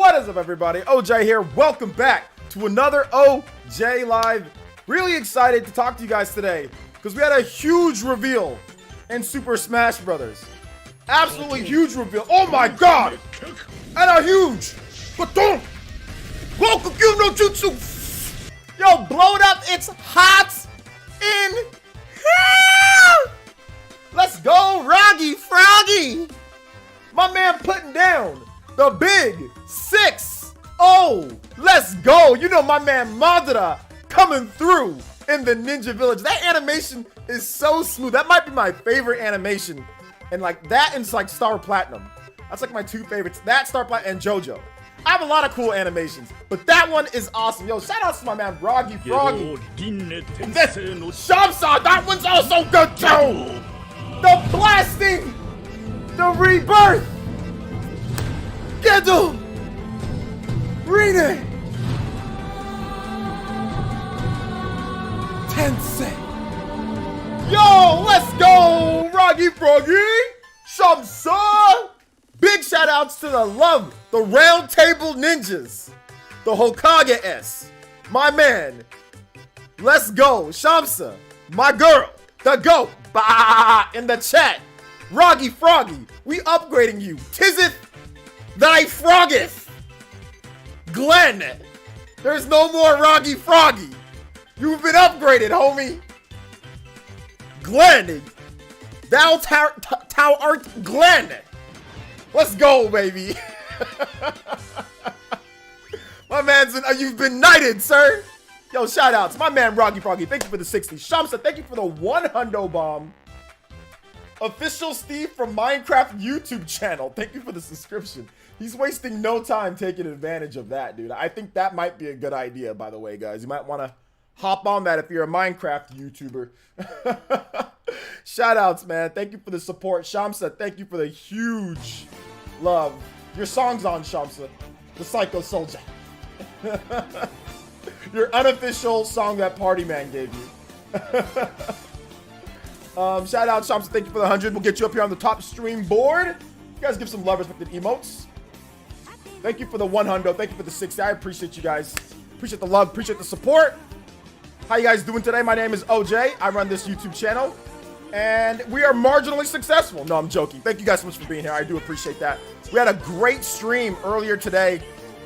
What is up, everybody? OJ here. Welcome back to another OJ Live. Really excited to talk to you guys today because we had a huge reveal in Super Smash Brothers. Absolutely huge reveal. Oh my god! And a huge Baton! Welcome no Jutsu! Yo, blow it up! It's hot in here! Let's go, Roggy Froggy! My man putting down the big 6-0. Let's go. You know my man Madara coming through in the Ninja Village. That animation is so smooth. That might be my favorite animation. And like that and like Star Platinum. That's like my two favorites. That, Star Platinum, and JoJo. I have a lot of cool animations, but that one is awesome. Yo, shout out to my man Roggy Froggy. Shamsa, that one's also good too. The blasting. The rebirth! Gedo! Rene! Tensei! Yo, let's go! Roggy Froggy! Shamsa! Big shout outs to the Round Table Ninjas, the Hokage-S, my man. Let's go, Shamsa, my girl, the GOAT, bah, in the chat. Roggy Froggy, we upgrading you. Tiseth thy Froggeth. Glenn, there's no more Roggy Froggy. You've been upgraded, homie. Glenn, thou art Glenn. Let's go, baby. My man's you've been knighted, sir. Yo, shout outs. My man Roggy Froggy, thank you for the 60. Shamsa, thank you for the 100 bomb. Official Steve from Minecraft YouTube channel. Thank you for the subscription. He's wasting no time taking advantage of that, dude. I think that might be a good idea, by the way, guys. You might want to hop on that if you're a Minecraft YouTuber. Shout outs, man. Thank you for the support. Shamsa, thank you for the huge love. Your song's on, Shamsa. The Psycho Soldier. Your unofficial song that Party Man gave you. Shout out, Shamsa. Thank you for the 100. We'll get you up here on the top stream board. You guys give some love respected emotes. Thank you for the 100. Thank you for the 60. I appreciate you guys. Appreciate the love. Appreciate the support. How you guys doing today? My name is OJ. I run this YouTube channel. And we are marginally successful. No, I'm joking. Thank you guys so much for being here. I do appreciate that. We had a great stream earlier today.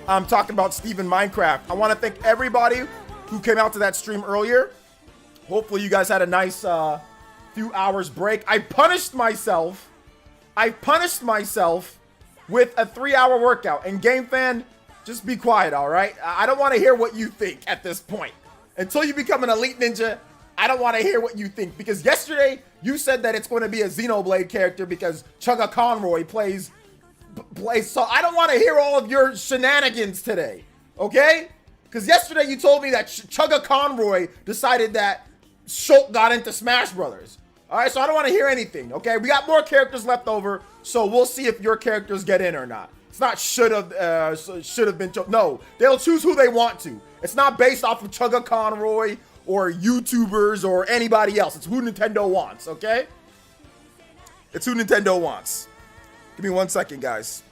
I'm talking about Steven Minecraft. I want to thank everybody who came out to that stream earlier. Hopefully you guys had a nice few hours break. I punished myself with a 3-hour workout. And Game Fan, just be quiet, all right? I don't want to hear what you think at this point. Until you become an elite ninja, I don't want to hear what you think. Because yesterday, you said that it's going to be a Xenoblade character because Chugga Conroy plays. So I don't want to hear all of your shenanigans today, okay? Because yesterday you told me that Chugga Conroy decided that Shulk got into Smash Brothers. All right, so I don't want to hear anything, okay? We got more characters left over, so we'll see if your characters get in or not. It's not should have been. No, they'll choose who they want to. It's not based off of Chugga Conroy or YouTubers or anybody else. It's who Nintendo wants, okay? It's who Nintendo wants. Give me 1 second, guys.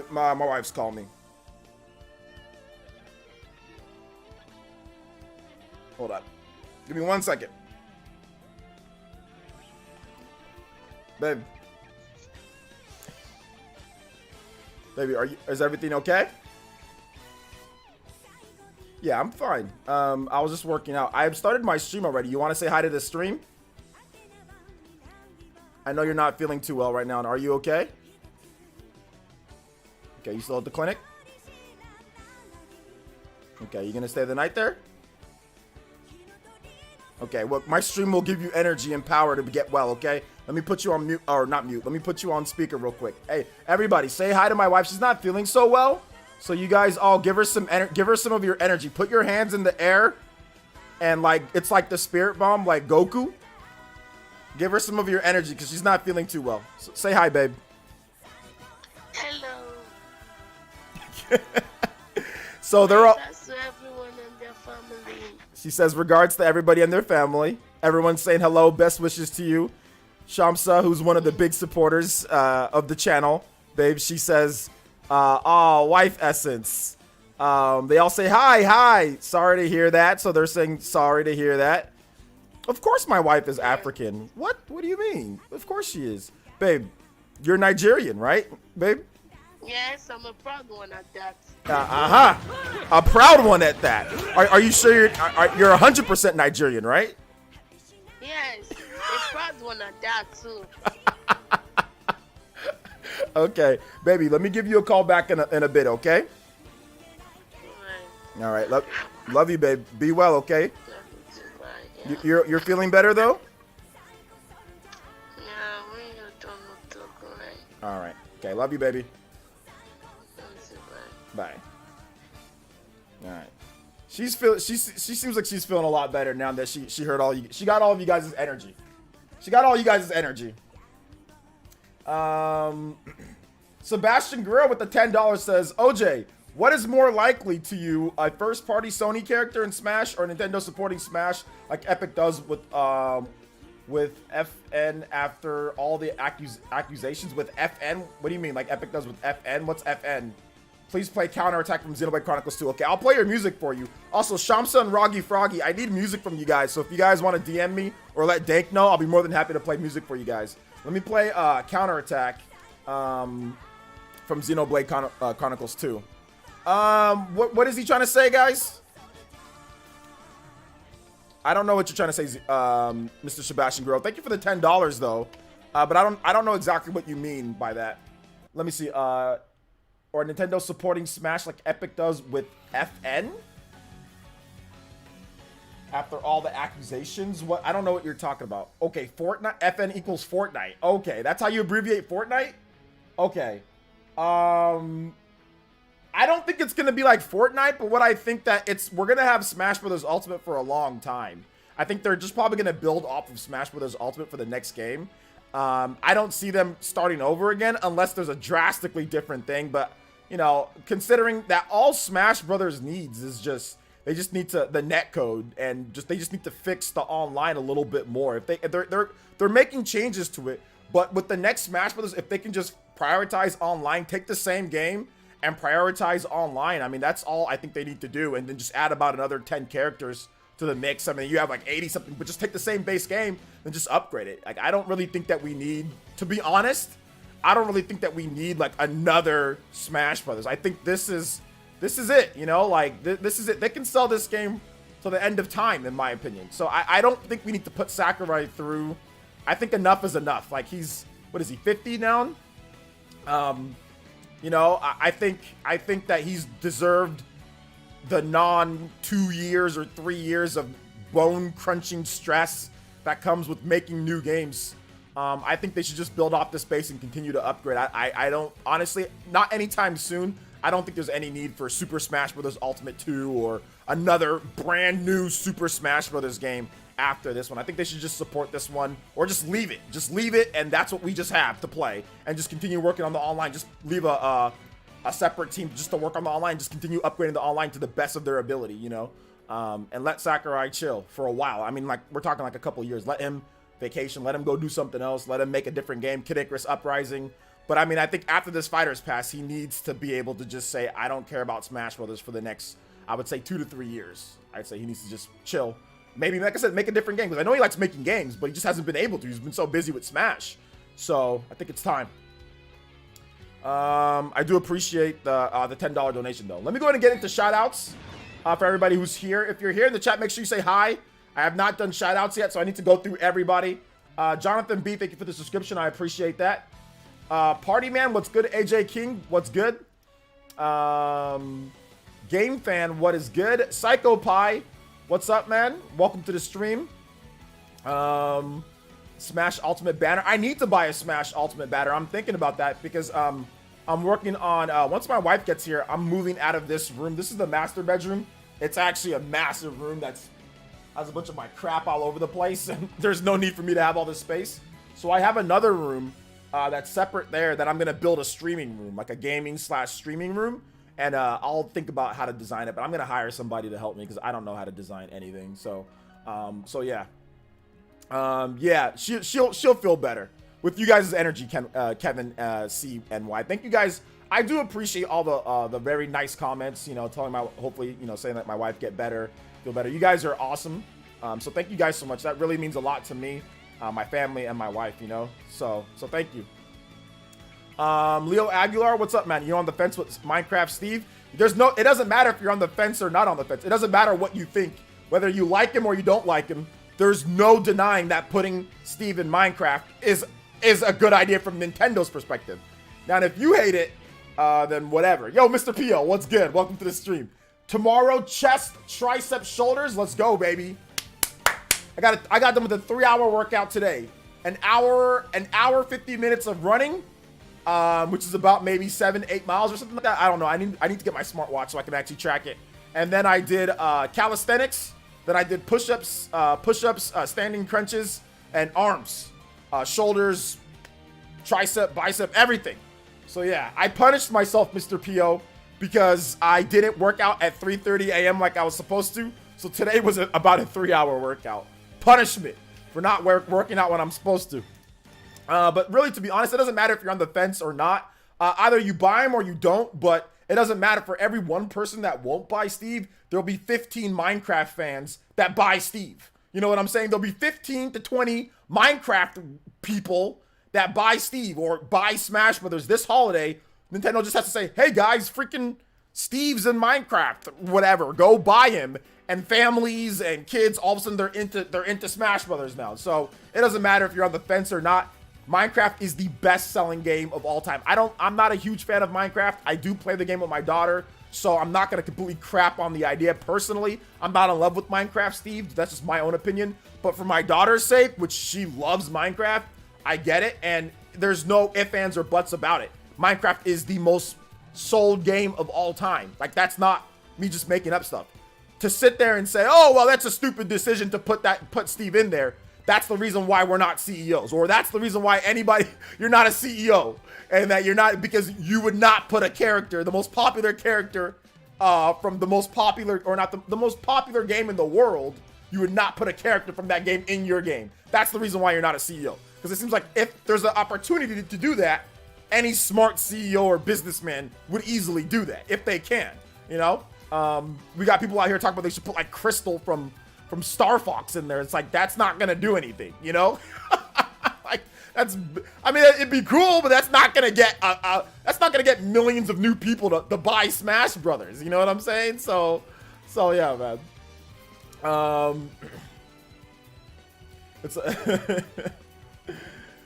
My wife's calling me. Hold up. Give me 1 second. Babe. Baby, is everything okay? Yeah, I'm fine. I was just working out. I've started my stream already. You want to say hi to the stream? I know you're not feeling too well right now. Are you okay? Okay, you still at the clinic? Okay, you gonna stay the night there? Okay, well, my stream will give you energy and power to get well, okay? Let me put you on mute, or not mute. Let me put you on speaker real quick. Hey, everybody, say hi to my wife. She's not feeling so well. So you guys all give her some of your energy. Put your hands in the air and like it's like the spirit bomb, like Goku. Give her some of your energy because she's not feeling too well. So say hi, babe. Hello. So they're all. To everyone and their family. She says regards to everybody and their family. Everyone's saying hello, best wishes to you. Shamsa, who's one of the big supporters of the channel, babe, she says, wife essence. They all say hi. Sorry to hear that. So they're saying sorry to hear that. Of course my wife is African. What do you mean? Of course she is. Babe, you're Nigerian, right, babe? Yes, I'm a proud one at that. A proud one at that. Are you sure you're 100% Nigerian, right? Yes, a proud one at that too. Okay, baby, let me give you a call back in a bit, okay? All right, love you, babe. Be well, okay? Yeah. You're feeling better though? Yeah, when you don't talk, right? All right. Okay, love you, baby. Bye. All right. She seems like she's feeling a lot better now that she heard she got all of you guys' energy. She got all you guys' energy. Sebastian Guerrero with the $10 says, OJ, what is more likely to you, a first-party Sony character in Smash or Nintendo supporting Smash like Epic does with FN after all the accusations with FN? What do you mean, like Epic does with FN? What's FN? Please play Counterattack from Xenoblade Chronicles 2. Okay, I'll play your music for you. Also, Shamsa and Roggy Froggy, I need music from you guys. So if you guys want to DM me or let Dank know, I'll be more than happy to play music for you guys. Let me play Counterattack from Xenoblade Chronicles 2. What is he trying to say, guys? I don't know what you're trying to say, Mr. Sebastian Guerrero. Thank you for the $10 though. But I don't know exactly what you mean by that. Let me see. Or Nintendo supporting Smash like Epic does with FN? After all the accusations? What? I don't know what you're talking about. Okay, Fortnite? FN equals Fortnite. Okay, that's how you abbreviate Fortnite? Okay. I don't think it's gonna be like Fortnite, but what I think that we're gonna have Smash Bros. Ultimate for a long time. I think they're just probably gonna build off of Smash Bros. Ultimate for the next game. I don't see them starting over again unless there's a drastically different thing, but you know, considering that all Smash Brothers needs is they just need the net code and they just need to fix the online a little bit more. If they're making changes to it, but with the next Smash Brothers, if they can just prioritize online, take the same game and prioritize online, I mean, that's all I think they need to do, and then just add about another 10 characters to the mix. I mean, you have like 80 something, but just take the same base game and just upgrade it. Like, I don't really think that we need, to be honest, I don't really think that we need like another Smash Brothers. I think this is it, you know, like this is it. They can sell this game to the end of time, in my opinion. So I don't think we need to put Sakurai through. I think enough is enough. Like, what is he, 50 now? You know, I think that he's deserved the 2 years or 3 years of bone crunching stress that comes with making new games. I think they should just build off this base and continue to upgrade. I don't, honestly, not anytime soon. I don't think there's any need for Super Smash Bros. Ultimate 2 or another brand new Super Smash Bros. Game after this one. I think they should just support this one or just leave it. Just leave it, and that's what we just have to play. And just continue working on the online. Just leave a separate team just to work on the online. Just continue upgrading the online to the best of their ability, you know? And let Sakurai chill for a while. I mean, like, we're talking like a couple years. Let him vacation, let him go do something else, let him make a different game, Kid Icarus Uprising. But I mean, I think after this Fighters Pass, he needs to be able to just say, I don't care about Smash Brothers for the next, I would say 2 to 3 years. I'd say he needs to just chill. Maybe, like I said, make a different game, because I know he likes making games, but he just hasn't been able to. He's been so busy with Smash. So I think it's time. I do appreciate the $10 donation though. Let me go ahead and get into shout outs for everybody who's here. If you're here in the chat, make sure you say hi. I have not done shout outs yet, so I need to go through everybody. Jonathan B, thank you for the subscription. I appreciate that. Party Man, what's good? AJ King, what's good? Game Fan, what is good? Psycho Pie, what's up, man? Welcome to the stream. Smash Ultimate Banner. I need to buy a Smash Ultimate Banner. I'm thinking about that because I'm working on, once my wife gets here, I'm moving out of this room. This is the master bedroom. It's actually a massive room that's has a bunch of my crap all over the place, and there's no need for me to have all this space. So I have another room that's separate there that I'm gonna build a streaming room, like a gaming / streaming room, and I'll think about how to design it. But I'm gonna hire somebody to help me because I don't know how to design anything. So, yeah, yeah, she'll feel better with you guys' energy, Kevin CNY. Thank you guys. I do appreciate all the very nice comments. You know, telling my hopefully saying that my wife feel better. You guys are awesome. So thank you guys so much. That really means a lot to me, my family, and my wife. You know, so thank you. Leo Aguilar, what's up, man? You on the fence with Minecraft Steve? It doesn't matter if you're on the fence or not on the fence. It doesn't matter what you think, whether you like him or you don't like him. There's no denying that putting Steve in Minecraft is a good idea from Nintendo's perspective. Now, if you hate it, then whatever. Yo, Mr. P.O., what's good? Welcome to the stream. Tomorrow, chest, triceps, shoulders. Let's go, baby. I got them with a 3-hour workout today. An hour 50 minutes of running, which is about maybe 7-8 miles or something like that. I don't know. I need to get my smartwatch so I can actually track it. And then I did calisthenics. Then I did push-ups, standing crunches, and arms, shoulders, tricep, bicep, everything. So yeah, I punished myself, Mr. P.O., because I didn't work out at 3:30 a.m. like I was supposed to. So today was about a 3-hour workout. Punishment for not working out when I'm supposed to. But really, to be honest, it doesn't matter if you're on the fence or not. Either you buy him or you don't, but it doesn't matter. For every one person that won't buy Steve, there'll be 15 Minecraft fans that buy Steve. You know what I'm saying? There'll be 15 to 20 Minecraft people that buy Steve or buy Smash Brothers this holiday. Nintendo just has to say, hey guys, freaking Steve's in Minecraft, whatever, go buy him. And families and kids, all of a sudden they're into Smash Brothers now. So it doesn't matter if you're on the fence or not. Minecraft is the best-selling game of all time. I'm not a huge fan of Minecraft. I do play the game with my daughter, so I'm not gonna completely crap on the idea. Personally, I'm not in love with Minecraft, Steve. That's just my own opinion. But for my daughter's sake, which she loves Minecraft, I get it, and there's no ifs, ands, or buts about it. Minecraft is the most sold game of all time. Like, that's not me just making up stuff. To sit there and say, oh, well, that's a stupid decision to put Steve in there. That's the reason why we're not CEOs, or that's the reason why you're not a CEO, and that you're not, because you would not put a character, the most popular character from the most popular, or not the most popular game in the world, you would not put a character from that game in your game. That's the reason why you're not a CEO. Because it seems like if there's an opportunity to do that, any smart CEO or businessman would easily do that if they can, you know? We got people out here talking about they should put like Crystal from Star Fox in there. It's like, that's not gonna do anything, you know? Like, I mean, it'd be cool, but that's not gonna get millions of new people to buy Smash Brothers. You know what I'm saying? So yeah, man. It's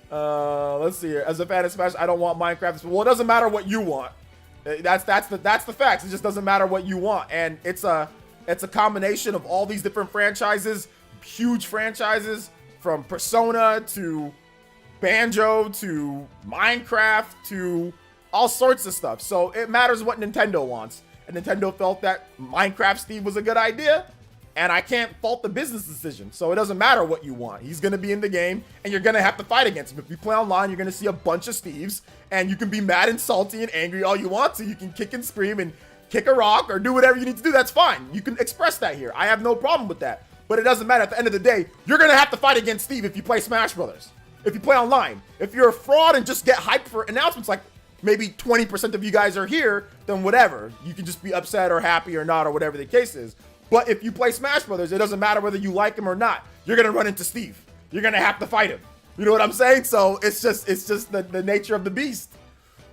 let's see here. As a fan of Smash, I don't want Minecraft. Well, it doesn't matter what you want. That's the facts. It just doesn't matter what you want, and it's a combination of all these different franchises, huge franchises, from Persona to Banjo to Minecraft to all sorts of stuff. So it matters what Nintendo wants, and Nintendo felt that Minecraft Steve was a good idea, and I can't fault the business decision. So it doesn't matter what you want. He's going to be in the game, and you're going to have to fight against him. If you play online, you're going to see a bunch of Steves, and you can be mad and salty and angry all you want to. You can kick and scream and kick a rock or do whatever you need to do. That's fine. You can express that here. I have no problem with that. But it doesn't matter. At the end of the day, you're going to have to fight against Steve if you play Smash Brothers. If you play online. If you're a fraud and just get hyped for announcements like maybe 20% of you guys are here, then whatever. You can just be upset or happy or not or whatever the case is. But if you play Smash Brothers, it doesn't matter whether you like him or not. You're going to run into Steve. You're going to have to fight him. You know what I'm saying? So it's just the nature of the beast.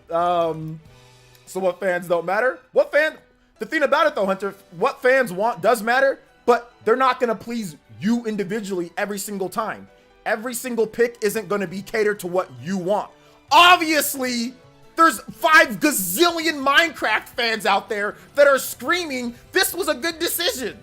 So what fans don't matter? The thing about it though, Hunter, what fans want does matter, but they're not going to please you individually every single time. Every single pick isn't going to be catered to what you want. Obviously, there's 5 gazillion Minecraft fans out there that are screaming, this was a good decision.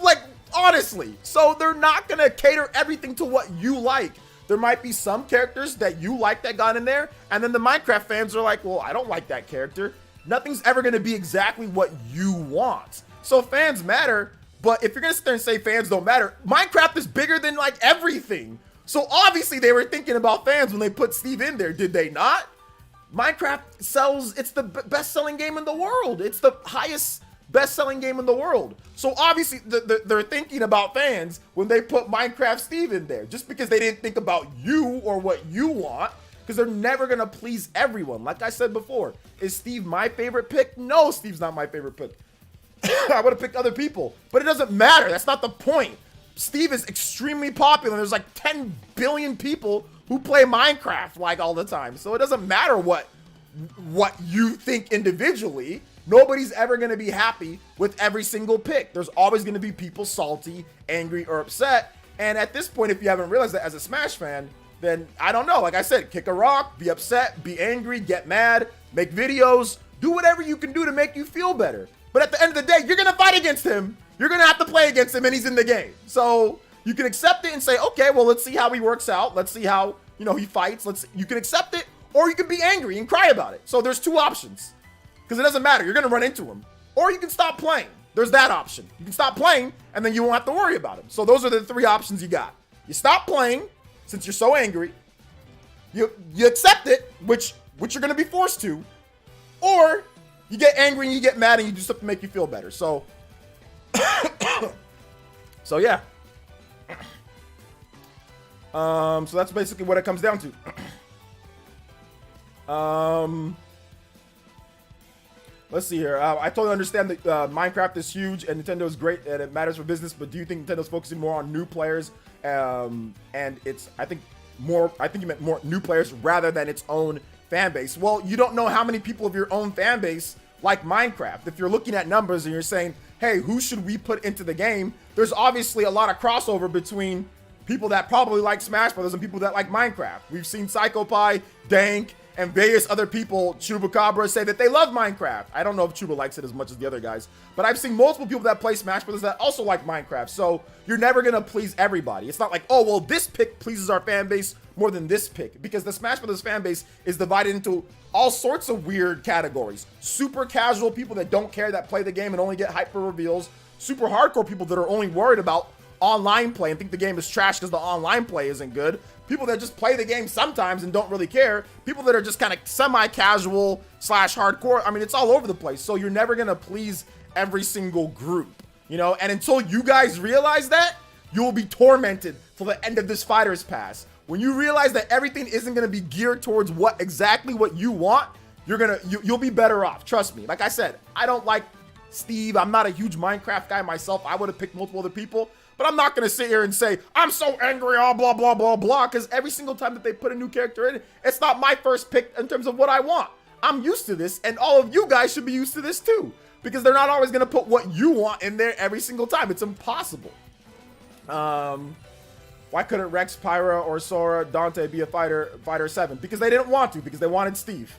Like, honestly. So they're not going to cater everything to what you like. There might be some characters that you like that got in there, and then the Minecraft fans are like, well, I don't like that character. Nothing's ever going to be exactly what you want. So fans matter, but if you're going to sit there and say fans don't matter, Minecraft is bigger than like everything. So obviously they were thinking about fans when they put Steve in there, did they not? Minecraft sells, it's the best-selling game in the world. It's the highest best-selling game in the world. So obviously they're thinking about fans when they put Minecraft Steve in there, just because they didn't think about you or what you want, because they're never gonna please everyone. Like I said before, is Steve my favorite pick? No, Steve's not my favorite pick. I would have picked other people, but it doesn't matter. That's not the point. Steve is extremely popular. There's like 10 billion people who play Minecraft like all the time. So it doesn't matter what you think individually. Nobody's ever going to be happy with every single pick. There's always going to be people salty, angry, or upset. And at this point, if you haven't realized that as a Smash fan, then I don't know. Like I said, kick a rock, be upset, be angry, get mad, make videos, do whatever you can do to make you feel better. But at the end of the day, you're going to fight against him. You're going to have to play against him, and he's in the game. So you can accept it and say, okay, well, let's see how he works out. Let's see how, he fights. You can accept it, or you can be angry and cry about it. So there's two options, because it doesn't matter. You're going to run into him, or you can stop playing. There's that option. You can stop playing, and then you won't have to worry about him. So those are the three options you got. You stop playing, since you're so angry. You accept it, which you're going to be forced to, or you get angry and you get mad and you do stuff to make you feel better. So, so yeah. So that's basically what it comes down to. Let's see here. I totally understand that Minecraft is huge and Nintendo is great and it matters for business, but do you think Nintendo's focusing more on new players? And it's, I think you meant more new players rather than its own fan base. Well, you don't know how many people of your own fan base like Minecraft. If you're looking at numbers and you're saying, hey, who should we put into the game? There's obviously a lot of crossover between people that probably like Smash Brothers and people that like Minecraft. We've seen PsychoPie, Dank, and various other people, Chupacabra, say that they love Minecraft. I don't know if Chuba likes it as much as the other guys, but I've seen multiple people that play Smash Brothers that also like Minecraft. So you're never gonna please everybody. It's not like, oh, well, this pick pleases our fan base more than this pick, because the Smash Brothers fan base is divided into all sorts of weird categories. Super casual people that don't care, that play the game and only get hype for reveals. Super hardcore people that are only worried about online play and think the game is trash because the online play isn't good. People that just play the game sometimes and don't really care. People that are just kind of semi-casual / hardcore. I mean, it's all over the place. So you're never going to please every single group, and until you guys realize that, you will be tormented till the end of this Fighters Pass. When you realize that everything isn't going to be geared towards exactly what you want, you'll be better off. Trust me. Like I said, I don't like Steve. I'm not a huge Minecraft guy myself. I would have picked multiple other people. But I'm not going to sit here and say, I'm so angry, blah, blah, blah, blah, because every single time that they put a new character in, it's not my first pick in terms of what I want. I'm used to this, and all of you guys should be used to this too, because they're not always going to put what you want in there every single time. It's impossible. Why couldn't Rex, Pyra, or Sora, Dante be a fighter 7? Because they didn't want to, because they wanted Steve.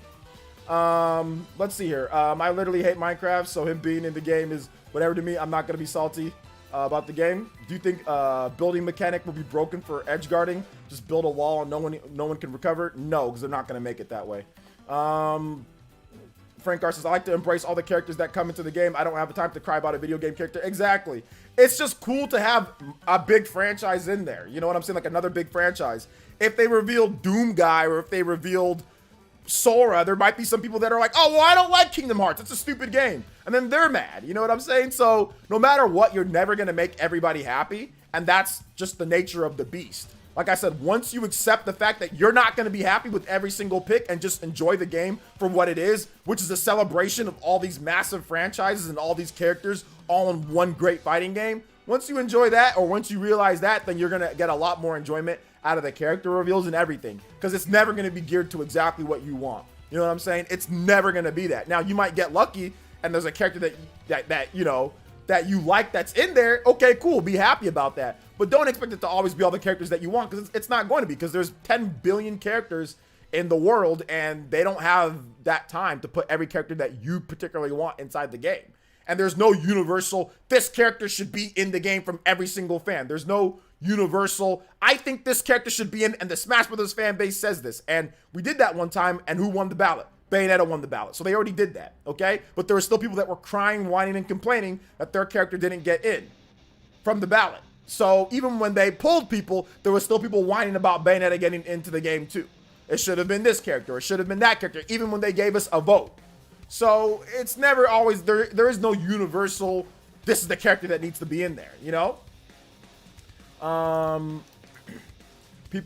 Let's see here. I literally hate Minecraft, so him being in the game is whatever to me. I'm not going to be salty about the game. Do you think building mechanic will be broken for edge guarding? Just build a wall and no one can recover? No, because they're not going to make it that way. Frank Gar says, I like to embrace all the characters that come into the game. I don't have the time to cry about a video game character. Exactly. It's just cool to have a big franchise in there. You know what I'm saying? Like another big franchise. If they revealed Doom Guy or if they revealed Sora, there might be some people that are like, oh, well, I don't like Kingdom Hearts. It's a stupid game. And then they're mad. You know what I'm saying? So no matter what, you're never going to make everybody happy. And that's just the nature of the beast. Like I said, once you accept the fact that you're not going to be happy with every single pick and just enjoy the game for what it is, which is a celebration of all these massive franchises and all these characters all in one great fighting game. Once you enjoy that, or once you realize that, then you're going to get a lot more enjoyment out of the character reveals and everything, because it's never going to be geared to exactly what you want. You know what I'm saying? It's never going to be that. Now, you might get lucky and there's a character that you like that's in there. Okay, cool. Be happy about that. But don't expect it to always be all the characters that you want, because it's not going to be, because there's 10 billion characters in the world and they don't have that time to put every character that you particularly want inside the game. And there's no universal, this character should be in the game from every single fan. There's no universal, I think this character should be in, and the Smash Brothers fan base says this. And we did that one time, and who won the ballot? Bayonetta won the ballot. So they already did that, okay? But there were still people that were crying, whining, and complaining that their character didn't get in from the ballot. So even when they pulled people, there were still people whining about Bayonetta getting into the game too. It should have been this character. It should have been that character, even when they gave us a vote. So it's never always, there is no universal, this is the character that needs to be in there, you know?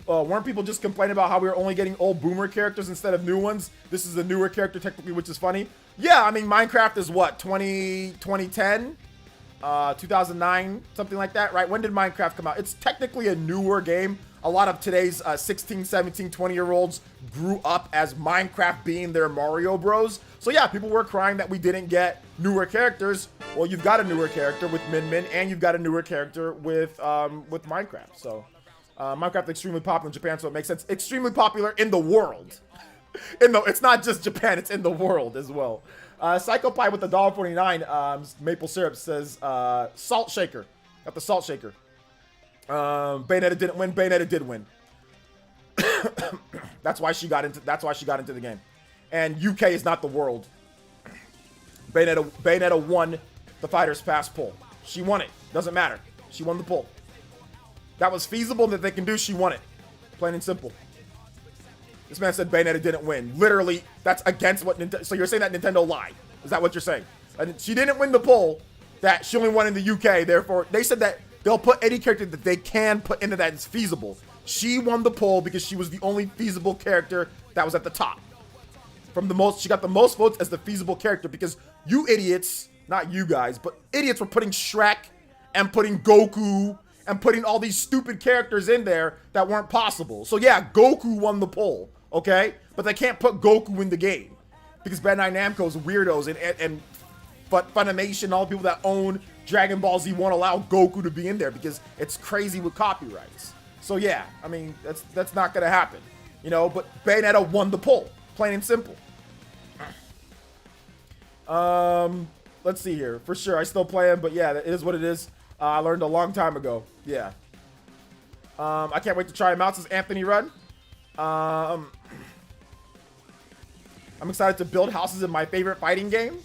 Weren't people just complaining about how we were only getting old boomer characters instead of new ones? This is a newer character technically, which is funny. Yeah, I mean, Minecraft is what, 2010? 2009, something like that, right? When did Minecraft come out? It's technically a newer game. A lot of today's 16, 17, 20-year-olds grew up as Minecraft being their Mario Bros. So yeah, people were crying that we didn't get newer characters. Well, you've got a newer character with Min Min, and you've got a newer character with Minecraft. So Minecraft is extremely popular in Japan, so it makes sense. Extremely popular in the world. It's not just Japan, it's in the world as well. Psycho Pie with the $1.49 maple syrup says Salt Shaker. Got the Salt Shaker. Bayonetta didn't win. Bayonetta did win. That's why she got into the game. And UK is not the world. Bayonetta won the Fighter's Pass poll. She won it. Doesn't matter. She won the poll. That was feasible that they can do. She won it. Plain and simple. This man said Bayonetta didn't win. Literally, that's against what Nintendo. So you're saying that Nintendo lied? Is that what you're saying? And she didn't win the poll. That she only won in the UK. Therefore, they said that they'll put any character that they can put into that is feasible. She won the poll because she was the only feasible character that was at the top. She got the most votes as the feasible character because you idiots, not you guys, but idiots were putting Shrek and putting Goku and putting all these stupid characters in there that weren't possible. So yeah, Goku won the poll, okay? But they can't put Goku in the game because Bandai Namco's weirdos and Funimation, all the people that own Dragon Ball Z won't allow Goku to be in there because it's crazy with copyrights. So yeah, I mean, that's not gonna happen, you know, but Bayonetta won the poll, plain and simple. Let's see here. For sure, I still play him, but yeah, it is what it is. I learned a long time ago. Yeah. I can't wait to try him out, says Anthony Rudd. I'm excited to build houses in my favorite fighting game.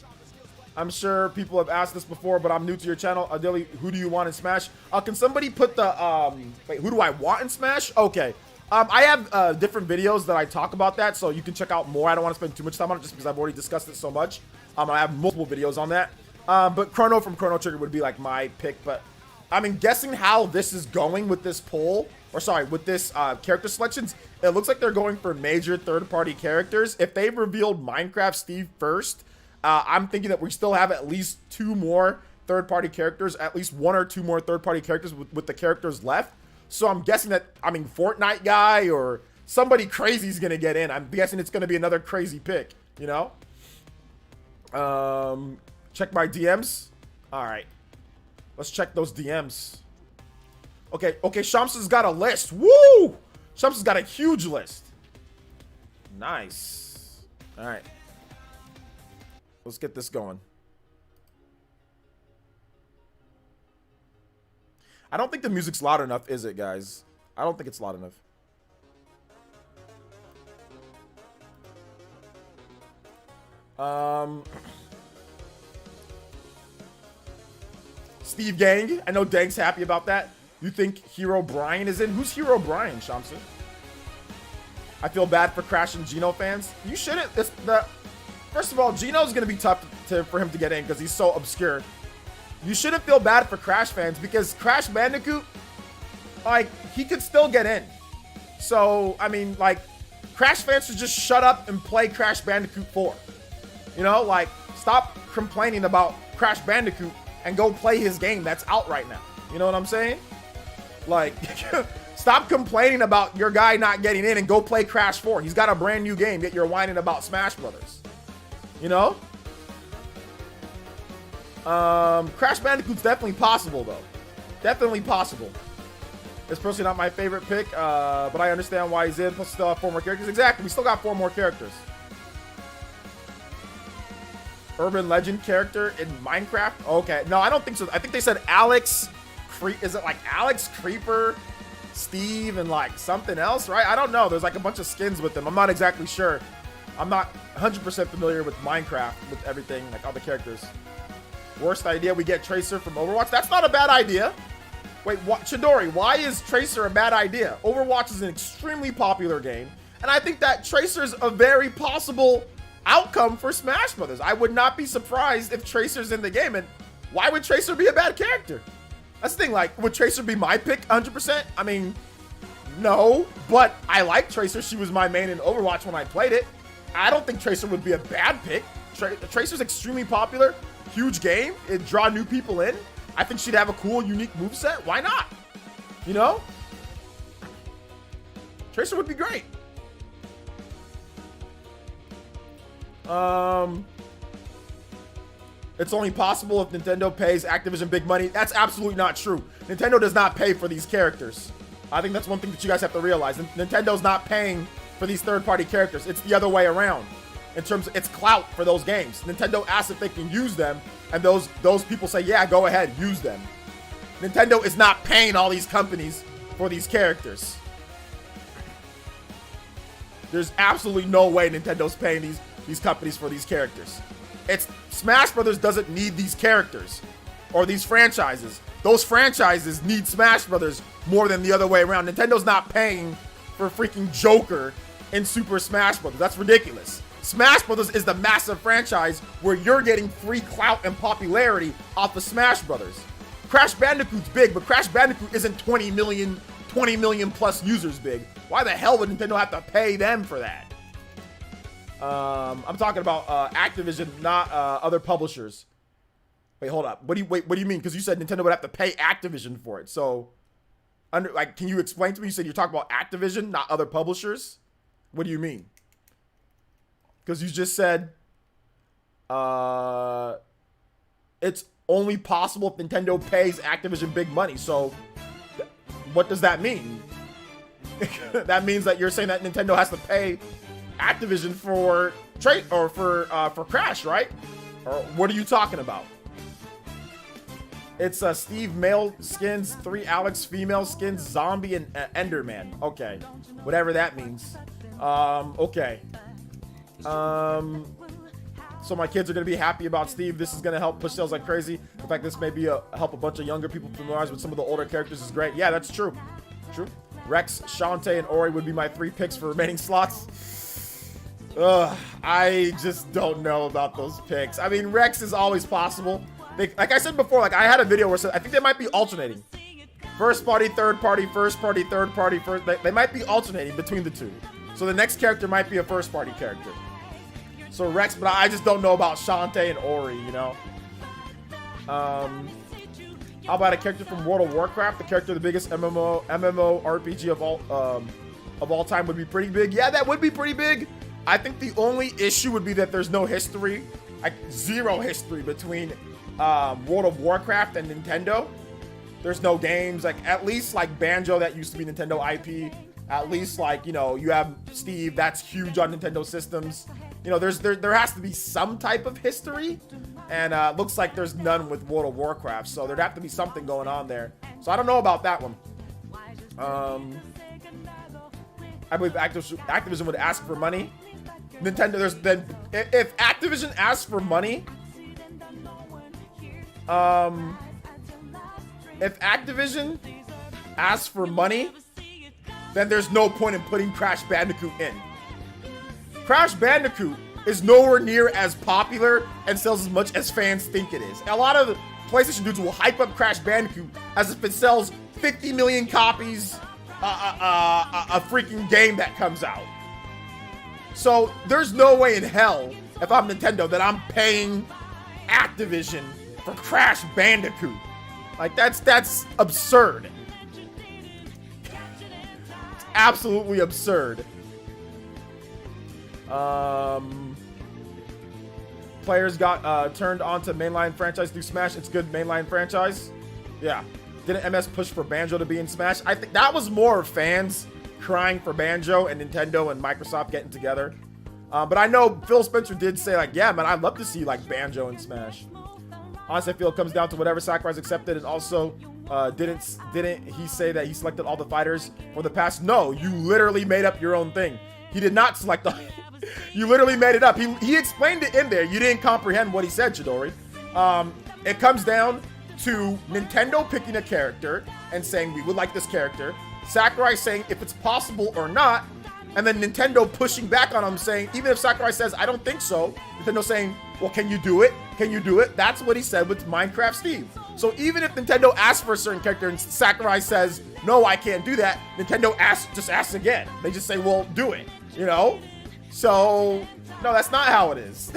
I'm sure people have asked this before, but I'm new to your channel. Adili, who do you want in Smash? Can somebody put the, wait, who do I want in Smash? Okay. I have different videos that I talk about that, so you can check out more. I don't want to spend too much time on it just because I've already discussed it so much. I have multiple videos on that. But Chrono from Chrono Trigger would be like my pick, but I mean, guessing how this is going with this poll, or sorry, with this character selections, it looks like they're going for major third-party characters. If they revealed Minecraft Steve first, I'm thinking that we still have at least two more third-party characters, at least one or two more third-party characters with the characters left. So I'm guessing that, I mean, Fortnite guy or somebody crazy is going to get in. I'm guessing it's going to be another crazy pick, you know? Check my DMs. All right. Let's check those DMs. Okay, Shams has got a list. Woo! Shams has got a huge list. Nice. All right. Let's get this going. I don't think the music's loud enough, is it, guys? I don't think it's loud enough. Steve Gang. I know Dang's happy about that. You think Hero Brian is in? Who's Hero Brian, Shamsu? I feel bad for Crash and Geno fans. You shouldn't. First of all, Geno's going to be tough for him to get in because he's so obscure. You shouldn't feel bad for Crash fans because Crash Bandicoot, like, he could still get in. So, I mean, like, Crash fans should just shut up and play Crash Bandicoot 4. You know, like, stop complaining about Crash Bandicoot and go play his game that's out right now. You know what I'm saying? Like, stop complaining about your guy not getting in and go play Crash 4. He's got a brand new game, yet you're whining about Smash Brothers. You know? Crash Bandicoot's definitely possible, though. Definitely possible. It's personally not my favorite pick, but I understand why he's in. Plus, still have 4 more characters. Exactly, we still got 4 more characters. Urban legend character in Minecraft? Okay, no, I don't think so. I think they said Alex. Is it like Alex, Creeper, Steve, and like something else, right? I don't know. There's like a bunch of skins with them. I'm not exactly sure. I'm not 100% familiar with Minecraft, with everything, like all the characters. Worst idea, we get Tracer from Overwatch. That's not a bad idea. Wait, what, Chidori, why is Tracer a bad idea? Overwatch is an extremely popular game. And I think that Tracer's a very possible outcome for Smash Brothers. I would not be surprised if Tracer's in the game. And why would Tracer be a bad character? That's the thing. Like, would Tracer be my pick 100%? I mean, no, but I like Tracer. She was my main in Overwatch when I played it. I don't think Tracer would be a bad pick. Tracer's extremely popular, huge game. It'd draw new people in. I think she'd have a cool, unique moveset. Why not? You know? Tracer would be great. It's only possible if Nintendo pays Activision big money. That's absolutely not true. Nintendo does not pay for these characters. I think that's one thing that you guys have to realize. Nintendo's not paying for these third-party characters. It's the other way around. In terms of its clout for those games. Nintendo asks if they can use them, and those people say, yeah, go ahead, use them. Nintendo is not paying all these companies for these characters. There's absolutely no way Nintendo's paying these companies for these characters. It's Smash Brothers doesn't need these characters or these franchises. Those franchises need Smash Brothers more than the other way around. Nintendo's not paying for freaking Joker in Super Smash Brothers. That's ridiculous. Smash Brothers is the massive franchise where you're getting free clout and popularity off of Smash Brothers. Crash Bandicoot's big, but Crash Bandicoot isn't 20 million plus users big. Why the hell would Nintendo have to pay them for that? I'm talking about Activision, not other publishers. Wait, hold up. What do you mean? Because you said Nintendo would have to pay Activision for it. So, can you explain to me? You said you're talking about Activision, not other publishers. What do you mean? Because you just said it's only possible if Nintendo pays Activision big money. So what does that mean? That means that you're saying that Nintendo has to pay Activision for Crash, right? Or what are you talking about? It's Steve male skins, 3 Alex female skins, Zombie, and Enderman. Okay, whatever that means. Okay. So my kids are gonna be happy about Steve. This is gonna help push sales like crazy. In fact, this may be help a bunch of younger people familiarize with some of the older characters is great. Yeah, that's true. True. Rex, Shantae, and Ori would be my 3 picks for remaining slots. I just don't know about those picks. I mean, Rex is always possible. Like I said before, like I had a video where I think they might be alternating. First party, third party, first party, third party, first. They might be alternating between the two. So the next character might be a first party character. So Rex, but I just don't know about Shantae and Ori, you know? How about a character from World of Warcraft? The character, the biggest MMORPG of all time would be pretty big. Yeah, that would be pretty big. I think the only issue would be that there's no history, like 0 history between World of Warcraft and Nintendo. There's no games, like at least like Banjo that used to be Nintendo IP. At least like, you know, you have Steve, that's huge on Nintendo systems. You know, there has to be some type of history, and looks like there's none with World of Warcraft, so there'd have to be something going on there. So I don't know about that one. I believe Activision would ask for money. Nintendo, if Activision asks for money, if Activision asks for money, then there's no point in putting Crash Bandicoot in. Crash Bandicoot is nowhere near as popular and sells as much as fans think it is. A lot of PlayStation dudes will hype up Crash Bandicoot as if it sells 50 million copies a freaking game that comes out. So there's no way in hell, if I'm Nintendo, that I'm paying Activision for Crash Bandicoot. Like that's absurd. It's absolutely absurd. Players got turned on to mainline franchise through Smash. It's good mainline franchise. Yeah. Didn't MS push for Banjo to be in Smash? I think that was more fans crying for Banjo and Nintendo and Microsoft getting together. But I know Phil Spencer did say like, yeah, man, I'd love to see like Banjo in Smash. Honestly, I feel it comes down to whatever Sakurai's accepted, and also didn't he say that he selected all the fighters for the past? No, you literally made up your own thing. He did not select the. You literally made it up. He explained it in there. You didn't comprehend what he said, Chidori. It comes down to Nintendo picking a character and saying we would like this character. Sakurai saying if it's possible or not, And then Nintendo pushing back on him saying, even if Sakurai says, I don't think so, Nintendo saying, well, can you do it? Can you do it? That's what he said with Minecraft Steve. So even if Nintendo asks for a certain character and Sakurai says, no, I can't do that, Nintendo just asks again. They just say, well, do it, you know? So, no, that's not how it is.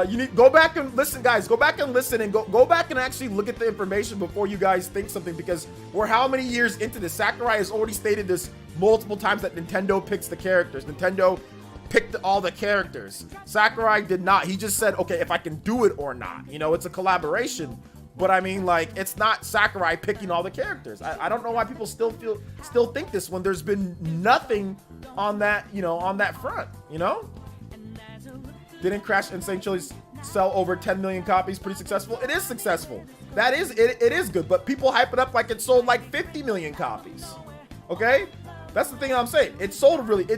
You need go back and listen, guys. Go back and listen and go back and actually look at the information before you guys think something, because we're how many years into this? Sakurai has already stated this multiple times that Nintendo picks the characters. Nintendo picked all the characters. Sakurai did not. He just said, okay, if I can do it or not. You know, it's a collaboration. But I mean, like, it's not Sakurai picking all the characters. I don't know why people still think this when there's been nothing on that, you know, on that front, you know? Didn't Crash Insane Chili's sell over 10 million copies? Pretty successful. It is successful. That is it is good, but people hype it up like it sold like 50 million copies. Okay? That's the thing I'm saying. It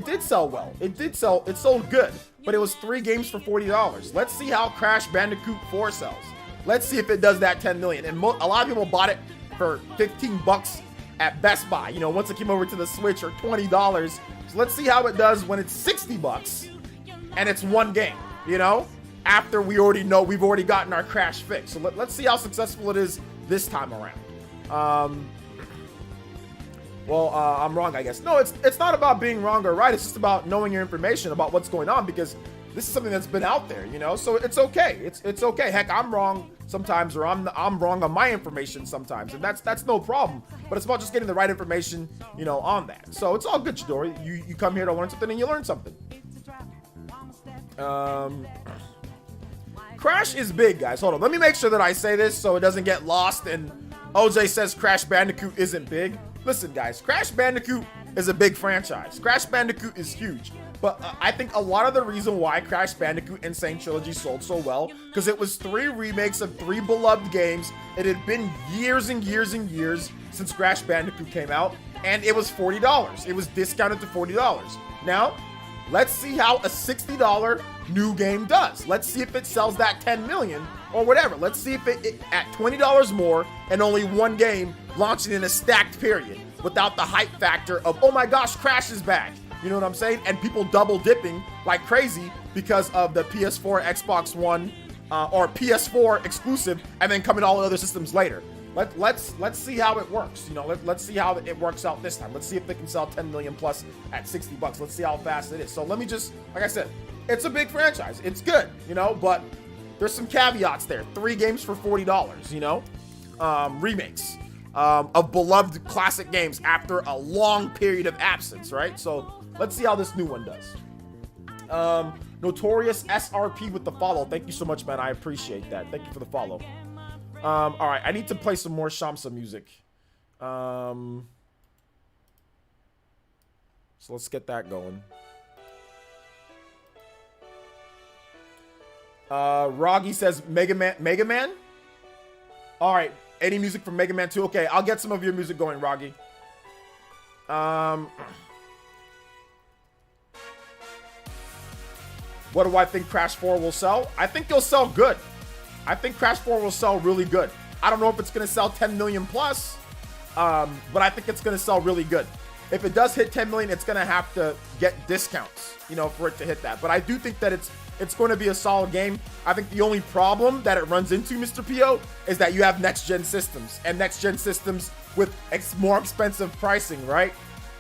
did sell well. It sold good, but it was 3 games for $40. Let's see how Crash Bandicoot 4 sells. Let's see if it does that 10 million. And a lot of people bought it for 15 bucks at Best Buy, you know, once it came over to the Switch, or $20. So let's see how it does when it's 60 bucks and it's one game, you know, after we've already gotten our Crash fix. So let's see how successful it is this time around. I'm wrong, I guess. No, it's not about being wrong or right. It's just about knowing your information about what's going on, because this is something that's been out there, you know. So it's okay. It's okay. Heck, I'm wrong sometimes, or I'm wrong on my information sometimes, and that's no problem. But it's about just getting the right information, you know, on that. So it's all good, Chidori. You come here to learn something, and you learn something. Crash is big, guys. Hold on. Let me make sure that I say this so it doesn't get lost and OJ says Crash Bandicoot isn't big. Listen, guys, Crash Bandicoot is a big franchise. Crash Bandicoot is huge. But I think a lot of the reason why Crash Bandicoot Insane Trilogy sold so well, because it was 3 remakes of 3 beloved games. It had been years and years and years since Crash Bandicoot came out, and it was $40. It was discounted to $40. Now, let's see how a $60 new game does. Let's see if it sells that 10 million or whatever. Let's see if it at $20 more and only one game launching in a stacked period without the hype factor of, oh my gosh, Crash is back. You know what I'm saying? And people double dipping like crazy because of the PS4, Xbox One, or PS4 exclusive, and then coming to all the other systems later. Let's see how it works. You know, let's see how it works out this time. Let's see if they can sell 10 million plus at 60 bucks. Let's see how fast it is. So let me just, like I said, it's a big franchise. It's good, you know, but there's some caveats there. 3 games for $40, you know, remakes of beloved classic games after a long period of absence, right? So let's see how this new one does. Notorious SRP with the follow. Thank you so much, man. I appreciate that. Thank you for the follow. All right, I need to play some more Shamsa music. So let's get that going. Roggy says Mega Man? All right, any music from Mega Man 2? Okay, I'll get some of your music going, Roggy. What do I think Crash 4 will sell? I think it'll sell good. I think Crash 4 will sell really good. I don't know if it's going to sell 10 million plus, but I think it's going to sell really good. If it does hit 10 million, it's going to have to get discounts, you know, for it to hit that. But I do think that it's going to be a solid game. I think the only problem that it runs into, Mr. P.O., is that you have next-gen systems, and next-gen systems with more expensive pricing, right?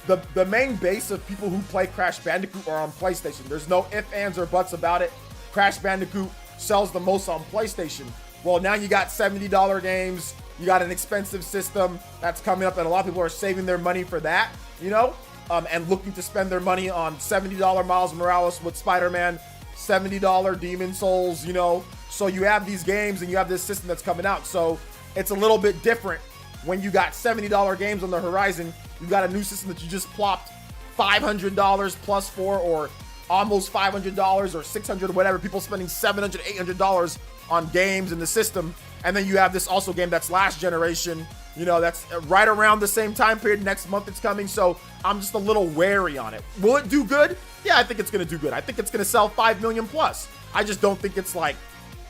The main base of people who play Crash Bandicoot are on PlayStation. There's no ifs, ands, or buts about it. Crash Bandicoot sells the most on PlayStation. Well, now you got $70 games. You got an expensive system that's coming up, and a lot of people are saving their money for that, you know, and looking to spend their money on $70 Miles Morales with Spider-Man, $70 Demon Souls, you know. So you have these games and you have this system that's coming out. So it's a little bit different when you got $70 games on the horizon. You got a new system that you just plopped $500 plus for, or almost $500 or $600, whatever. People spending $700, $800 on games in the system. And then you have this also game that's last generation, you know, that's right around the same time period. Next month it's coming. So I'm just a little wary on it. Will it do good? Yeah, I think it's going to do good. I think it's going to sell 5 million plus. I just don't think it's like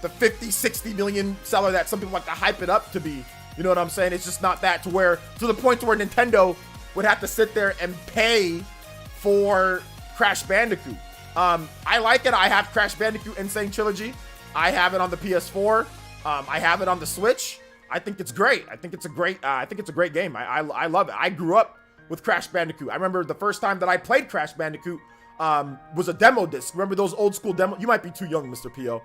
the 50, 60 million seller that some people like to hype it up to be. You know what I'm saying? It's just not that to the point to where Nintendo would have to sit there and pay for Crash Bandicoot. I like it. I have Crash Bandicoot Insane Trilogy. I have it on the PS4. I have it on the Switch. I think it's great. I think it's a great game. I love it. I grew up with Crash Bandicoot. I remember the first time that I played Crash Bandicoot was a demo disc. Remember those old school demo? You might be too young, Mr. P.O.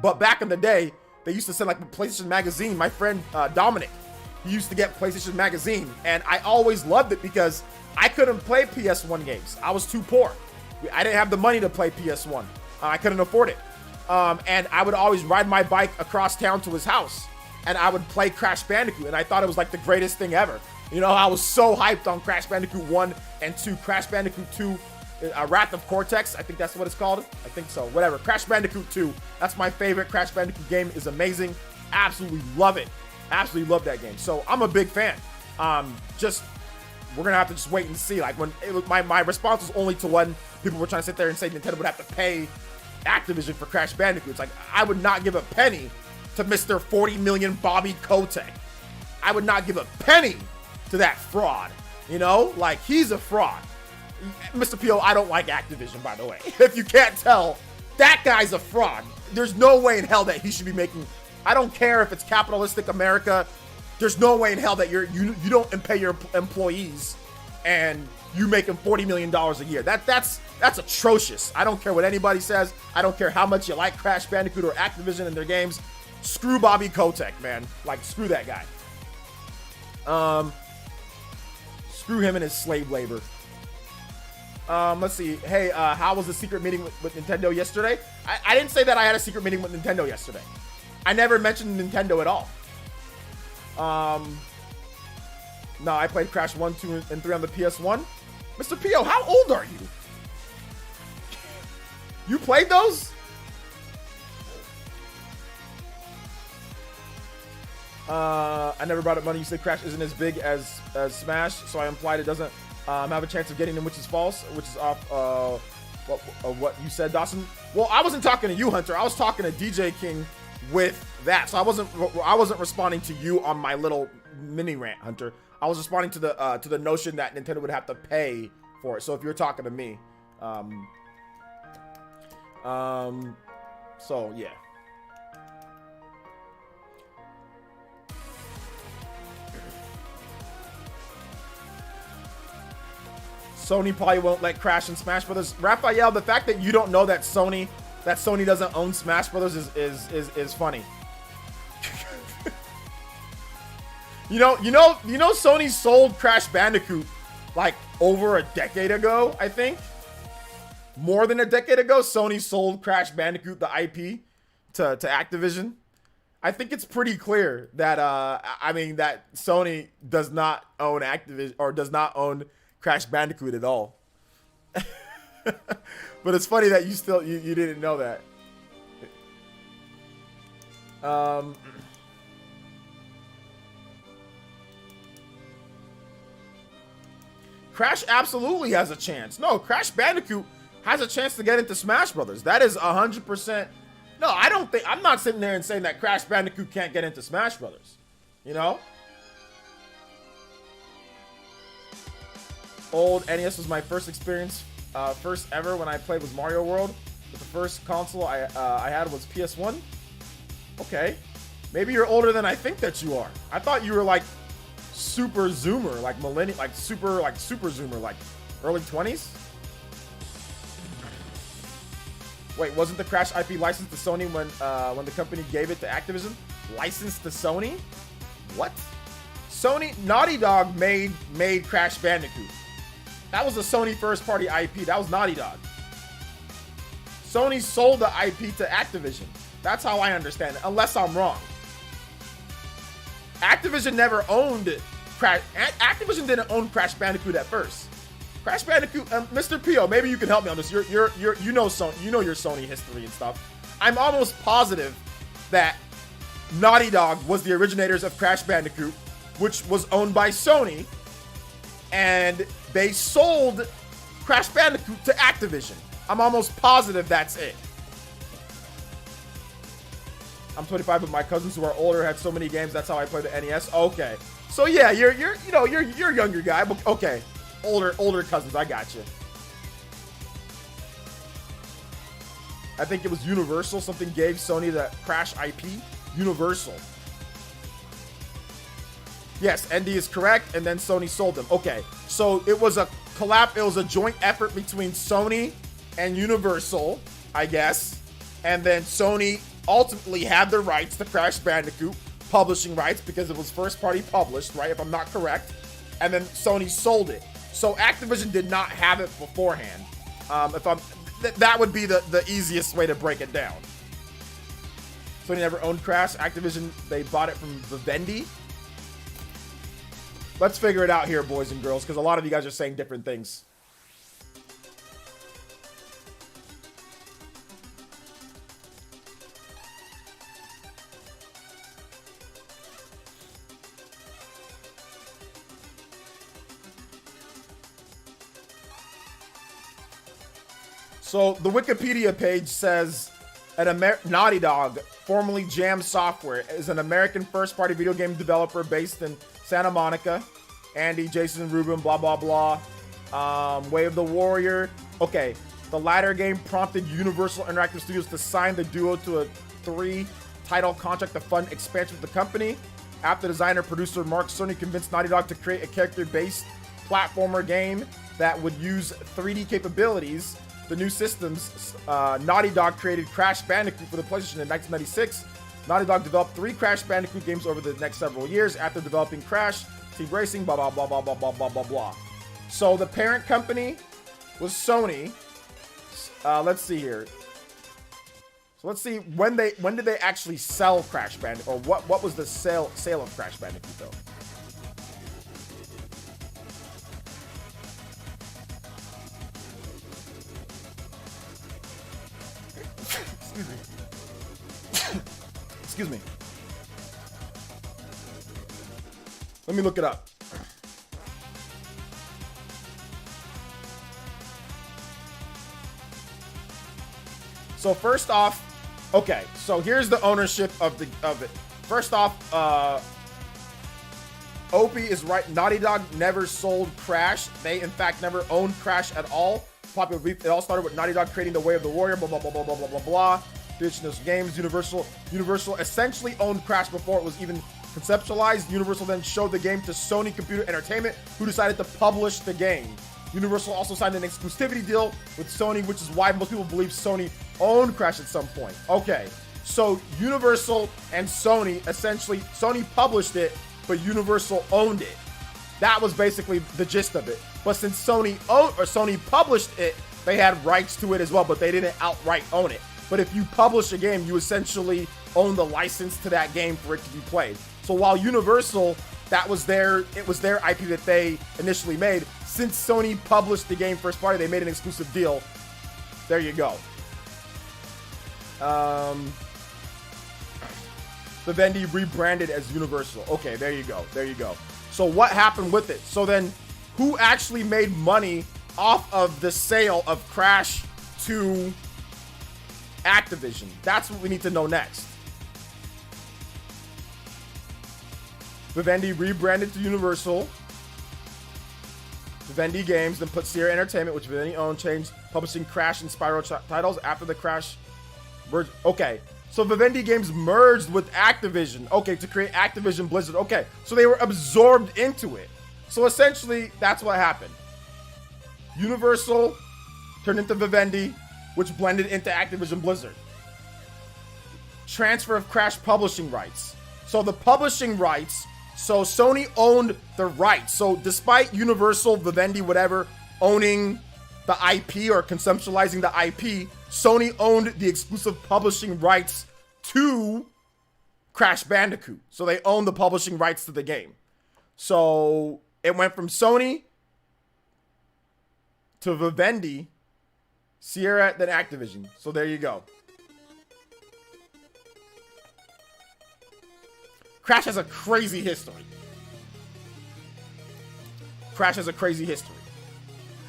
But back in the day, they used to send like PlayStation Magazine. My friend Dominic, he used to get PlayStation Magazine, and I always loved it because I couldn't play PS1 games. I was too poor. I didn't have the money to play PS1. I couldn't afford it. And I would always ride my bike across town to his house, and I would play Crash Bandicoot, and I thought it was like the greatest thing ever. You know, I was so hyped on Crash Bandicoot 1 and 2. Crash Bandicoot 2, Wrath of Cortex, I think that's what it's called. I think so, whatever. Crash Bandicoot 2, that's my favorite. Crash Bandicoot game is amazing. Absolutely love it. Absolutely love that game. So I'm a big fan. We're gonna have to just wait and see. Like when my response was only to when people were trying to sit there and say Nintendo would have to pay Activision for Crash Bandicoot. It's like, I would not give a penny to Mr. 40 million Bobby Kotick. I would not give a penny to that fraud. You know, like, he's a fraud. Mr. P.O., I don't like Activision, by the way. If you can't tell, that guy's a fraud. There's no way in hell that he should be making, I don't care if it's capitalistic America, there's no way in hell that you don't pay your employees and you making $40 million a year. That's atrocious. I don't care what anybody says. I don't care how much you like Crash Bandicoot or Activision and their games. Screw Bobby Kotick, man. Like, screw that guy. Screw him and his slave labor. Let's see. Hey, how was the secret meeting with Nintendo yesterday? I didn't say that I had a secret meeting with Nintendo yesterday. I never mentioned Nintendo at all. No, I played Crash 1, 2, and 3 on the PS1. Mr. P.O., how old are you? You played those? I never brought up money. You said Crash isn't as big as Smash, so I implied it doesn't have a chance of getting them, which is false, which is off what you said, Dawson. Well, I wasn't talking to you, Hunter. I was talking to DJ King with that, so I wasn't responding to you on my little mini rant, Hunter. I was responding to the notion that Nintendo would have to pay for it. So if you're talking to me, so yeah. Sony probably won't let Crash and Smash Brothers. Raphael, the fact that you don't know that Sony doesn't own Smash Brothers is funny. You know, Sony sold Crash Bandicoot like over a decade ago, I think. More than a decade ago, Sony sold Crash Bandicoot, the IP, to Activision. I think it's pretty clear that that Sony does not own Activision or does not own Crash Bandicoot at all. But it's funny that you didn't know that. Crash absolutely has a chance. No, Crash Bandicoot has a chance to get into Smash Brothers. That is 100%. No, I'm not sitting there and saying that Crash Bandicoot can't get into Smash Brothers. You know? Old NES was my first experience, first ever when I played was Mario World. But the first console I had was PS1. Okay. Maybe you're older than I think that you are. I thought you were like super zoomer, like millennial, like super zoomer, like early 20s. Wait, wasn't the Crash IP licensed to Sony when the company gave it to Activision? Licensed to Sony? What? Sony, Naughty Dog made Crash Bandicoot. That was a Sony first party IP. That was Naughty Dog. Sony sold the IP to Activision. That's how I understand it, unless I'm wrong. Activision never owned Crash. Activision didn't own Crash Bandicoot at first. Crash Bandicoot, Mr. P.O., maybe you can help me on this. You know Sony, you know your Sony history and stuff. I'm almost positive that Naughty Dog was the originators of Crash Bandicoot, which was owned by Sony, and they sold Crash Bandicoot to Activision. I'm almost positive that's it. I'm 25, but my cousins who are older had so many games. That's how I play the NES. Okay. So yeah, you're a younger guy, but okay. Older cousins, I got you. I think it was Universal. Something gave Sony the Crash IP. Universal. Yes, ND is correct, and then Sony sold them. Okay, so it was a collab. It was a joint effort between Sony and Universal, I guess. And then Sony ultimately had the rights to Crash Bandicoot, publishing rights, because it was first party published, right? If I'm not correct. And then Sony sold it. So Activision did not have it beforehand. That would be the easiest way to break it down. Sony never owned Crash. Activision, they bought it from Vivendi. Let's figure it out here, boys and girls, because a lot of you guys are saying different things. So the Wikipedia page says Naughty Dog, formerly Jam Software, is an American first-party video game developer based in Santa Monica. Andy, Jason, Rubin, blah, blah, blah. Way of the Warrior. Okay, the latter game prompted Universal Interactive Studios to sign the duo to a 3-title contract to fund expansion of the company. After designer producer Mark Cerny convinced Naughty Dog to create a character-based platformer game that would use 3D capabilities, the new systems, Naughty Dog created Crash Bandicoot for the PlayStation in 1996. Naughty Dog developed 3 Crash Bandicoot games over the next several years after developing Crash, Team Racing, blah, blah, blah, blah, blah, blah, blah, blah, blah. So the parent company was Sony. Let's see here. So let's see, when did they actually sell Crash Bandicoot, or what was the sale of Crash Bandicoot though? Excuse me. Let me look it up. So first off, okay, so here's the ownership of it. First off, Opie is right. Naughty Dog never sold Crash. They in fact never owned Crash at all. Popular belief, it all started with Naughty Dog creating the Way of the Warrior, blah blah blah blah blah blah blah blah. Traditional games. Universal essentially owned Crash before it was even conceptualized. Universal then showed the game to Sony Computer Entertainment, who decided to publish the game. Universal also signed an exclusivity deal with Sony, which is why most people believe Sony owned Crash at some point. Okay, so Universal and Sony, essentially, Sony published it, but Universal owned it. That was basically the gist of it. But since Sony published it, they had rights to it as well, but they didn't outright own it. But if you publish a game, you essentially own the license to that game for it to be played. So while Universal, it was their IP that they initially made. Since Sony published the game first party, they made an exclusive deal. There you go. Vivendi rebranded as Universal. Okay, there you go. There you go. So what happened with it? So then, who actually made money off of the sale of Crash to Activision? That's what we need to know next. Vivendi rebranded to Universal. Vivendi Games then put Sierra Entertainment, which Vivendi owned, changed publishing Crash and Spyro titles after the Crash merge. Okay, so Vivendi Games merged with Activision. Okay, to create Activision Blizzard. Okay, so they were absorbed into it. So essentially, that's what happened. Universal turned into Vivendi, which blended into Activision Blizzard. Transfer of Crash publishing rights. So the publishing rights, so Sony owned the rights. So despite Universal, Vivendi, whatever, owning the IP or conceptualizing the IP, Sony owned the exclusive publishing rights to Crash Bandicoot. So they owned the publishing rights to the game. So it went from Sony to Vivendi, Sierra, then Activision. So there you go. Crash has a crazy history. Crash has a crazy history.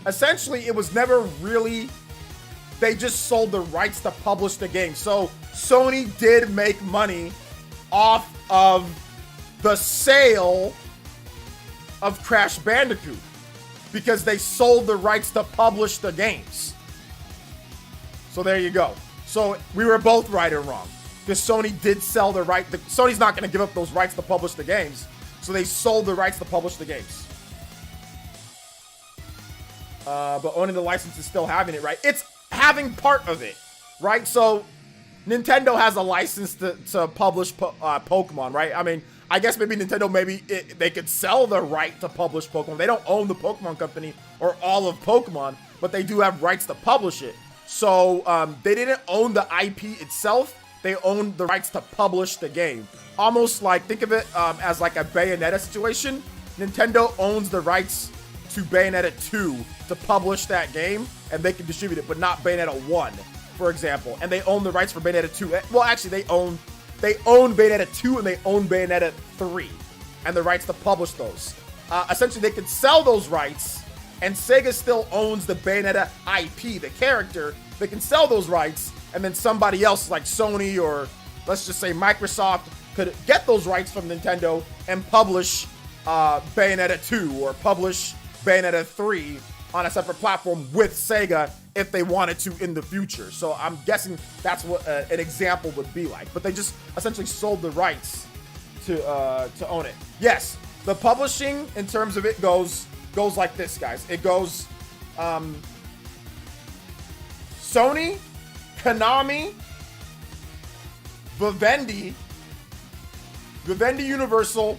Essentially, it was never really... They just sold the rights to publish the game. So Sony did make money off of the sale of Crash Bandicoot because they sold the rights to publish the games. So there you go. So we were both right and wrong because Sony did sell the right. Sony's not going to give up those rights to publish the games. So they sold the rights to publish the games. But owning the license is still having it, right? It's having part of it, right? So Nintendo has a license to publish Pokemon, right? I mean, I guess maybe Nintendo, they could sell the right to publish Pokemon. They don't own the Pokemon company or all of Pokemon, but they do have rights to publish it. So they didn't own the IP itself. They owned the rights to publish the game. Almost like, think of it as like a Bayonetta situation. Nintendo owns the rights to Bayonetta 2 to publish that game, and they can distribute it, but not Bayonetta 1, for example. And they own the rights for Bayonetta 2. Well, actually, they own Bayonetta 2 and they own Bayonetta 3 and the rights to publish those. Essentially, they could sell those rights, and Sega still owns the Bayonetta IP, the character. They can sell those rights, and then somebody else like Sony or let's just say Microsoft could get those rights from Nintendo and publish Bayonetta 2 or publish Bayonetta 3 on a separate platform with Sega if they wanted to in the future. So I'm guessing that's what an example would be like. But they just essentially sold the rights to own it. Yes, the publishing in terms of it goes like this, guys. It goes Sony, Konami, Vivendi Universal,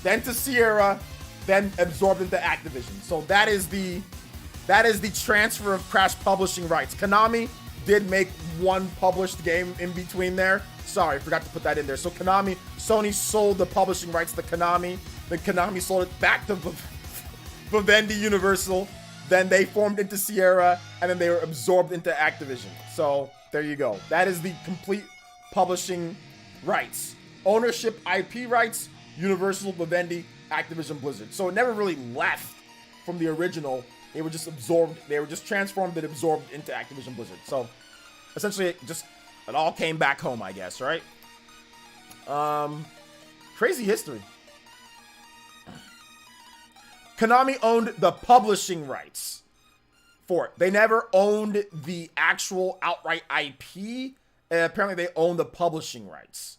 then to Sierra, then absorbed into Activision. So that is the transfer of Crash publishing rights. Konami did make one published game in between there. Sorry, I forgot to put that in there. So Sony sold the publishing rights to Konami. Then Konami sold it back to Vivendi Universal. Then they formed into Sierra, and then they were absorbed into Activision. So there you go. That is the complete publishing rights. Ownership, IP rights, Universal, Vivendi, Activision, Blizzard. So it never really left from the original. They were just absorbed. They were just transformed and absorbed into Activision Blizzard. So essentially, it all came back home, I guess, right? Crazy history. Konami owned the publishing rights for it. They never owned the actual outright IP. Apparently, they own the publishing rights.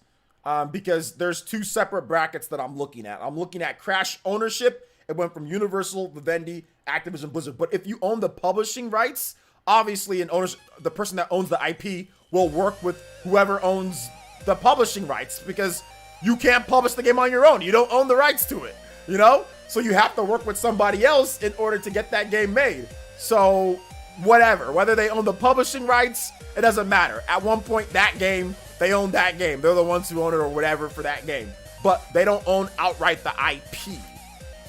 Because there's two separate brackets that I'm looking at. I'm looking at Crash ownership. It went from Universal, Vivendi, Activision, Blizzard. But if you own the publishing rights, obviously the person that owns the IP will work with whoever owns the publishing rights, because you can't publish the game on your own. You don't own the rights to it, you know? So you have to work with somebody else in order to get that game made. So whatever, whether they own the publishing rights, it doesn't matter. At one point, they own that game. They're the ones who own it or whatever for that game. But they don't own outright the IP.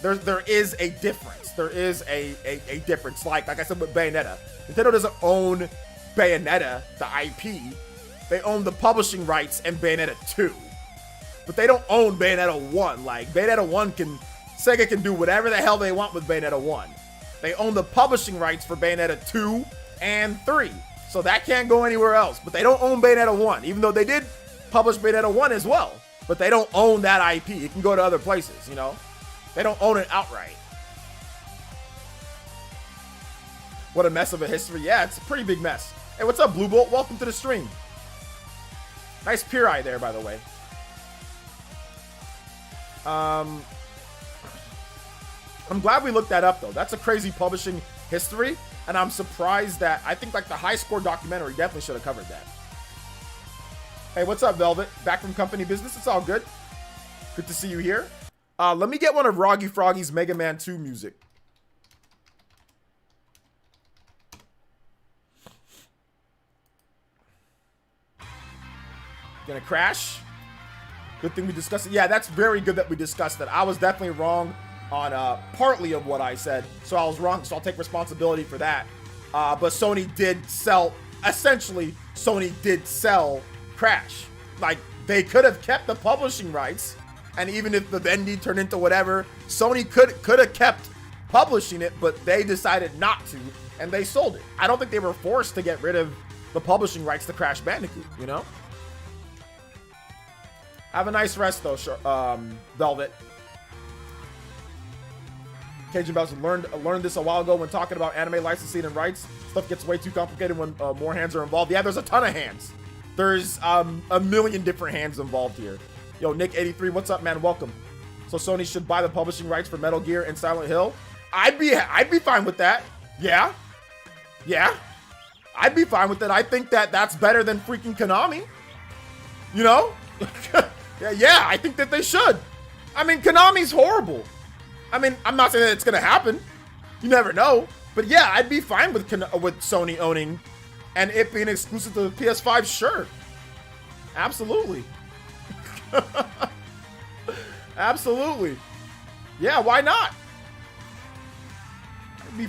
There is a difference. There is a difference. Like I said with Bayonetta. Nintendo doesn't own Bayonetta, the IP. They own the publishing rights and Bayonetta 2. But they don't own Bayonetta 1. Like, Bayonetta 1 Sega can do whatever the hell they want with Bayonetta 1. They own the publishing rights for Bayonetta 2 and 3. So that can't go anywhere else. But they don't own Bayonetta 1, even though they did publish Bayonetta 1 as well. But they don't own that IP. It can go to other places, you know? They don't own it outright. What a mess of a history. Yeah, it's a pretty big mess. Hey, what's up, Blue Bolt? Welcome to the stream. Nice pure eye there, by the way. I'm glad we looked that up, though. That's a crazy publishing history, and I'm surprised that I think like the High Score documentary definitely should have covered that. Hey, what's up, Velvet? Back from company business. It's all good. Good to see you here. Let me get one of Roggy Froggy's Mega Man 2 music. Gonna crash. Good thing we discussed it. Yeah, that's very good that we discussed it. I was definitely wrong on partly of what I said. So I was wrong, so I'll take responsibility for that. But Sony did sell, essentially, Sony did sell Crash. Like, they could have kept the publishing rights, and even if the Vivendi turned into whatever, Sony could have kept publishing it, but they decided not to, and they sold it. I don't think they were forced to get rid of the publishing rights to Crash Bandicoot, you know? Have a nice rest, though, Velvet. Cajun Bowser learned this a while ago when talking about anime licensing and rights. Stuff gets way too complicated when more hands are involved. Yeah, there's a ton of hands. There's a million different hands involved here. Yo, Nick83, what's up, man? Welcome. So Sony should buy the publishing rights for Metal Gear and Silent Hill. I'd be fine with that. Yeah. I'd be fine with that. I think that's better than freaking Konami. You know? yeah, I think that they should. I mean, Konami's horrible. I mean, I'm not saying that it's gonna happen. You never know. But yeah, I'd be fine with Sony owning and it being exclusive to the PS5. Sure. Absolutely. Absolutely. Yeah, why not?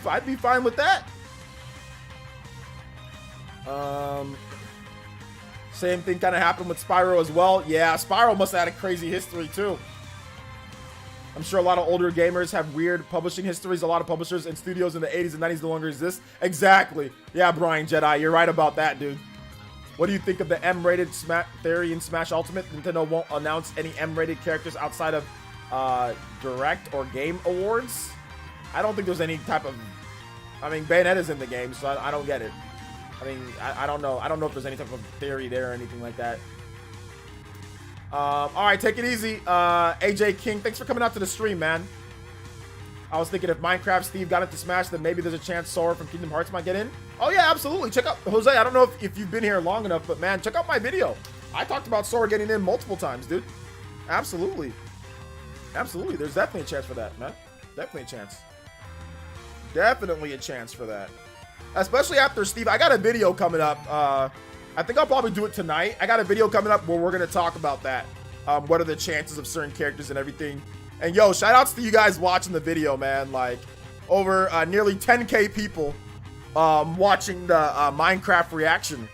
I'd be fine with that. Same thing kind of happened with Spyro as well. Yeah, Spyro must have had a crazy history too. I'm sure a lot of older gamers have weird publishing histories. A lot of publishers and studios in the 80s and 90s no longer exist. Exactly. Yeah, Brian Jedi, you're right about that, dude. What do you think of the M-rated theory in Smash Ultimate? Nintendo won't announce any M-rated characters outside of Direct or Game Awards. I don't think there's any type of... I mean, Bayonetta's in the game, so I don't get it. I mean, I don't know. I don't know if there's any type of theory there or anything like that. All right, take it easy. AJ King, thanks for coming out to the stream, man. I was thinking if Minecraft Steve got into Smash, then maybe there's a chance Sora from Kingdom Hearts might get in. Oh yeah, absolutely. Check out Jose. I don't know if you've been here long enough, but man, check out my video. I talked about Sora getting in multiple times, dude. Absolutely. Absolutely. There's definitely a chance for that, man. Definitely a chance. Definitely a chance for that. Especially after Steve. I got a video coming up. I think I'll probably do it tonight. I got a video coming up where we're going to talk about that. What are the chances of certain characters and everything. And yo, shout outs to you guys watching the video, man. Like, over nearly 10K people watching the Minecraft reaction.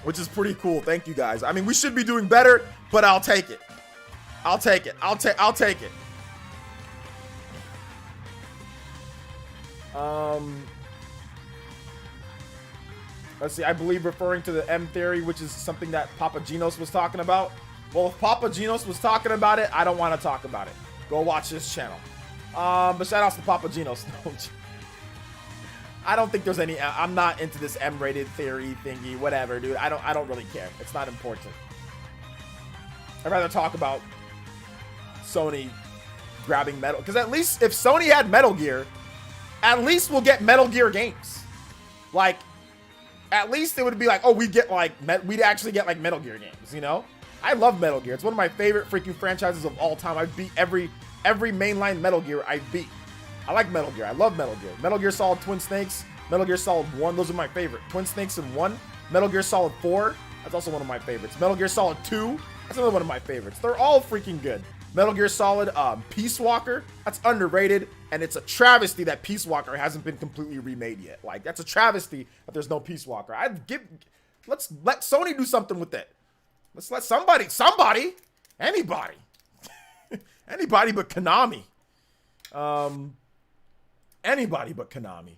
Which is pretty cool. Thank you guys. I mean, we should be doing better, but I'll take it. I'll take it. I'll take it. Let's see. I believe referring to the M theory, which is something that Papa Genos was talking about. Well, if Papa Genos was talking about it, I don't want to talk about it. Go watch this channel. But shout outs to Papa Genos. I don't think there's any. I'm not into this M-rated theory thingy. Whatever, dude. I don't really care. It's not important. I'd rather talk about Sony grabbing Metal, because at least if Sony had Metal Gear, at least we'll get Metal Gear games. Like, at least it would be like, oh, we'd actually get like Metal Gear games, you know? I love Metal Gear. It's one of my favorite freaking franchises of all time. I beat every mainline Metal Gear I beat. I like Metal Gear. I love Metal Gear. Metal Gear Solid Twin Snakes, Metal Gear Solid 1, those are my favorite. Twin Snakes and 1, Metal Gear Solid 4, that's also one of my favorites. Metal Gear Solid 2, that's another one of my favorites. They're all freaking good. Metal Gear Solid Peace Walker, that's underrated, and it's a travesty that Peace Walker hasn't been completely remade yet. Like, that's a travesty that there's no Peace Walker. Let's let Sony do something with it. Let's let somebody, anybody but Konami. Anybody but Konami.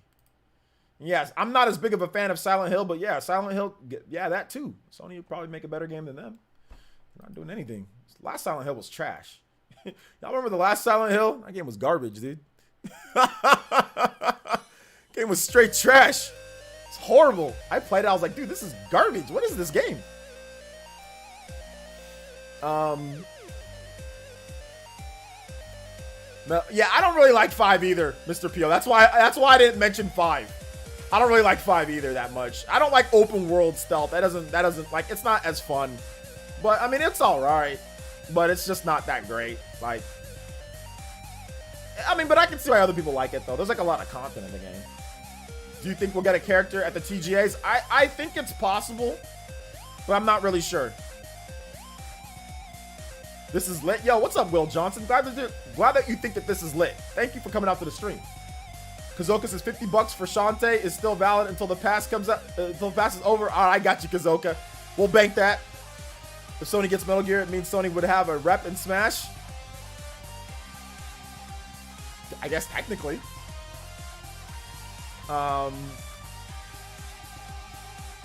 Yes, I'm not as big of a fan of Silent Hill, but yeah, Silent Hill, yeah, that too. Sony would probably make a better game than them. They're not doing anything. Last Silent Hill was trash. Y'all remember the last Silent Hill? That game was garbage, dude. Game was straight trash. It's horrible. I played it, I was like, dude, this is garbage. What is this game? Yeah, I don't really like 5 either, Mr. Pio. That's why I didn't mention 5. I don't really like 5 either that much. I don't like open world stealth. That doesn't like, it's not as fun. But I mean, it's all right, but it's just not that great. Like, I mean, but I can see why other people like it though. There's like a lot of content in the game. Do you think we'll get a character at the TGAs? I think it's possible, but I'm not really sure. This is lit. Yo, what's up, Will Johnson? Glad that you think that this is lit. Thank you for coming out to the stream. Kazoka says $50 for Shantae is still valid until the pass comes up. Until the pass is over. All right, I got you, Kazoka. We'll bank that. If Sony gets Metal Gear, it means Sony would have a rep in Smash. I guess technically.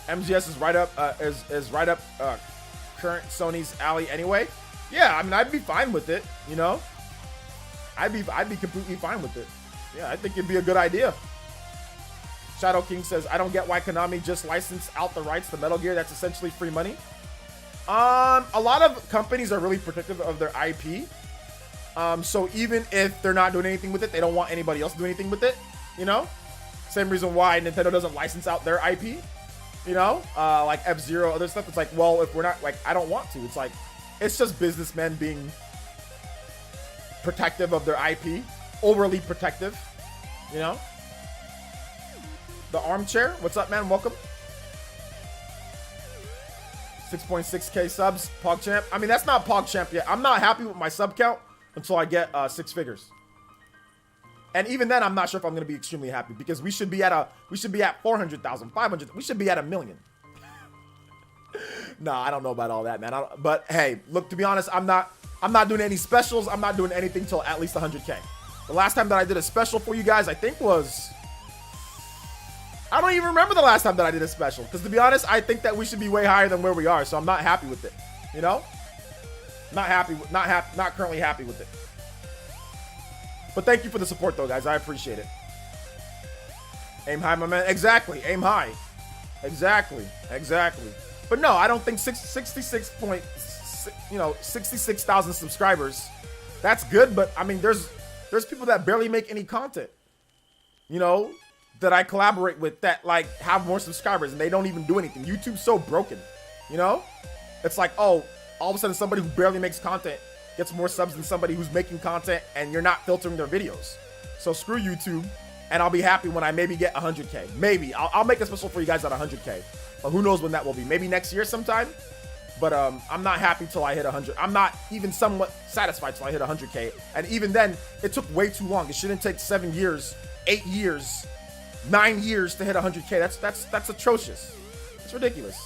MGS is right up. Current Sony's alley anyway. Yeah, I mean, I'd be fine with it, you know? I'd be completely fine with it. Yeah, I think it'd be a good idea. Shadow King says, I don't get why Konami just licensed out the rights to Metal Gear. That's essentially free money. A lot of companies are really protective of their IP. So even if they're not doing anything with it, they don't want anybody else to do anything with it, you know? Same reason why Nintendo doesn't license out their IP, you know? Like F-Zero, other stuff. It's like, well, if we're not, like, I don't want to. It's like, it's just businessmen being protective of their IP, overly protective, you know? The Armchair, what's up, man? Welcome. 6.6K subs, PogChamp. I mean, that's not PogChamp yet. I'm not happy with my sub count until I get 6 figures. And even then, I'm not sure if I'm going to be extremely happy because we should be at 400,000, 500. We should be at 1 million. Nah, I don't know about all that, man. But hey, look, to be honest, I'm not doing any specials. I'm not doing anything till at least 100K. The last time that I did a special for you guys, I think was, I don't even remember the last time that I did a special. Because to be honest, I think that we should be way higher than where we are. So I'm not happy with it. You know? Not currently happy with it. But thank you for the support though, guys. I appreciate it. Aim high, my man. Exactly. Aim high. Exactly. But no, I don't think 66,000 subscribers. That's good, but I mean, there's people that barely make any content. You know? That I collaborate with that like have more subscribers and they don't even do anything. YouTube's so broken, you know? It's like, oh, all of a sudden somebody who barely makes content gets more subs than somebody who's making content and you're not filtering their videos. So screw YouTube, and I'll be happy when I maybe get 100K. Maybe I'll make a special for you guys at 100K, but who knows when that will be? Maybe next year sometime. But I'm not happy till I hit 100. I'm not even somewhat satisfied till I hit 100K, and even then, it took way too long. It shouldn't take 7 years, 8 years. 9 years to hit 100K. That's atrocious. It's ridiculous.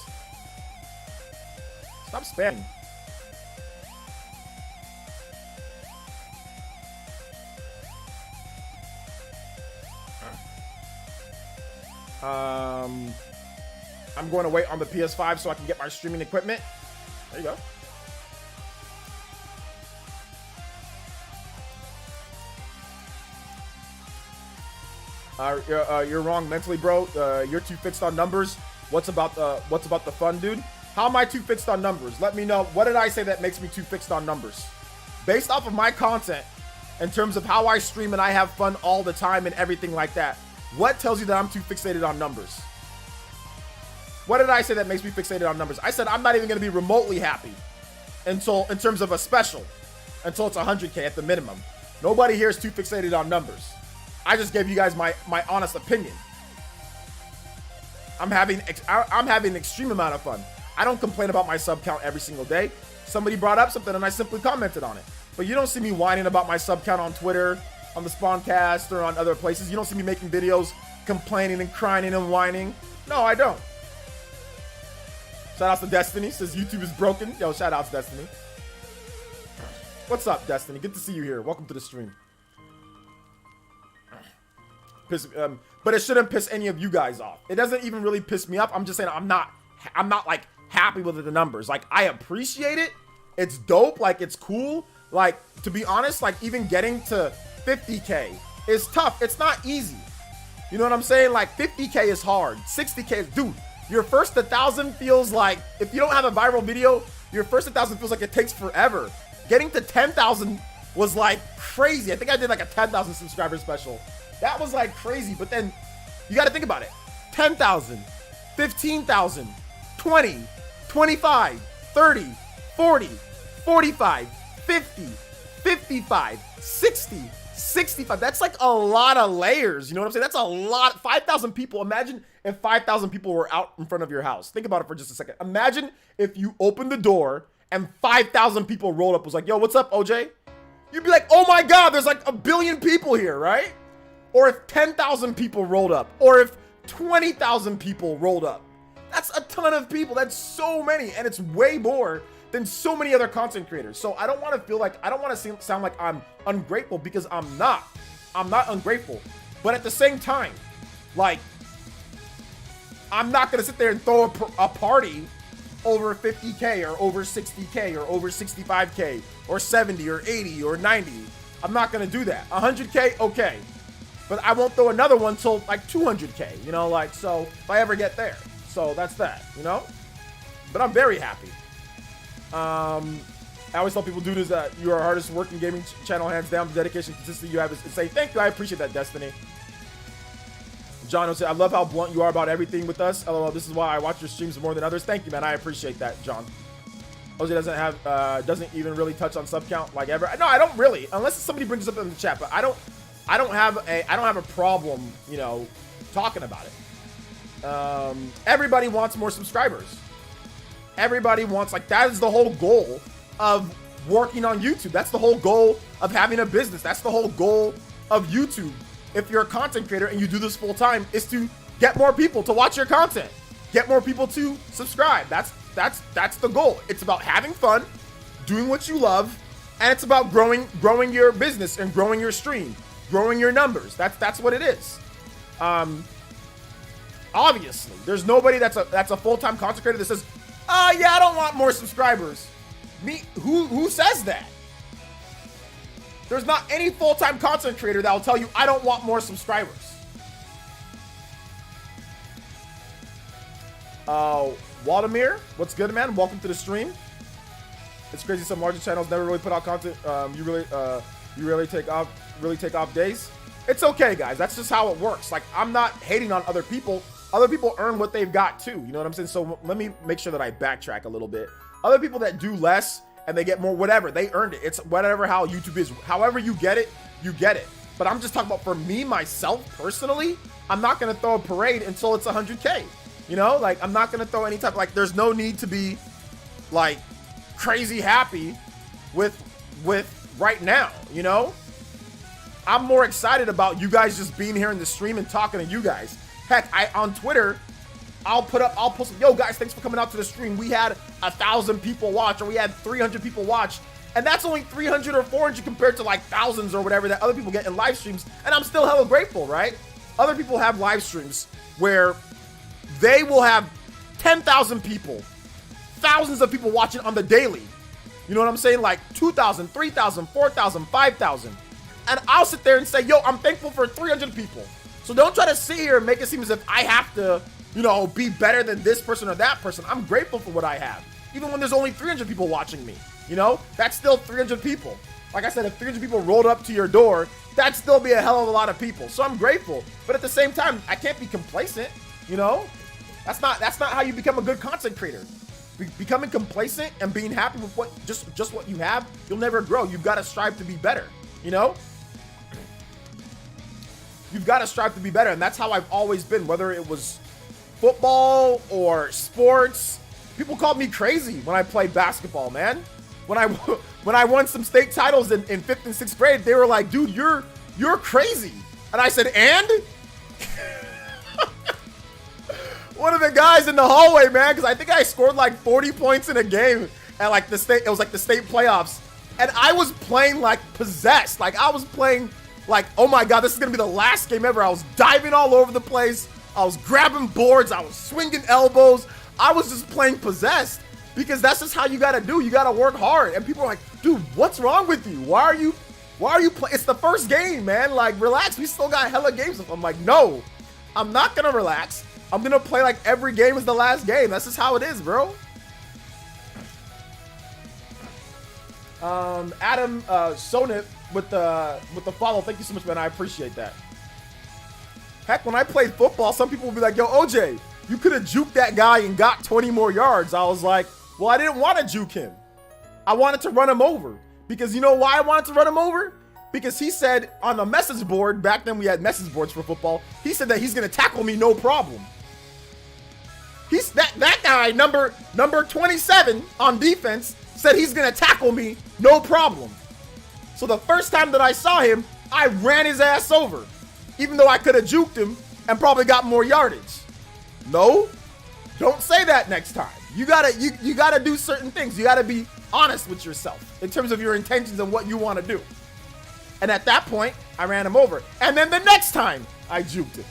Stop spamming. I'm going to wait on the PS5 so I can get my streaming equipment. There you go. You're wrong mentally, bro. You're too fixed on numbers. What's about the fun, dude? How am I too fixed on numbers? Let me know. What did I say that makes me too fixed on numbers? Based off of my content, in terms of how I stream and I have fun all the time and everything like that, what tells you that I'm too fixated on numbers? What did I say that makes me fixated on numbers? I said I'm not even going to be remotely happy until, in terms of a special, until it's 100K at the minimum. Nobody here is too fixated on numbers. I just gave you guys my honest opinion. I'm having an extreme amount of fun. I don't complain about my sub count every single day. Somebody brought up something and I simply commented on it. But you don't see me whining about my sub count on Twitter, on the Spawncast, or on other places. You don't see me making videos complaining and crying and whining. No, I don't. Shout out to Destiny. Says YouTube is broken. Yo, shout out to Destiny. What's up, Destiny? Good to see you here. Welcome to the stream. But it shouldn't piss any of you guys off. It doesn't even really piss me off. I'm just saying I'm not like happy with the numbers. Like, I appreciate it. It's dope. Like, it's cool. Like, to be honest, like, even getting to 50K is tough. It's not easy. You know what I'm saying? Like, 50K is hard. 60K is, dude, your first 1,000 feels like, if you don't have a viral video, your first 1,000 feels like it takes forever. Getting to 10,000 was like crazy. I think I did like a 10,000 subscriber special. That was like crazy, but then you got to think about it. 10,000, 15,000, 20, 25, 30, 40, 45, 50, 55, 60, 65. That's like a lot of layers. You know what I'm saying? That's a lot. 5,000 people. Imagine if 5,000 people were out in front of your house. Think about it for just a second. Imagine if you opened the door and 5,000 people rolled up, was like, yo, what's up, OJ? You'd be like, oh my God, there's like 1 billion people here, right? Or if 10,000 people rolled up, or if 20,000 people rolled up. That's a ton of people. That's so many. And it's way more than so many other content creators. So I don't want to feel like, I don't want to sound like I'm ungrateful, because I'm not. I'm not ungrateful. But at the same time, like, I'm not going to sit there and throw a party over 50K or over 60K or over 65K or 70 or 80 or 90 I'm not gonna do that. 100K, okay. But I won't throw another one till like 200K, you know, like, so if I ever get there. So that's that, you know? But I'm very happy. I always tell people, dude, is that you are our hardest working gaming channel, hands down. The dedication, consistency you have is insane. Thank you, I appreciate that, Destiny. John will say, I love how blunt you are about everything with us. LOL, this is why I watch your streams more than others. Thank you, man, I appreciate that, John. OJ doesn't even really touch on sub count like ever. No, I don't really, unless somebody brings it up in the chat, but I don't have a problem, you know, talking about it. Everybody wants more subscribers. Everybody wants, like, that is the whole goal of working on YouTube. That's the whole goal of having a business. That's the whole goal of YouTube. If you're a content creator and you do this full time, is to get more people to watch your content, get more people to subscribe. That's the goal. It's about having fun, doing what you love, and it's about growing your business and growing your stream, growing your numbers. That's what it is. Obviously, there's nobody that's a full-time content creator that says, "Oh yeah, I don't want more subscribers." Me, who says that? There's not any full-time content creator that will tell you, "I don't want more subscribers." Waldemir, what's good, man? Welcome to the stream. It's crazy some larger channels never really put out content. You really take off days. It's okay, guys. That's just how it works. Like, I'm not hating on other people. Other people earn what they've got too. You know what I'm saying? So let me make sure that I backtrack a little bit. Other people that do less and they get more, whatever, they earned it. It's whatever how YouTube is. However you get it, you get it. But I'm just talking about for me, myself, personally, I'm not going to throw a parade until it's 100K. You know, like, I'm not going to throw any type, like, there's no need to be, like, crazy happy with right now, you know? I'm more excited about you guys just being here in the stream and talking to you guys. Heck, on Twitter, I'll post, yo, guys, thanks for coming out to the stream. We had 1,000 people watch, or we had 300 people watch. And that's only 300 or 400 compared to, like, thousands or whatever that other people get in live streams. And I'm still hella grateful, right? Other people have live streams where they will have 10,000 people, thousands of people watching on the daily. You know what I'm saying? Like 2,000, 3,000, 4,000, 5,000. And I'll sit there and say, yo, I'm thankful for 300 people. So don't try to sit here and make it seem as if I have to, you know, be better than this person or that person. I'm grateful for what I have. Even when there's only 300 people watching me, you know, that's still 300 people. Like I said, if 300 people rolled up to your door, that'd still be a hell of a lot of people. So I'm grateful. But at the same time, I can't be complacent, you know? That's not how you become a good content creator. Becoming complacent and being happy with what just what you have, you'll never grow. You've got to strive to be better, you know? You've got to strive to be better, and that's how I've always been, whether it was football or sports. People called me crazy when I played basketball, man. When I won some state titles in 5th and 6th grade, they were like, dude, you're crazy. And I said, and? One of the guys in the hallway, man, because I think I scored like 40 points in a game at like it was like the state playoffs. And I was playing like possessed. Like, I was playing like, oh my God, this is going to be the last game ever. I was diving all over the place. I was grabbing boards. I was swinging elbows. I was just playing possessed, because that's just how you got to do. You got to work hard. And people are like, dude, what's wrong with you? Why are you playing? It's the first game, man. Like, relax. We still got hella games. I'm like, no, I'm not going to relax. I'm going to play like every game is the last game. That's just how it is, bro. Adam Sonit with the follow. Thank you so much, man. I appreciate that. Heck, when I played football, some people would be like, yo, OJ, you could have juked that guy and got 20 more yards. I was like, well, I didn't want to juke him. I wanted to run him over. Because you know why I wanted to run him over? Because he said on the message board, back then we had message boards for football, he said that he's going to tackle me no problem. He's that guy, number 27 on defense, said he's going to tackle me no problem. So the first time that I saw him, I ran his ass over, even though I could have juked him and probably got more yardage. No, don't say that next time. You gotta do certain things. You gotta be honest with yourself in terms of your intentions and what you want to do. And at that point, I ran him over. And then the next time, I juked him.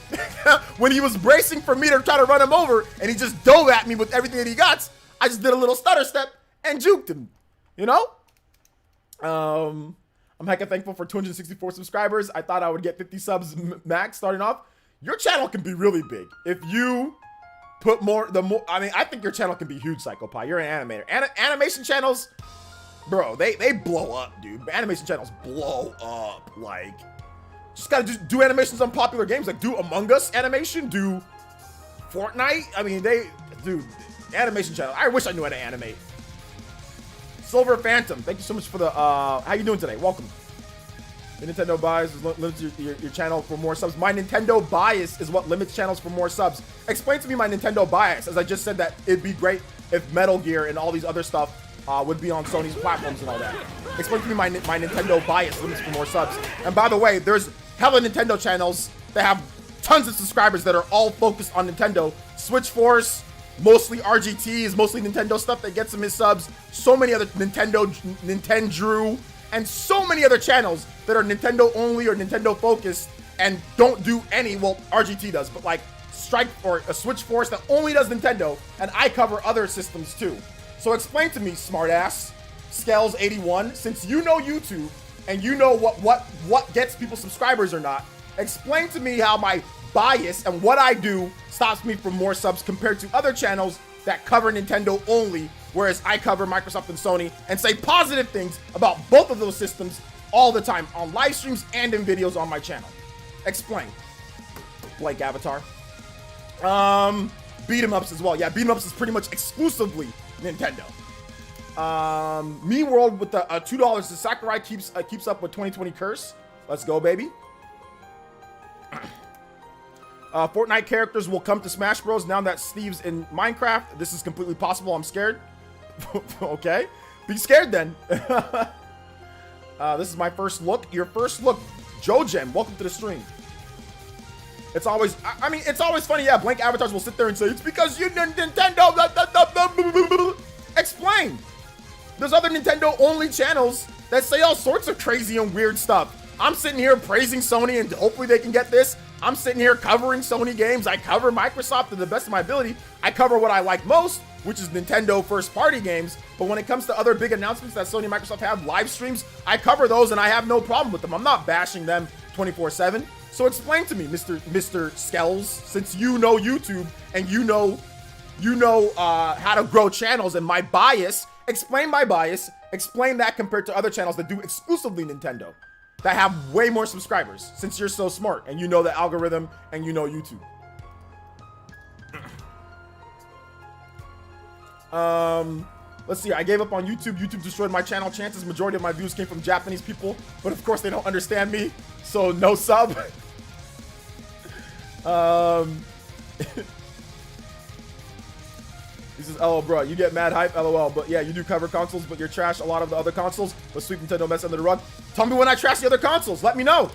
When he was bracing for me to try to run him over, and he just dove at me with everything that he got, I just did a little stutter step and juked him. You know? I'm hecka thankful for 264 subscribers. I thought I would get 50 subs max starting off. Your channel can be really big if you put more. I mean, I think your channel can be huge, PsychoPie. You're an animator. Animation channels, bro, they blow up, dude. Animation channels blow up. Like, just gotta just do animations on popular games. Like, do Among Us animation, do Fortnite. I mean, dude, animation channel. I wish I knew how to animate. Silver Phantom, thank you so much for the, how you doing today? Welcome. The Nintendo bias is limits your channel for more subs. My Nintendo bias is what limits channels for more subs. Explain to me my Nintendo bias, as I just said that it'd be great if Metal Gear and all these other stuff would be on Sony's platforms and all that. Explain to me my Nintendo bias limits for more subs. And by the way, there's hella Nintendo channels that have tons of subscribers that are all focused on Nintendo. Switch Force, mostly RGTs, mostly Nintendo stuff that gets him his subs. So many other Nintendo, and so many other channels that are Nintendo only or Nintendo focused and don't do any, well, RGT does, but like Strike or a Switch Force that only does Nintendo, and I cover other systems too. So explain to me, smartass, Scales81, since you know YouTube and you know what gets people subscribers or not, explain to me how my bias and what I do stops me from more subs compared to other channels that cover Nintendo only, whereas I cover Microsoft and Sony and say positive things about both of those systems all the time on live streams and in videos on my channel. Explain. Blank Avatar. Beat 'em ups as well. Yeah, beat 'em ups is pretty much exclusively Nintendo. Me World with the $2. The Sakurai keeps up with 2020 curse. Let's go, baby. Fortnite characters will come to Smash Bros. Now that Steve's in Minecraft. This is completely possible. I'm scared. Okay. Be scared then. This is my first look. Your first look. Jojem, welcome to the stream. It's always, I mean, it's always funny. Yeah, blank avatars will sit there and say, it's because you Nintendo. Explain. There's other Nintendo only channels that say all sorts of crazy and weird stuff. I'm sitting here praising Sony and hopefully they can get this. I'm sitting here covering Sony games. I cover Microsoft to the best of my ability. I cover what I like most, which is Nintendo first-party games. But when it comes to other big announcements that Sony and Microsoft have, live streams, I cover those and I have no problem with them. I'm not bashing them 24/7. So explain to me, Mr. Skells, since you know YouTube and you know how to grow channels and my bias. Explain my bias. Explain that compared to other channels that do exclusively Nintendo, that have way more subscribers, since you're so smart and you know the algorithm and you know YouTube. Let's see. I gave up on YouTube. YouTube destroyed my channel chances. Majority of my views came from Japanese people, but of course they don't understand me, so no sub. He says, oh, bro, you get mad hype, lol. But yeah, you do cover consoles, but you're trash a lot of the other consoles. But sweep Nintendo mess under the rug. Tell me when I trash the other consoles. Let me know.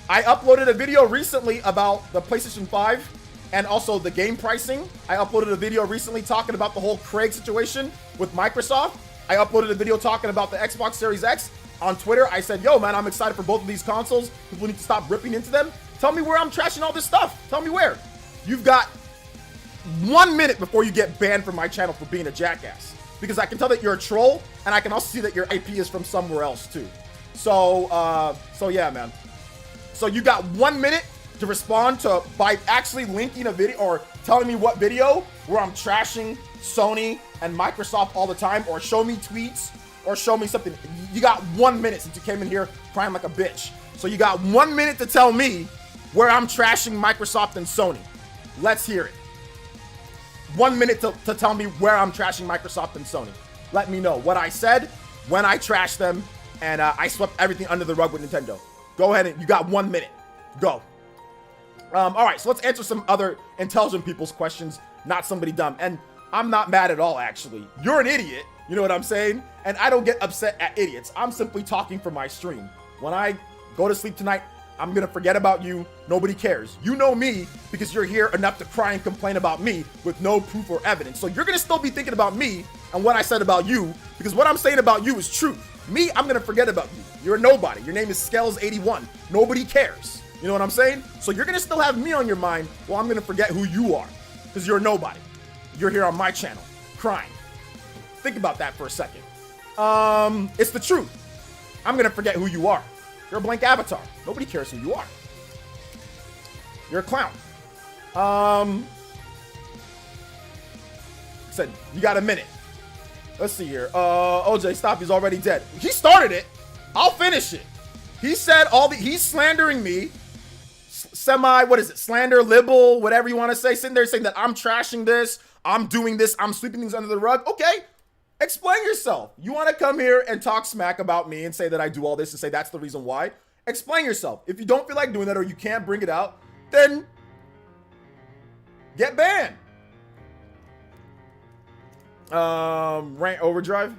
I uploaded a video recently about the PlayStation 5 and also the game pricing. I uploaded a video recently talking about the whole Craig situation with Microsoft. I uploaded a video talking about the Xbox Series X on Twitter. I said, yo, man, I'm excited for both of these consoles. People need to stop ripping into them. Tell me where I'm trashing all this stuff. Tell me where. You've got 1 minute before you get banned from my channel for being a jackass, because I can tell that you're a troll and I can also see that your IP is from somewhere else too. So yeah, man. So you got 1 minute to respond to by actually linking a video or telling me what video where I'm trashing Sony and Microsoft all the time, or show me tweets or show me something. You got 1 minute since you came in here crying like a bitch. So you got 1 minute to tell me where I'm trashing Microsoft and Sony. Let's hear it. 1 minute to tell me where I'm trashing Microsoft and Sony. Let me know what I said, when I trashed them, and I swept everything under the rug with Nintendo. Go ahead and you got 1 minute. Go. All right, so let's answer some other intelligent people's questions, not somebody dumb. And I'm not mad at all, actually. You're an idiot, you know what I'm saying? And I don't get upset at idiots. I'm simply talking for my stream. When I go to sleep tonight, I'm gonna forget about you. Nobody cares. You know me because you're here enough to cry and complain about me with no proof or evidence. So you're gonna still be thinking about me and what I said about you, because what I'm saying about you is truth. Me, I'm gonna forget about you. You're a nobody. Your name is Scales81. Nobody cares. You know what I'm saying? So you're gonna still have me on your mind while I'm gonna forget who you are, because you're a nobody. You're here on my channel, crying. Think about that for a second. It's the truth. I'm gonna forget who you are. You're a blank avatar. Nobody cares who you are. You're a clown. Said you got a minute. Let's see here. OJ, stop. He's already dead. He started it. I'll finish it. He said he's slandering me. What is it? Slander, libel, whatever you want to say. Sitting there saying that I'm trashing this. I'm doing this. I'm sweeping things under the rug. Okay. Explain yourself. You want to come here and talk smack about me and say that I do all this and say that's the reason why? Explain yourself. If you don't feel like doing that or you can't bring it out, then get banned. Rant overdrive.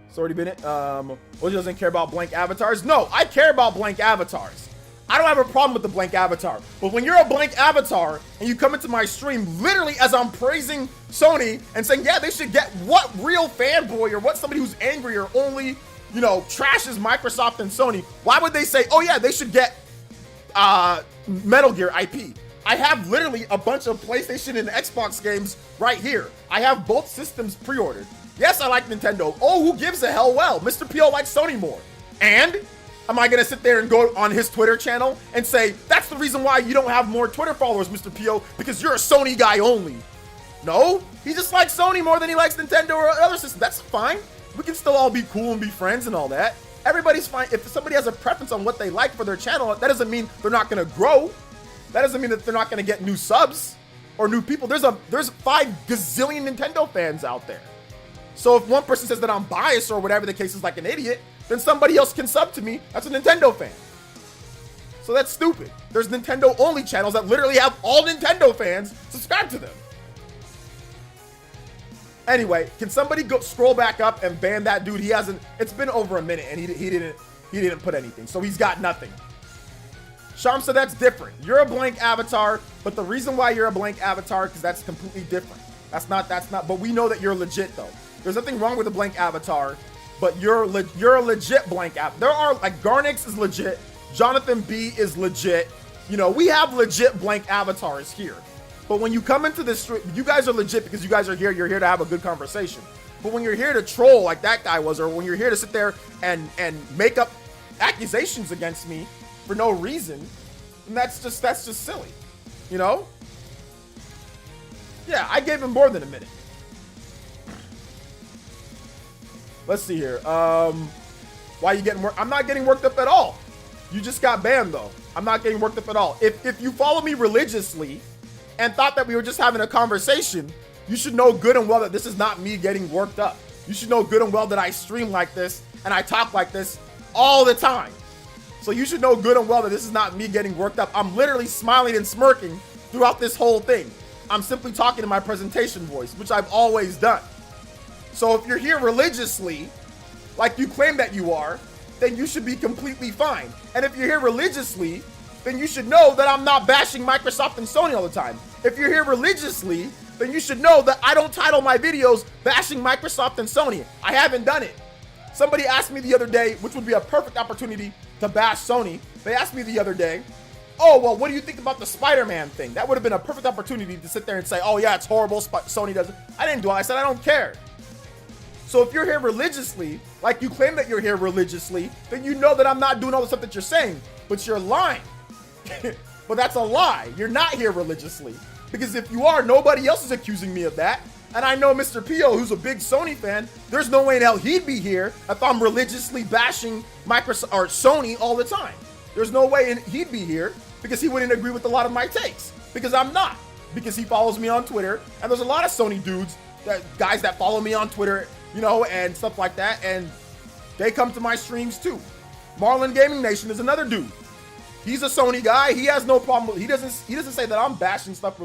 It's already been it. OJ doesn't care about blank avatars. No, I care about blank avatars. I don't have a problem with the blank avatar. But when you're a blank avatar and you come into my stream, literally as I'm praising Sony and saying, yeah, they should get what real fanboy or what somebody who's angry or only, you know, trashes Microsoft and Sony, why would they say, oh yeah, they should get Metal Gear IP? I have literally a bunch of PlayStation and Xbox games right here. I have both systems pre-ordered. Yes, I like Nintendo. Oh, who gives a hell? Well, Mr. P.O. likes Sony more. And am I gonna sit there and go on his Twitter channel and say, that's the reason why you don't have more Twitter followers, Mr. P.O., because you're a Sony guy only? No, he just likes Sony more than he likes Nintendo or other systems. That's fine. We can still all be cool and be friends and all that. Everybody's fine. If somebody has a preference on what they like for their channel, that doesn't mean they're not gonna grow. That doesn't mean that they're not gonna get new subs or new people. There's 5 gazillion Nintendo fans out there. So if one person says that I'm biased or whatever the case is, like an idiot, then somebody else can sub to me that's a Nintendo fan. So that's stupid. There's Nintendo only channels that literally have all Nintendo fans subscribe to them. Anyway, can somebody go scroll back up and ban that dude? He hasn't. It's been over a minute and he didn't put anything. So he's got nothing. Sham said that's different. You're a blank avatar, but the reason why you're a blank avatar because that's completely different. That's not. But we know that you're legit though. There's nothing wrong with a blank avatar, but you're a legit blank app. There are like Garnix is legit, Jonathan B is legit. You know, we have legit blank avatars here. But when you come into this stream, you guys are legit because you guys are here. You're here to have a good conversation. But when you're here to troll like that guy was, or when you're here to sit there and make up accusations against me for no reason, then that's just silly, you know? Yeah, I gave him more than a minute. Let's see here. Why are you getting worked? I'm not getting worked up at all. You just got banned though. I'm not getting worked up at all. If you follow me religiously and thought that we were just having a conversation, you should know good and well that this is not me getting worked up. You should know good and well that I stream like this and I talk like this all the time. So you should know good and well that this is not me getting worked up. I'm literally smiling and smirking throughout this whole thing. I'm simply talking in my presentation voice, which I've always done. So if you're here religiously, like you claim that you are, then you should be completely fine. And if you're here religiously, then you should know that I'm not bashing Microsoft and Sony all the time. If you're here religiously, then you should know that I don't title my videos bashing Microsoft and Sony. I haven't done it. Somebody asked me the other day, which would be a perfect opportunity to bash Sony. They asked me the other day, oh, well, what do you think about the Spider-Man thing? That would have been a perfect opportunity to sit there and say, oh yeah, it's horrible, Sony does it. I didn't do it. I said, I don't care. So if you're here religiously, like you claim that you're here religiously, then you know that I'm not doing all the stuff that you're saying, but you're lying. But that's a lie. You're not here religiously. Because if you are, nobody else is accusing me of that. And I know Mr. P.O., who's a big Sony fan, there's no way in hell he'd be here if I'm religiously bashing Microsoft or Sony all the time. There's no way he'd be here because he wouldn't agree with a lot of my takes. Because I'm not. Because he follows me on Twitter. And there's a lot of Sony dudes, guys that follow me on Twitter, you know, and stuff like that. And they come to my streams too. Marlon Gaming Nation is another dude. He's a Sony guy. He has no problem. He doesn't say that I'm bashing stuff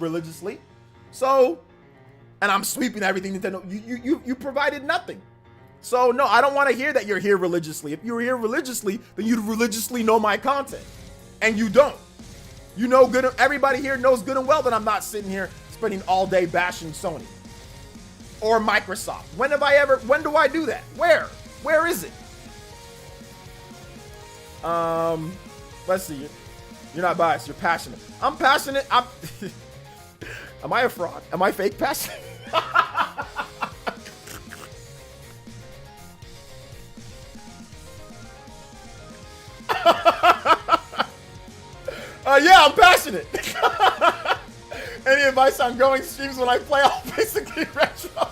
religiously. So, and I'm sweeping everything Nintendo. You provided nothing. So no, I don't want to hear that you're here religiously. If you're here religiously, then you religiously know my content, and you don't. You know good. Everybody here knows good and well that I'm not sitting here spending all day bashing Sony or Microsoft. When do I do that? Where is it? Let's see. You're not biased. You're passionate. I'm passionate. Am I a fraud? Am I fake passionate? Yeah, I'm passionate. Any advice on growing streams when I play all basically retro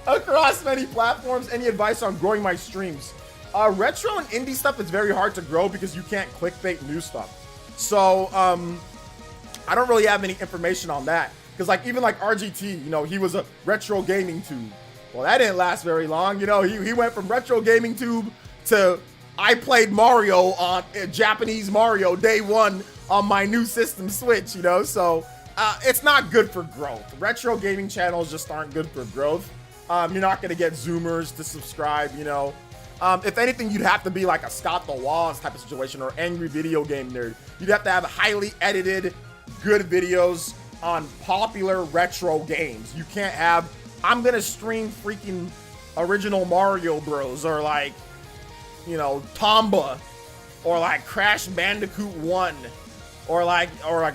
across many platforms? Any advice on growing my streams? Retro and indie stuff is very hard to grow because you can't clickbait new stuff. So I don't really have any information on that. Because like even like RGT, you know, he was a retro gaming tube. Well, that didn't last very long. You know, he went from retro gaming tube to I played Mario on Japanese Mario day one on my new system Switch, you know? So it's not good for growth. Retro gaming channels just aren't good for growth. You're not gonna get Zoomers to subscribe, you know? If anything, you'd have to be like a Scott the Walls type of situation or angry video game nerd. You'd have to have highly edited, good videos on popular retro games. You can't have, I'm gonna stream freaking original Mario Bros. Or like, you know, Tomba, or like Crash Bandicoot 1, or like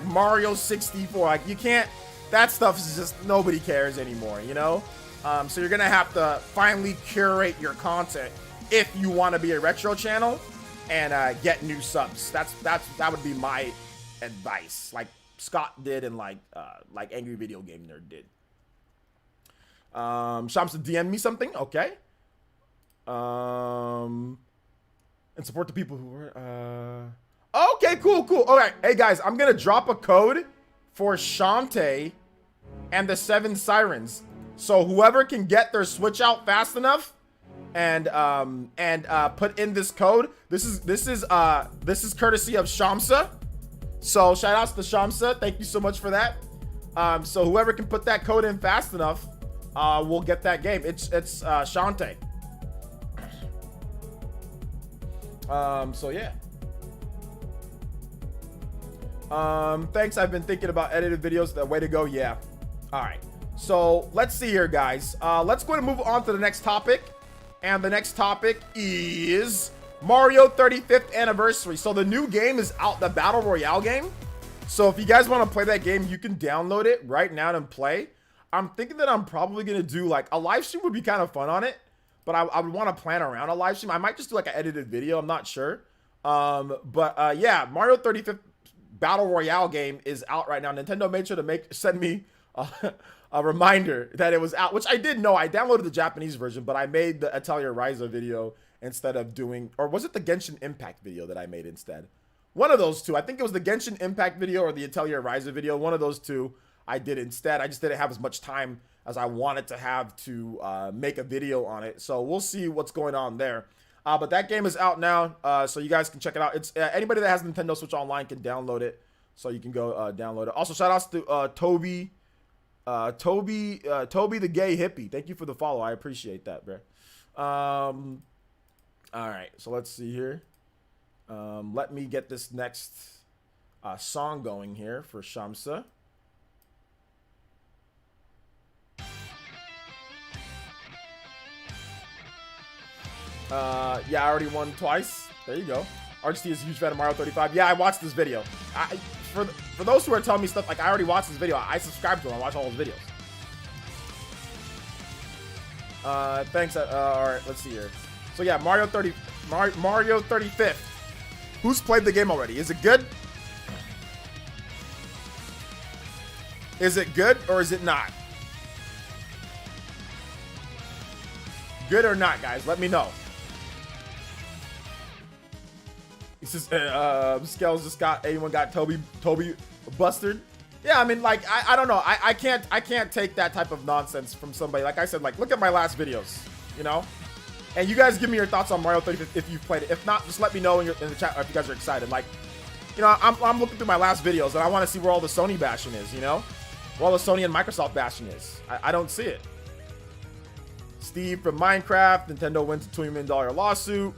Mario 64. Like you can't, that stuff is just, nobody cares anymore, you know? So you're gonna have to finally curate your content if you want to be a retro channel and get new subs. That would be my advice, like Scott did and like Angry Video Game Nerd did. Shams to DM me something, okay. And support the people who were okay, cool. All right, hey guys, I'm gonna drop a code for Shantae and the 7 Sirens. So whoever can get their Switch out fast enough and put in this code, this is courtesy of Shamsa. So shout outs to Shamsa, thank you so much for that. So whoever can put that code in fast enough, will get that game. It's Shantae. So yeah. Thanks. I've been thinking about edited videos. The way to go. Yeah. All right. So let's see here, guys. Let's go ahead and move on to the next topic. And the next topic is Mario 35th anniversary. So the new game is out, the Battle Royale game. So if you guys want to play that game, you can download it right now and play. I'm thinking that I'm probably going to do like a live stream would be kind of fun on it. But I would want to plan around a live stream. I might just do like an edited video. I'm not sure. Yeah, Mario 35th Battle Royale game is out right now. Nintendo made sure to send me a reminder that it was out, which I did know. I downloaded the Japanese version, but I made the Atelier Ryza video instead of doing, or was it the Genshin Impact video that I made instead? One of those two. I think it was the Genshin Impact video or the Atelier Ryza video. One of those two I did instead. I just didn't have as much time as I wanted to have to make a video on it. So we'll see what's going on there. But that game is out now, so you guys can check it out. It's anybody that has Nintendo Switch Online can download it, so you can go download it. Also, shout outs to Toby the gay hippie. Thank you for the follow. I appreciate that, bro. All right, so let's see here. Let me get this next song going here for Shamsa. Yeah, I already won twice. There you go. RGT is a huge fan of Mario 35. Yeah, I watched this video. For those who are telling me stuff, like I already watched this video. I subscribed to him. I watch all his videos. Thanks. All right, let's see here. So yeah, Mario 35th. Who's played the game already? Is it good? Is it good or is it not? Good or not, guys? Let me know. He says, Scales just got, anyone got Toby busted? Yeah, I mean, like, I don't know. I can't take that type of nonsense from somebody. Like I said, like, look at my last videos, you know? And you guys give me your thoughts on Mario 35 if you've played it. If not, just let me know in the chat if you guys are excited. Like, you know, I'm looking through my last videos and I want to see where all the Sony bashing is, you know? Where all the Sony and Microsoft bashing is. I don't see it. Steve from Minecraft, Nintendo wins a $20 million lawsuit.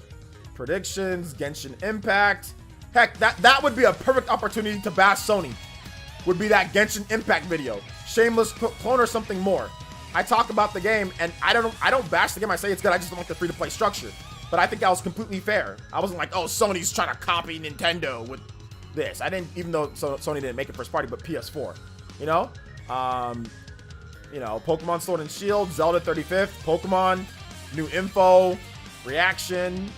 Predictions, Genshin Impact. Heck, that would be a perfect opportunity to bash Sony. Would be that Genshin Impact video. Shameless clone or something more. I talk about the game and I don't bash the game. I say it's good. I just don't like the free-to-play structure. But I think that was completely fair. I wasn't like, oh, Sony's trying to copy Nintendo with this. I didn't, even though Sony didn't make it first party, but PS4. You know? You know, Pokemon Sword and Shield, Zelda 35th, Pokemon, new info, reaction.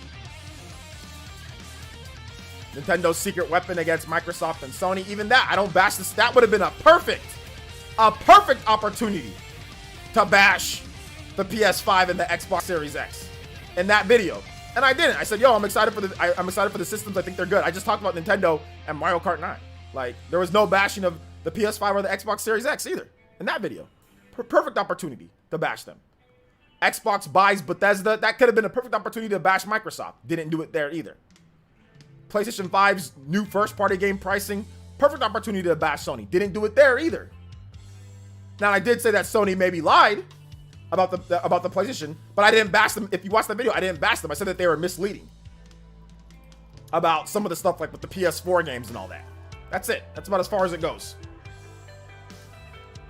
Nintendo's secret weapon against Microsoft and Sony. Even that, I don't bash this. That would have been a perfect opportunity to bash the PS5 and the Xbox Series X in that video. And I didn't. I said, yo, I'm excited for the systems. I think they're good. I just talked about Nintendo and Mario Kart 9. Like, there was no bashing of the PS5 or the Xbox Series X either in that video. Perfect opportunity to bash them. Xbox buys Bethesda. That could have been a perfect opportunity to bash Microsoft. Didn't do it there either. PlayStation 5's new first-party game pricing. Perfect opportunity to bash Sony. Didn't do it there either. Now, I did say that Sony maybe lied about the PlayStation, but I didn't bash them. If you watch the video, I didn't bash them. I said that they were misleading about some of the stuff like with the PS4 games and all that. That's it. That's about as far as it goes.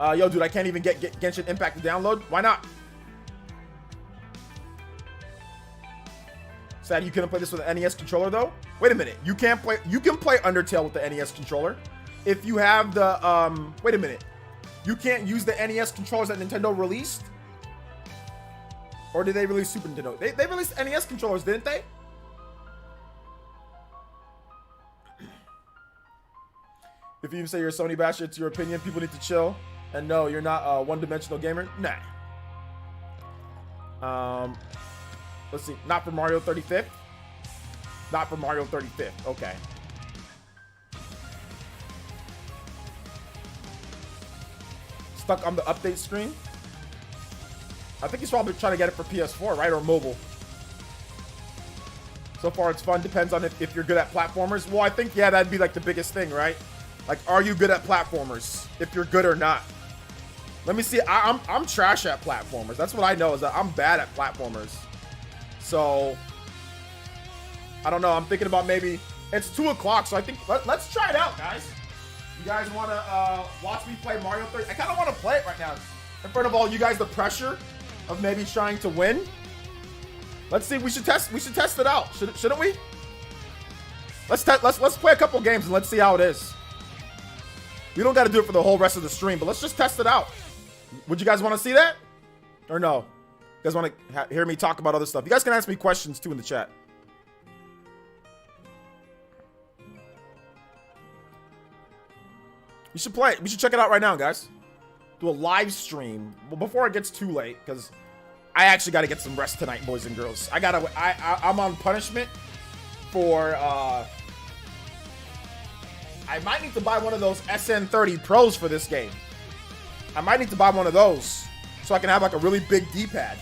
Yo, dude, I can't even get Genshin Impact to download. Why not? Sad you couldn't play this with an NES controller though. Wait a minute. You can play Undertale with the NES controller if you have the wait a minute. You can't use the NES controllers that Nintendo released? Or did they release Super Nintendo? They released NES controllers, didn't they? If you say you're a Sony basher, it's your opinion. People need to chill. And no, you're not a one-dimensional gamer. Nah. Let's see. Not for Mario 35th? Not for Mario 35th. Okay. Stuck on the update screen? I think he's probably trying to get it for PS4, right? Or mobile. So far, it's fun. Depends on if you're good at platformers. Well, I think, yeah, that'd be like the biggest thing, right? Like, are you good at platformers? If you're good or not. Let me see. I'm trash at platformers. That's what I know, is that I'm bad at platformers. So, I don't know. I'm thinking about maybe, it's 2 o'clock, so I think, let's try it out, guys. You guys want to watch me play Mario 30? I kind of want to play it right now. In front of all you guys, the pressure of maybe trying to win. Let's see. We should test it out. Shouldn't we? Let's play a couple games and let's see how it is. We don't got to do it for the whole rest of the stream, but let's just test it out. Would you guys want to see that? Or no? You guys want to hear me talk about other stuff? You guys can ask me questions too in the chat. You should play it. We should check it out right now, guys. Do a live stream. Well, before it gets too late, because I actually got to get some rest tonight, boys and girls. I'm on punishment for, I might need to buy one of those SN30 Pros for this game. I might need to buy one of those so I can have like a really big D-pad.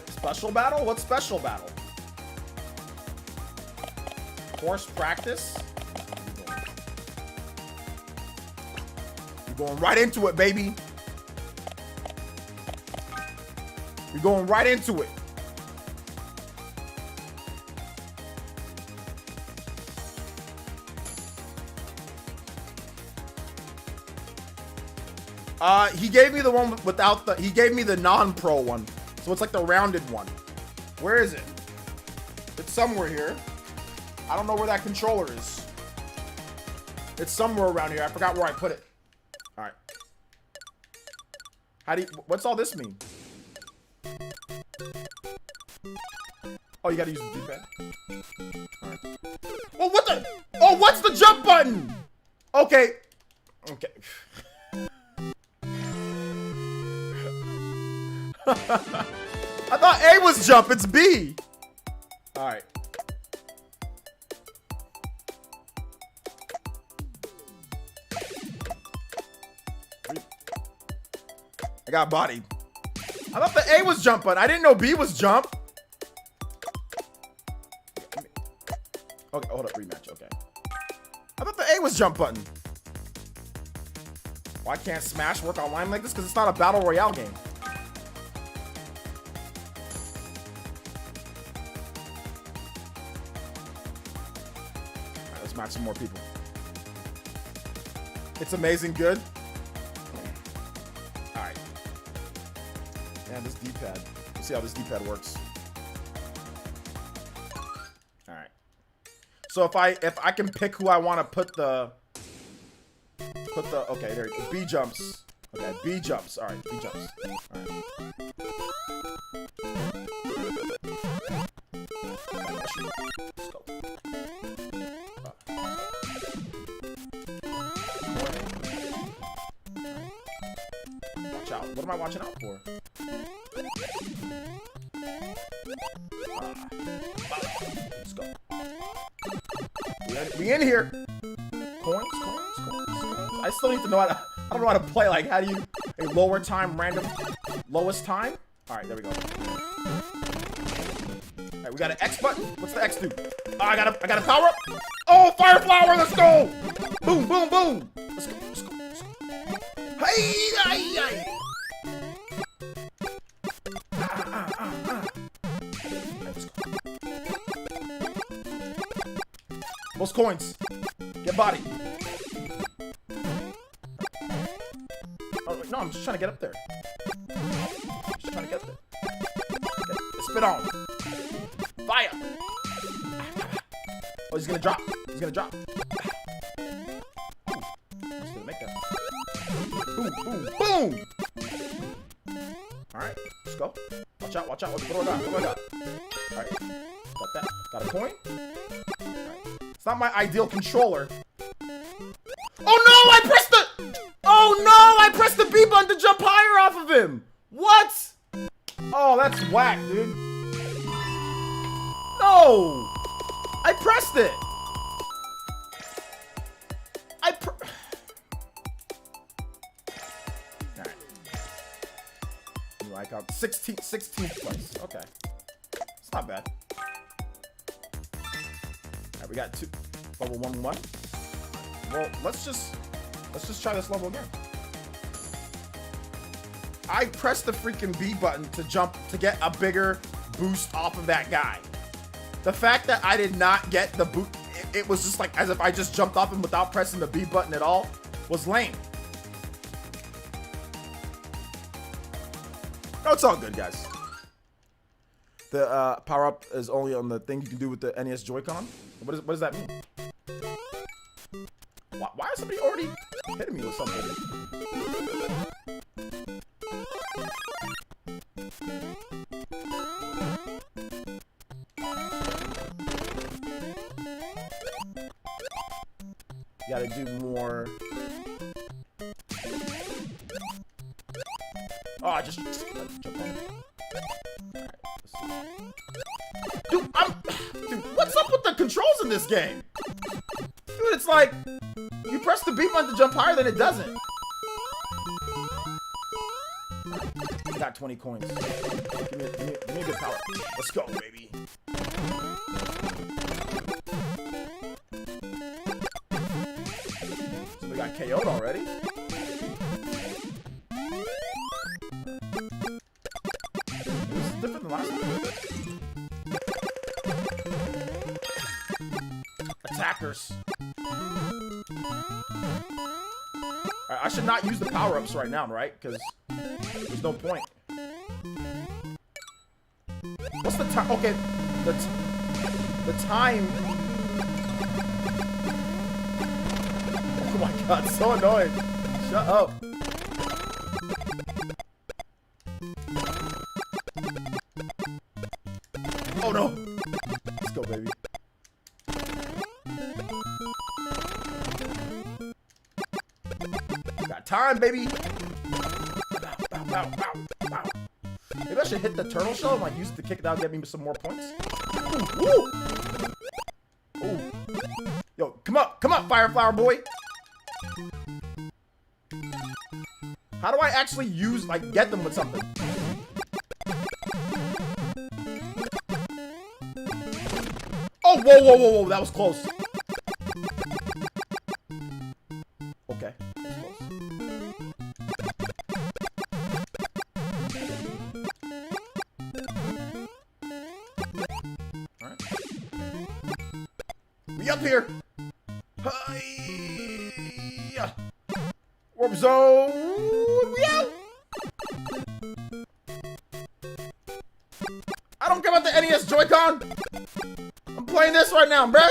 Special battle? What special battle? Forced practice? You're going right into it, baby. You're going right into it. He gave me the one without the, he gave me the non-pro one. So it's like the rounded one. Where is it? It's somewhere here. I don't know where that controller is. It's somewhere around here. I forgot where I put it. All right. How do you, what's all this mean? Oh, you gotta use the D-pad. All right. Well, what the? Oh, what's the jump button? Okay. Okay. I thought A was jump. It's B. All right. I got bodied. I thought the A was jump button. I didn't know B was jump. Okay, hold up. Rematch. Okay. I thought the A was jump button. Why can't Smash work online like this? Because it's not a battle royale game. smack some more people. It's amazing good. Alright. Man, this D-pad. Let's see how this D-pad works. Alright. So if I can pick who I want to put the okay, there you go. B jumps. Okay, B jumps. Alright, B jumps. Alright. Let's go. Watch out. What am I watching out for? Let's go. We in here. Coins. I still need to know how to, I don't know how to play. Like, how do you, a lower time, random, lowest time? All right, there we go. All right, we got an X button. What's the X do? Oh, I got a power up. Oh, fire flower. Let's go. Boom, boom, boom. Let's go. Hey, hey. Most coins. Get body. Oh, no, I'm just trying to get up there. Just trying to get there. Okay. Spit on. Fire. Oh, he's gonna drop. He's gonna drop. He's gonna make that. Boom, boom, boom. Alright, let's go. Watch out, watch out. What do I got? What do I got? Alright. Got that. Got a coin. Alright. It's not my ideal controller. Oh no! I pressed the... Oh no! I pressed the B button to jump higher off of him! What? Oh, that's whack, dude. No! I pressed it! Alright. New icon. 16th place. Okay. It's not bad. Alright, we got level 1. Well, let's just try this level again. I pressed the freaking B button to jump to get a bigger boost off of that guy. The fact that I did not get the boot, it was just like as if I just jumped off him without pressing the B button at all, was lame. No, it's all good, guys. The power up is only on the thing you can do with the NES Joy-Con. What does that mean? Why is somebody already hitting me with something? You gotta do more. Oh, I just jump on. Alright, let's see. Dude, what's up with the controls in this game? Dude, it's like you press the B button to jump higher than it doesn't. I got 20 coins. Give me a good power. Let's go, baby. So we got KO'd already. This is different than last one. Attackers. Alright, I should not use the power-ups right now, right? Because there's no point. What's the time? Okay, the time. Oh my god, so annoying. Shut up. Oh no. Let's go, baby. Got time, baby. Bow, bow, bow, bow. Maybe I should hit the turtle shell and like use it to kick it out, get me some more points. Ooh, ooh. Yo, come up, fire flower boy. How do I actually use, like, get them with something? Oh, whoa, that was close. Okay, that was close. Alright. We up here. Hi-ya. Warp zone. We out. I don't care about the NES Joy-Con. I'm playing this right now, bruh.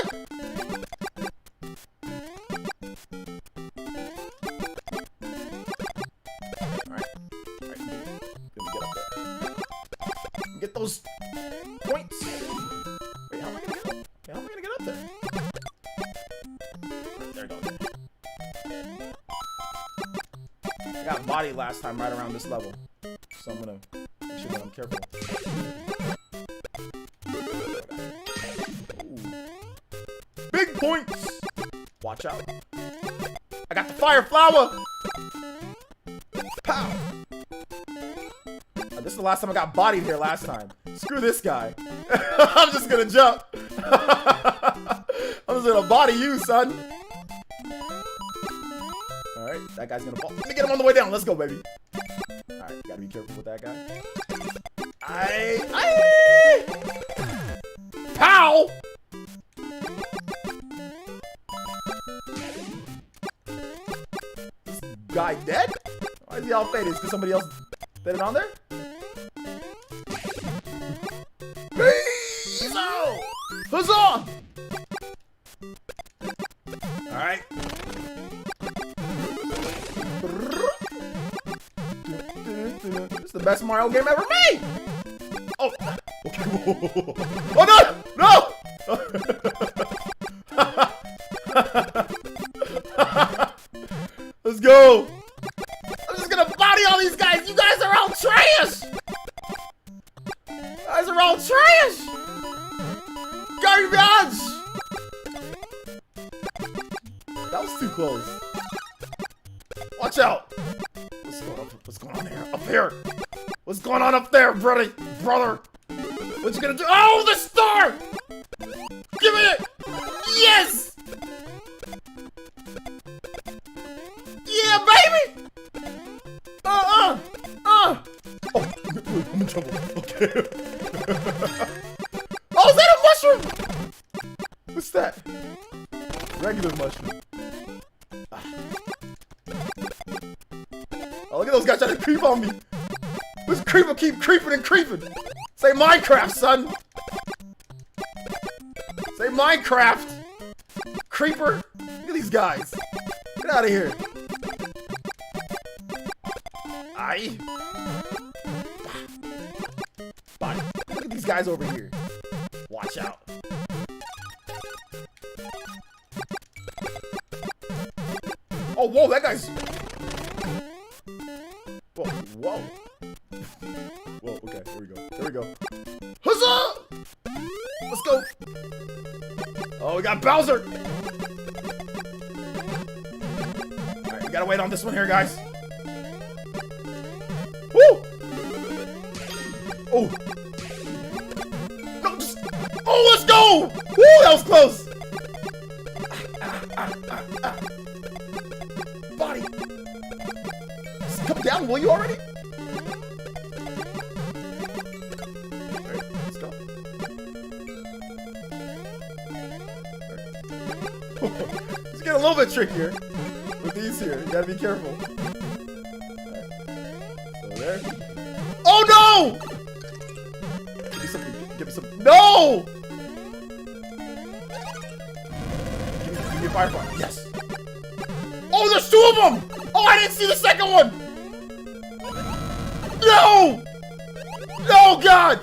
Alright. Alright. Gonna get up there. Get those points. Wait, how am I gonna get up? How am I gonna get up there? Right, there we go. I got bodied last time right around this level. So I'm gonna make sure that I'm careful. Ooh. Big points! Watch out. I got the fire flower! Pow! This is the last time I got bodied here last time. Screw this guy. I'm just gonna jump. I'm just gonna body you, son. Alright, that guy's gonna fall. Let me get him on the way down. Let's go, baby. Alright, gotta be careful with that guy. Pow! This guy dead? Why is he all faded? Is somebody else dead on there? Peace-o! Huzzah! Alright. This is the best Mario game ever made! Oh! Okay. Oh no! No! Let's go! I'm just gonna body all these guys! You guys are all trash! You guys are all trash! Garbage! That was too close. Watch out! What's going on here? Up here! What's going on up there, brother? What you gonna do? Oh, the star! Give me it! Yes! Yeah, baby! Oh, I'm in trouble. Okay. Oh, is that a mushroom? What's that? Regular mushroom. Oh, look at those guys trying to creep on me. This creeper keep creeping and creeping. Say Minecraft, son. Say Minecraft. Creeper. Look at these guys. Get out of here. Aye. Body. Look at these guys over here. Watch out. Oh, whoa, that guy's... Whoa, whoa. Whoa, okay, there we go. There we go. Huzzah! Let's go. Oh, we got Bowser. Alright, we gotta wait on this one here, guys. Woo! Oh! No, just... Oh, let's go! Woo, that was close! Body! Just come down, will you already? Alright, let's go. It's getting a little bit trickier with these here. You gotta be careful. Alright. So there. Oh no! Give me something. Give me some. No! Give me a firefly. Yes. Oh, there's two of them! Oh, I didn't see the second one! No! No, God!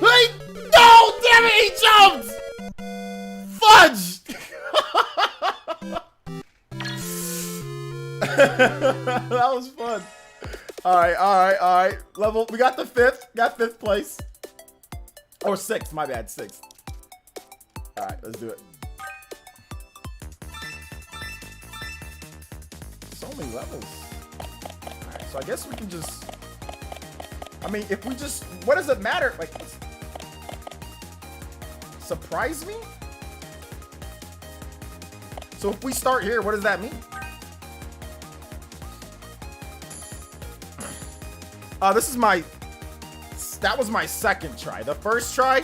Hey! No! Damn it! He jumped! Fudge! That was fun. Alright. Level, we got the fifth. Got fifth place. Or sixth, my bad, sixth. Alright, let's do it. So many levels. Alright, so I guess we can just... I mean, if we just... What does it matter? Like, surprise me? So if we start here, what does that mean? This is my... That was my second try. The first try,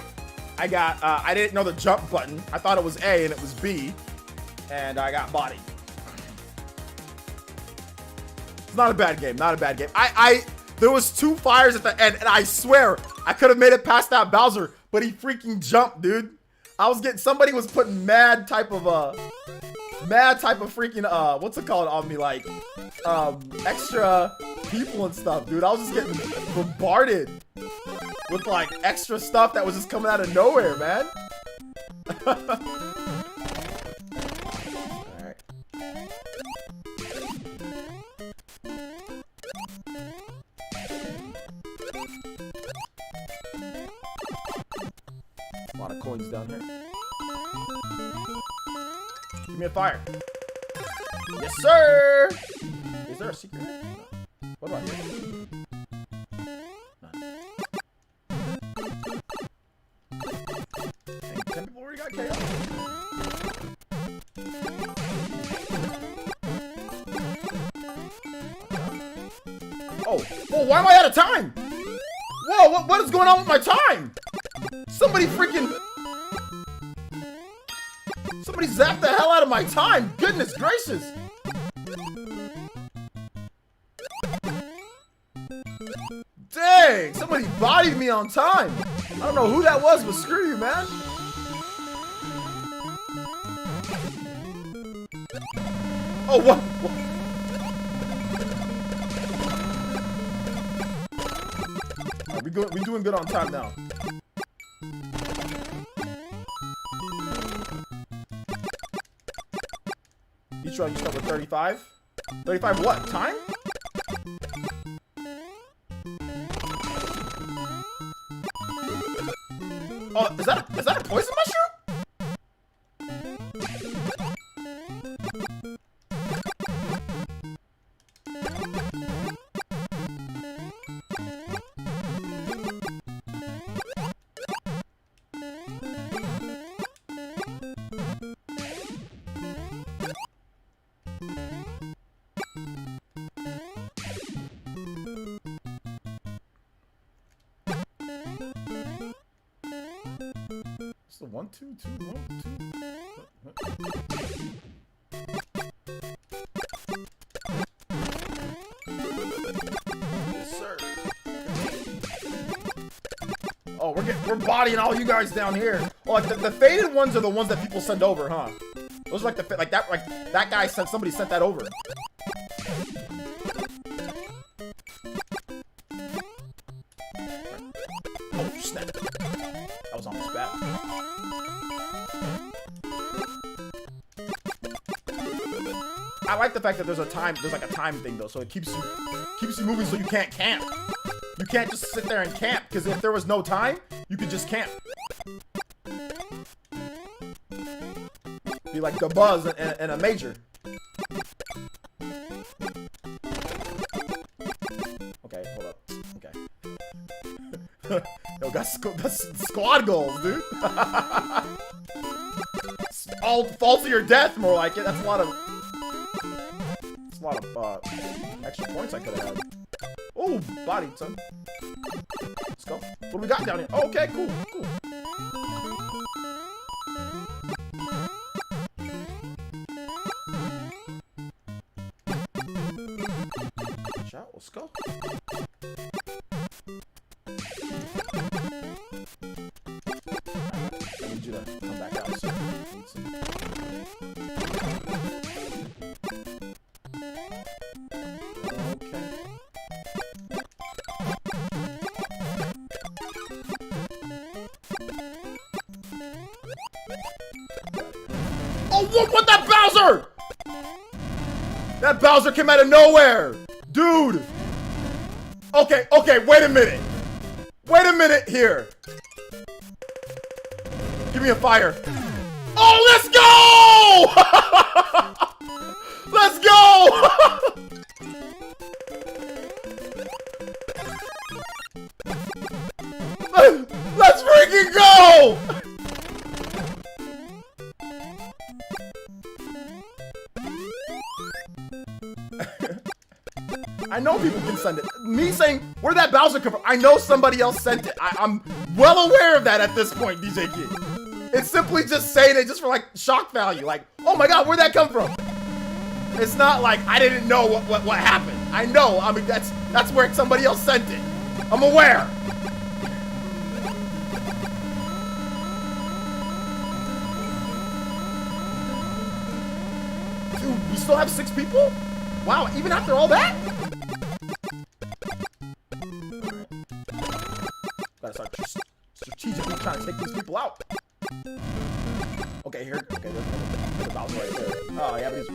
I got... I didn't know the jump button. I thought it was A and it was B. And I got bodied. It's not a bad game. Not a bad game. There was 2 fires at the end, and I swear I could have made it past that Bowser, but he freaking jumped, dude. I was getting, somebody was putting mad type of freaking what's it called on me, like extra people and stuff, dude. I was just getting bombarded with like extra stuff that was just coming out of nowhere, man. Alright. A lot of coins down here. Give me a fire. Yes, sir! Is there a secret here? No. What do I hear? None. Dang, 10 people already got KO. Oh, whoa, why am I out of time? Whoa, what is going on with my time? Somebody zapped the hell out of my time. Goodness gracious. Dang, somebody bodied me on time. I don't know who that was, but screw you, man. Oh, what? Right, we doing good on time now. Each round you start with 35. 35 what? Time? Oh, is that a poison mushroom? It's the 1, 2, 2, 1, 2. Yes, sir. Oh, we're bodying all you guys down here. Oh, like the faded ones are the ones that people send over, huh? Those are like that guy sent, somebody sent that over. Oh snap! That was almost bad. I like the fact that there's like a time thing though, so it keeps you moving, so you can't camp. You can't just sit there and camp, because if there was no time, you could just camp. Be like the Buzz and a Major. Okay, hold up. Okay. Yo, that's squad goals, dude. All fall to your death, more like it. That's a lot of extra points I could have had. Oh, bodied, son. Let's go. What do we got down here? Oh, okay, cool. Shot, let's go. I need you to come back out, sir. Need some. Oh, look what that Bowser! That Bowser came out of nowhere! Dude! Okay, wait a minute. Wait a minute here. Give me a fire. Oh, let's go! Let's go! Let's freaking go! I know people can send it. Me saying, where did that Bowser come from? I know somebody else sent it. I'm well aware of that at this point, DJ Kid. It's simply just saying it just for like shock value. Like, oh my god, where'd that come from? It's not like I didn't know what happened. I know. I mean, that's where somebody else sent it. I'm aware. Dude, we still have 6 people? Wow, even after all that? Gotta start strategically trying to take these people out. Okay, here. Okay, there's a Bowser right there. Oh, yeah, but he's...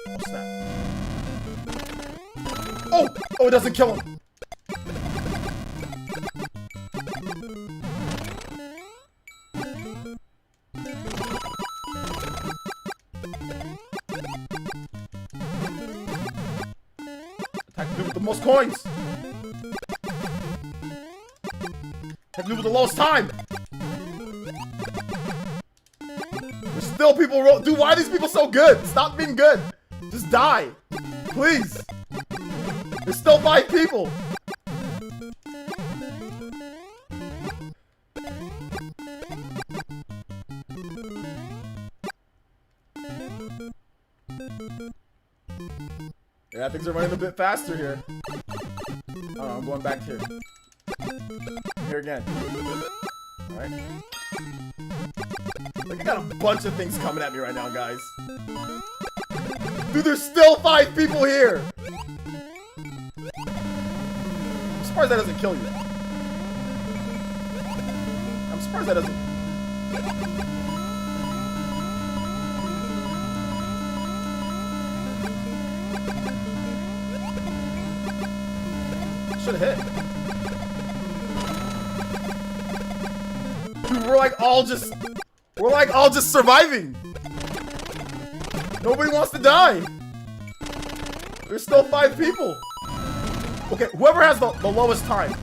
Oh, snap. Oh! Oh, it doesn't kill him. Attack the dude with the most coins. Attack the dude with the lowest time. There's still people dude, why are these people so good? Stop being good. Just die. Please. There's still 5 people. Yeah, things are running a bit faster here. Oh, I'm going back here. Here again. Alright. Like, I got a bunch of things coming at me right now, guys. Dude, there's still 5 people here! I'm surprised that doesn't kill you. I'm surprised that doesn't... Should've hit. Dude, we're like all just surviving. Nobody wants to die. There's still 5 people. Okay, whoever has the lowest time.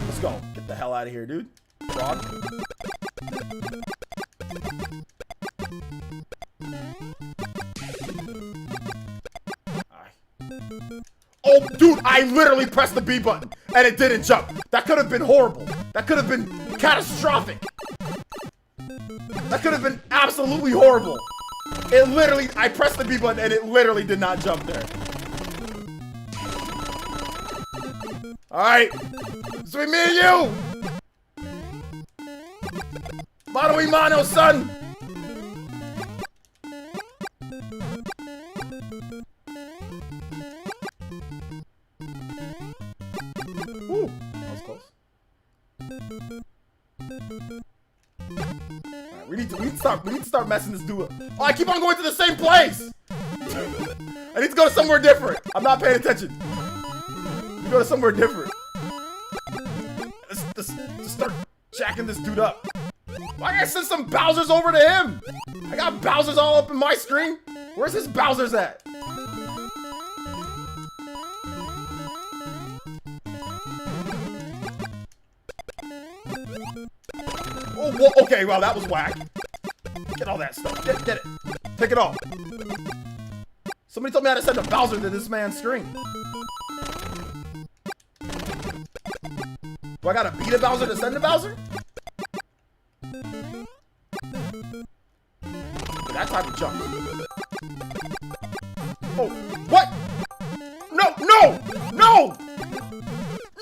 Let's go. Get the hell out of here, dude. Frog. Oh, dude, I literally pressed the B button and it didn't jump. That could have been horrible. That could have been catastrophic. That could have been absolutely horrible. It literally, I pressed the B button and it literally did not jump there. Alright. It's between me and you. Mano y mano, son. Ooh, that was close. Alright, we need to start messing this dude up. Oh, I keep on going to the same place! I need to go to somewhere different. I'm not paying attention. Go to somewhere different. Let's start jacking this dude up. Why can't I send some Bowsers over to him? I got Bowsers all up in my screen. Where's his Bowsers at? Oh, well, okay, well, that was whack. Get all that stuff. Get it. Take it off. Somebody told me how to send a Bowser to this man's screen. Do I gotta beat a Bowser to send a Bowser? That type of jump. Oh, what? No, no, no!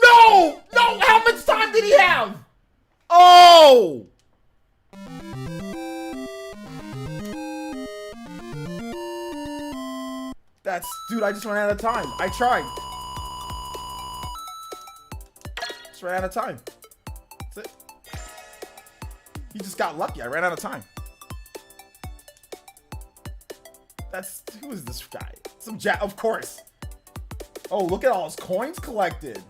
No! No! How much time did he have? Oh! Dude, I just ran out of time. I tried. Just ran out of time. That's it. He just got lucky. I ran out of time. Who is this guy? Some of course. Oh, look at all his coins collected.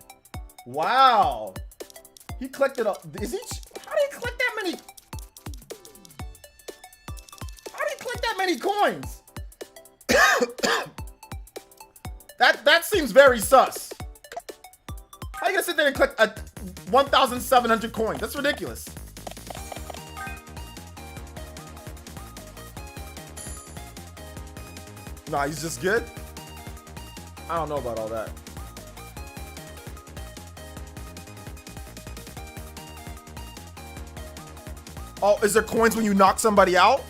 Wow. He collected how did he collect that many? How did he collect that many coins? That seems very sus. How are you gonna sit there and collect 1,700 coins? That's ridiculous. Nah, he's just good. I don't know about all that. Oh, is there coins when you knock somebody out?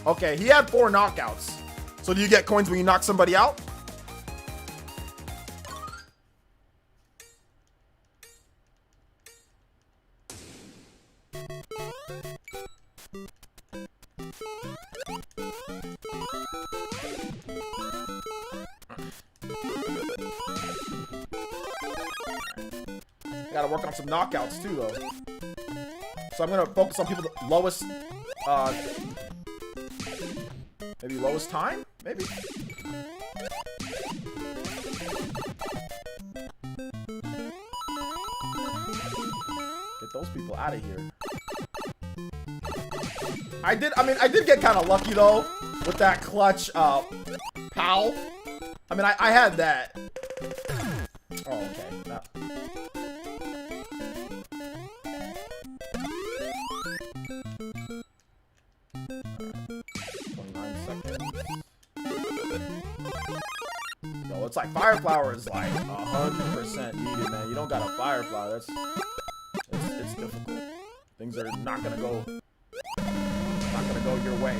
Okay, he had 4 knockouts. So do you get coins when you knock somebody out? I gotta work on some knockouts too, though. So I'm gonna focus on people the lowest, maybe lowest time? Maybe? Get those people out of here. I did get kind of lucky, though, with that clutch, POW. I mean, I had that. Oh, okay. No. Yo, it's like Fire Flower is like 100% needed, man. You don't got a Fire Flower, it's difficult. Things are not gonna go your way.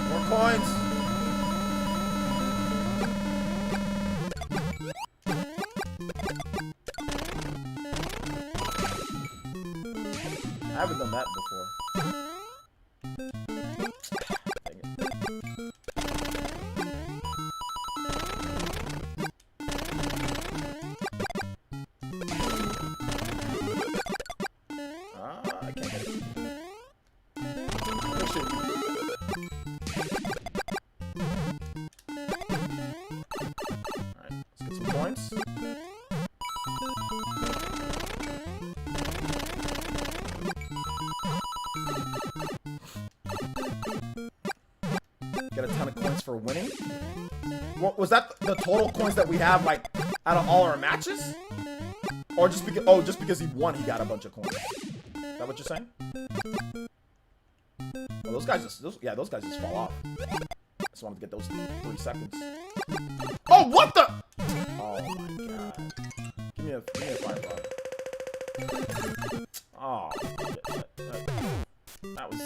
More coins. I haven't done that before. Dang it. I can't get it. Alright, let's get some points. Get a ton of coins for winning. What was that? The total coins that we have, like, out of all our matches? Or just because? Oh, just because he won, he got a bunch of coins. Is that what you're saying? Well, those guys just, those guys just fall off. Just wanted to get those 3 seconds. Oh, what the? Oh my god! Give me a fireball. Oh, that was.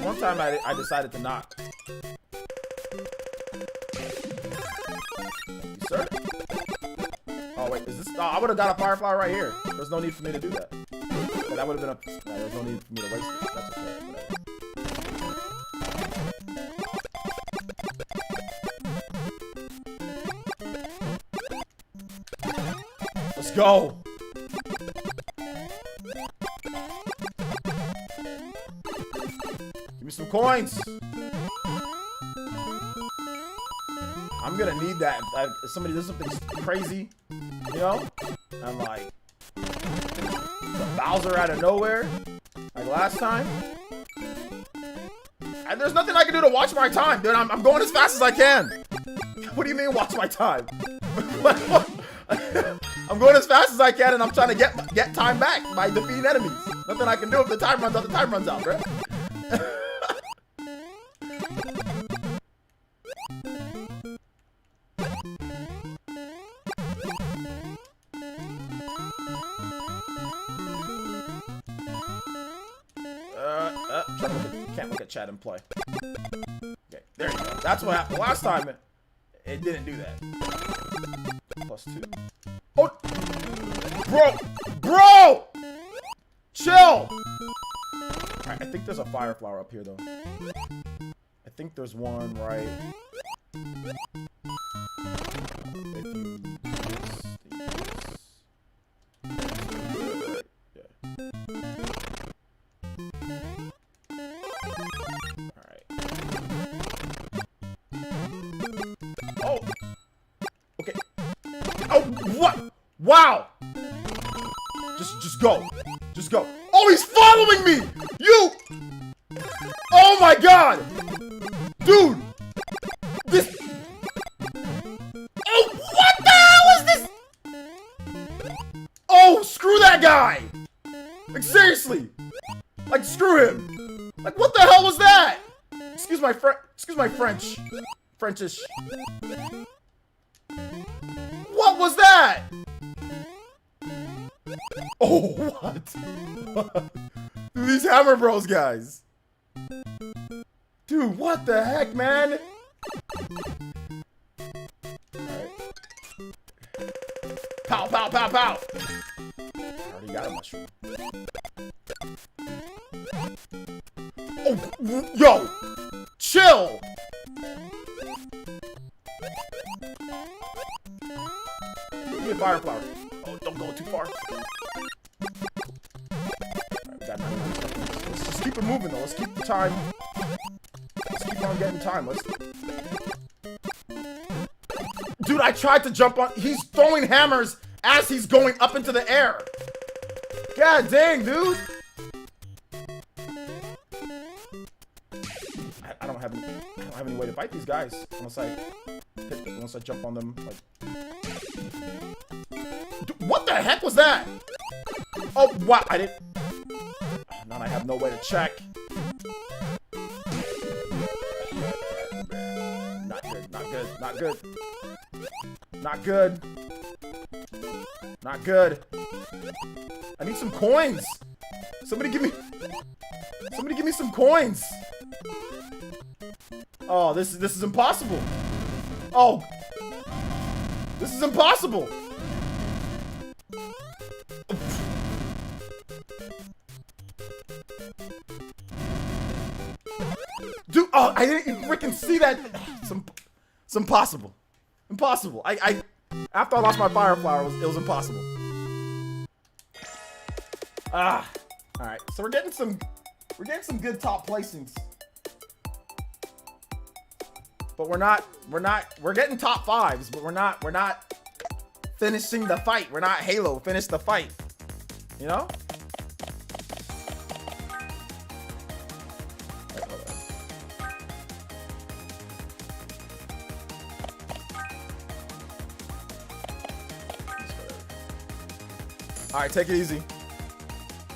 One time I decided to knock. You sir? Oh wait, is this? Oh, I would have got a Fire Flower right here. There's no need for me to do that. But that would have been a. There's no need for me to waste it. That's okay. Whatever. Let's go. Give me some coins. I'm gonna need that if somebody does something crazy, you know? I'm like the Bowser out of nowhere, like last time. And there's nothing I can do to watch my time, dude. I'm going as fast as I can. What do you mean watch my time? I'm going as fast as I can, and I'm trying to get time back by defeating enemies. Nothing I can do if the time runs out. The time runs out, bro. Can't look at chat and play. Okay, there you go. That's what happened last time. It didn't do that. +2. Oh, bro, chill. Alright, I think there's a Fire Flower up here though. I think there's one right. If you do this. Yeah. Alright. Oh! Okay. Oh, what? Wow! Just go. Just go. Oh, he's following me! You! Oh my god! Dude! This... Oh, what the hell is this? Oh, screw that guy! Like, seriously! Like, screw him! Like, what the hell was that? Excuse my French. Frenchish. What was that? Oh, what? Dude, these Hammer Bros guys. Dude, what the heck, man? Alright. Pow, pow, pow, pow. I already got a mushroom. Oh, yo! Chill! Give me a fire flower. Oh, don't go too far. Right, let's just keep it moving though. Let's keep the time. Let's keep on getting time. Dude, I tried to jump on. He's throwing hammers as he's going up into the air. God dang, dude. I don't have any way to fight these guys unless I jump on them. Like, dude, what the heck was that? Oh wow! I didn't. Now I have no way to check. Not good. Not good. Not good. Not good. Not good. I need some coins. Somebody give me some coins. Oh, this is impossible. Oh, this is impossible. Dude, oh, I didn't even freaking see that. It's impossible. Impossible. After I lost my fire flower, it was impossible. Ah. All right. So we're getting some good top placings. But we're getting top fives, but we're not finishing the fight. We're not Halo, finish the fight. You know? All right, take it easy.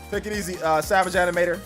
Take it easy, Savage Animator.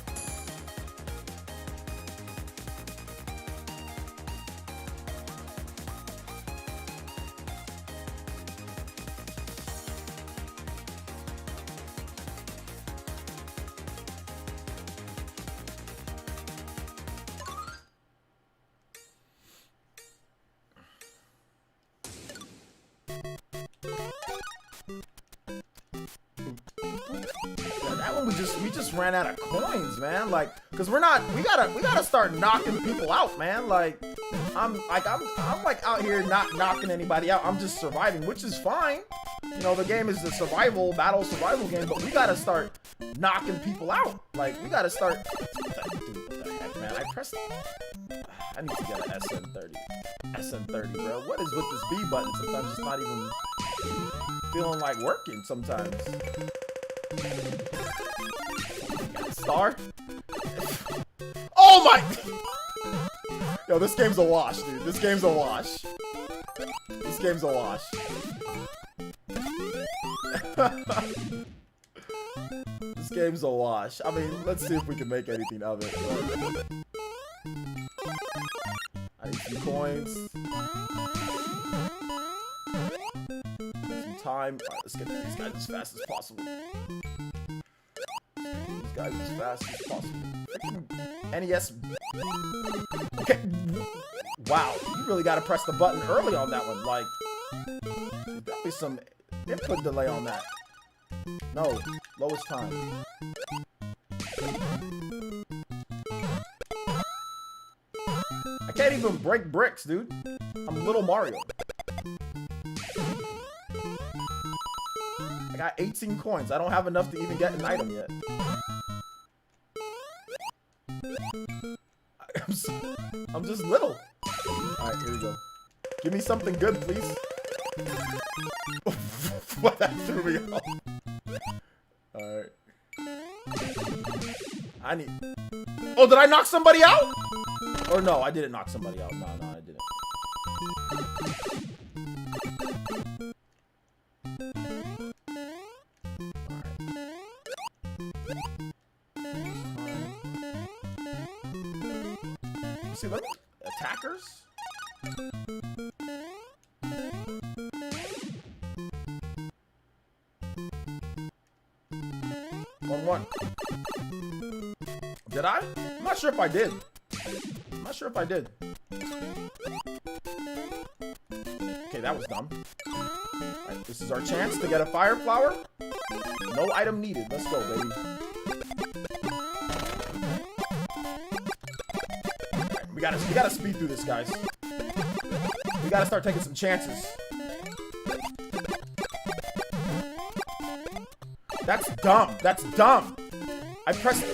We just ran out of coins, man. Like, cause we gotta start knocking people out, man. Like, I'm like out here not knocking anybody out. I'm just surviving, which is fine. You know, the game is a survival game, but we gotta start knocking people out. Like, we gotta start. Dude, what the heck, man? I need to get an SN30. SN30, bro. What is with this B button? Sometimes it's not even feeling like working. Sometimes. Star? Oh my! Yo, this game's a wash, dude. This game's a wash. This game's a wash. This game's a wash. I mean, let's see if we can make anything of it. But I need some coins. Some time. Alright, let's get to these guys as fast as possible. These guys as fast as possible. NES. Okay. Wow, you really gotta press the button early on that one. Like, there's definitely some input delay on that. No, lowest time. I can't even break bricks, dude. I'm Little Mario. I got 18 coins. I don't have enough to even get an item yet. I'm just little. Alright, here we go. Give me something good, please. What, that threw me off. Alright. I need... Oh, did I knock somebody out? Or no, I didn't knock somebody out. No, I didn't. See, let me... Attackers? One. Did I? I'm not sure if I did. I'm not sure if I did. Okay, that was dumb. Alright, this is our chance to get a fire flower. No item needed. Let's go, baby. Alright, we gotta speed through this, guys. We gotta start taking some chances. That's dumb. That's dumb. I pressed it.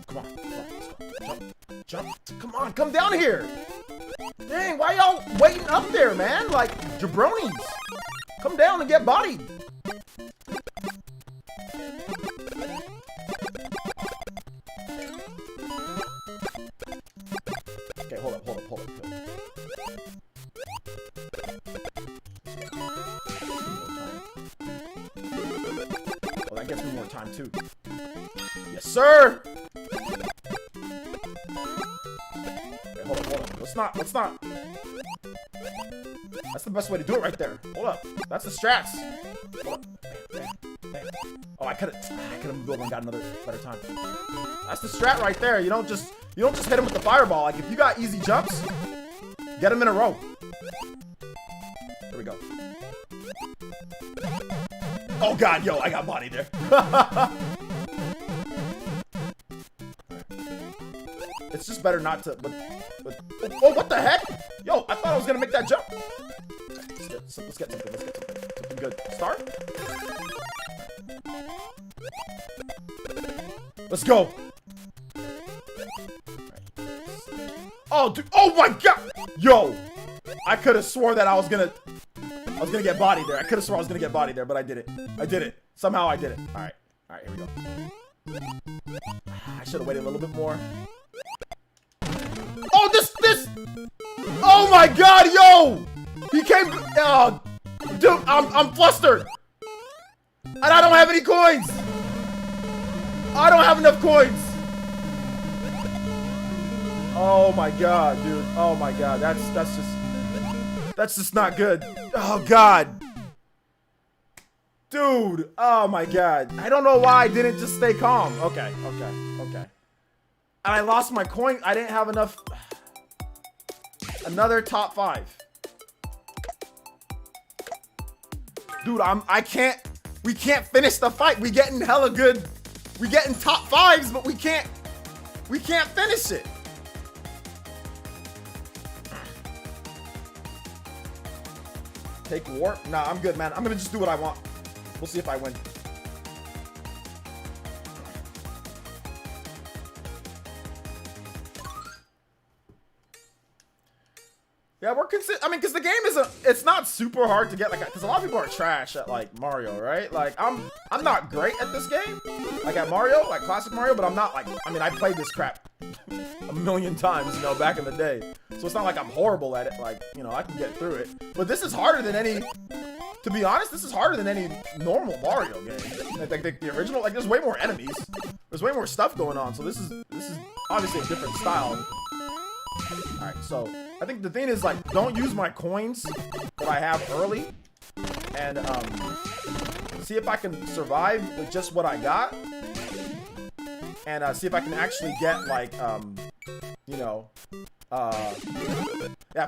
Come on. Let's go. Jump. Come on. Come down here. Dang, why y'all waiting up there, man? Like, jabronis. Come down and get bodied. Okay, hold up. Oh, that gets me more time, too. Yes, sir! Okay, hold up. Let's not. That's the best way to do it right there. Hold up. That's the strats. Hold up. Bam. Oh, I could've moved over and got another better time. That's the strat right there. You don't just hit him with the fireball. Like, if you got easy jumps, get him in a row. Here we go. Oh god, yo, I got bodied there. It's just better not to, but oh, what the heck? Yo, I thought I was gonna make that jump. Let's get something good. Start. Let's go. Oh, dude. Oh my god. Yo, I could have swore that I was gonna get bodied there. I could have swore I was gonna get bodied there, but I did it. Somehow I did it. All right, here we go. I should have waited a little bit more. Oh, this. Oh my god, yo. He came. Oh, dude, I'm flustered. And I don't have any coins. I don't have enough coins. Oh my god, dude. Oh my god. That's just not good. Oh god. Dude. Oh my god. I don't know why I didn't just stay calm. Okay. And I lost my coin. I didn't have enough. Another top 5. Dude, we can't finish the fight. We getting hella good. We getting top 5s, but we can't finish it. Take warp? Nah, I'm good, man. I'm gonna just do what I want. We'll see if I win. Yeah, I mean, because the game it's not super hard to get, like, because a lot of people are trash at, like, Mario, right? Like, I'm not great at this game, like, at Mario, like, classic Mario, but I'm not, like, I mean, I played this crap a million times, you know, back in the day. So it's not like I'm horrible at it, like, you know, I can get through it. But this is harder than any, to be honest, this is harder than any normal Mario game. Like, the original, like, there's way more enemies. There's way more stuff going on, so this is obviously a different style. Alright, so I think the thing is, like, don't use my coins that I have early, and see if I can survive with just what I got, and see if I can actually get, like, you know, yeah,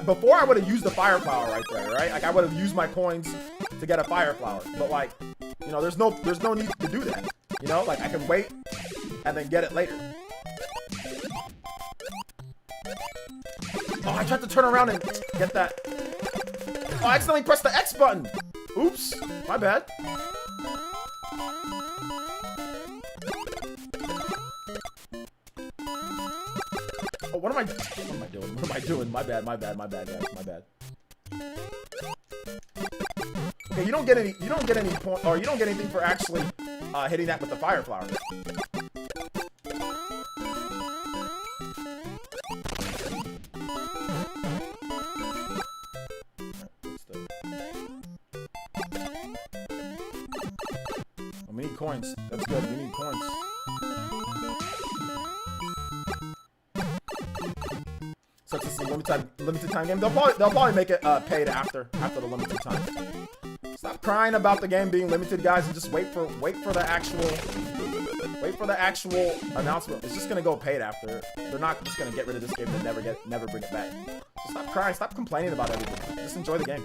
before I would have used the fire flower right there, right? Like, I would have used my coins to get a fire flower, but, like, you know, there's no need to do that, you know? Like, I can wait and then get it later. Oh, I tried to turn around and get that. Oh, I accidentally pressed the X button. Oops, my bad. Oh, what am I doing? What am I doing? My bad, guys, my bad. Okay, you don't get any point, or you don't get anything for actually hitting that with the fire flower. We need coins. That's good. We need coins. Since it's a limited time game, they'll probably make it paid after the limited time. Stop crying about the game being limited, guys, and just wait for the actual announcement. It's just gonna go paid after. They're not just gonna get rid of this game and never bring it back. So stop crying, stop complaining about everything. Just enjoy the game.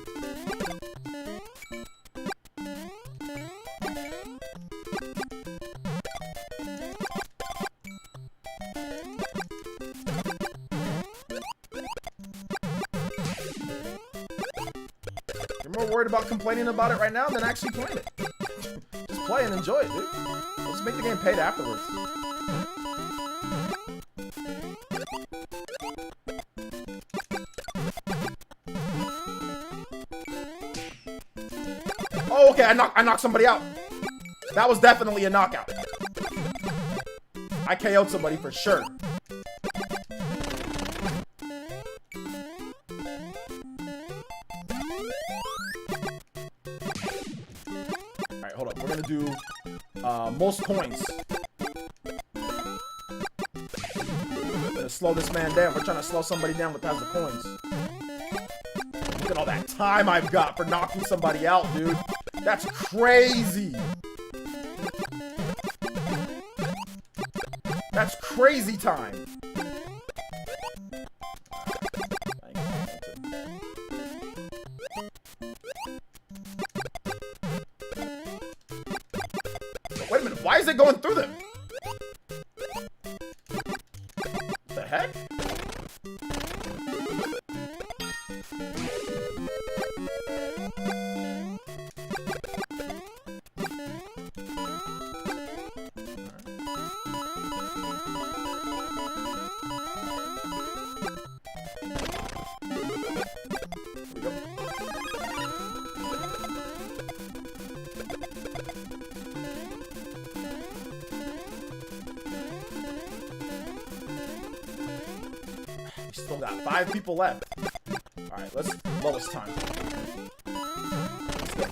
More worried about complaining about it right now than actually playing it. Just play and enjoy it, dude. Let's make the game paid afterwards. Oh, okay, I knocked somebody out. That was definitely a knockout. I KO'd somebody for sure. Alright, hold up. We're gonna do most coins. We're gonna slow this man down. We're trying to slow somebody down with the coins. Look at all that time I've got for knocking somebody out, dude. That's crazy. That's crazy time. Wait a minute, why is it going through them? What the heck? Still got 5 people left. Alright, lowest time.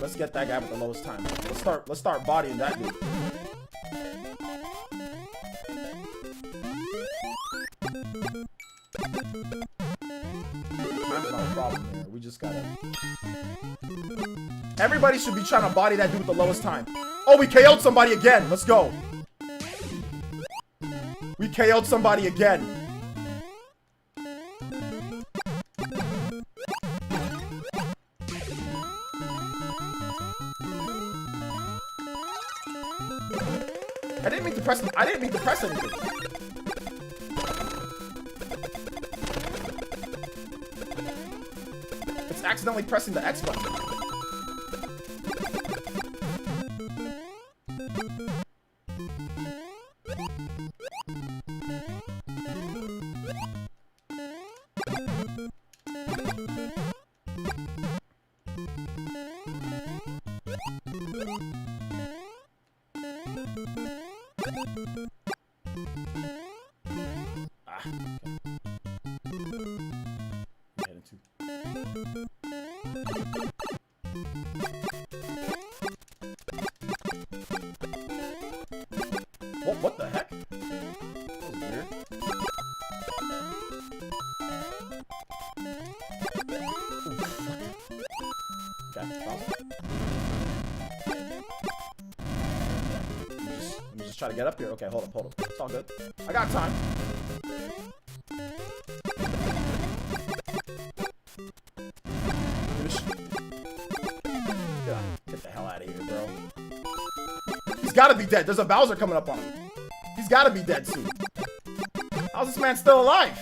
Let's get that guy with the lowest time. Let's start bodying that dude. Time's not a problem here. We just gotta. Everybody should be trying to body that dude with the lowest time. Oh, we KO'd somebody again. Let's go. We KO'd somebody again. I didn't mean to press anything. It's accidentally pressing the X button. What the heck? That was weird. Okay, let me just try to get up here. Okay, hold up. It's all good. I got time. Get the hell out of here, bro. He's gotta be dead. There's a Bowser coming up on him. He's gotta be dead soon. How's this man still alive?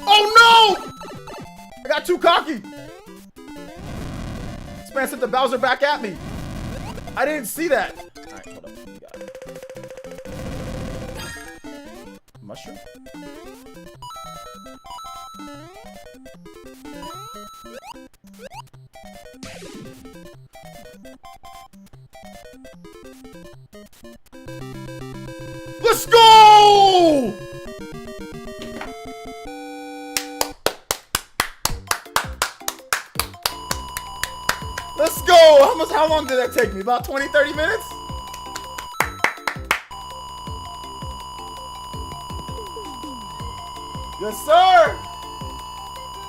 Oh no! I got too cocky. This man sent the Bowser back at me. I didn't see that. Alright, hold up. You got it. Mushroom? Let's go! Let's go. How long did that take me? About 20, 30 minutes? Yes, sir.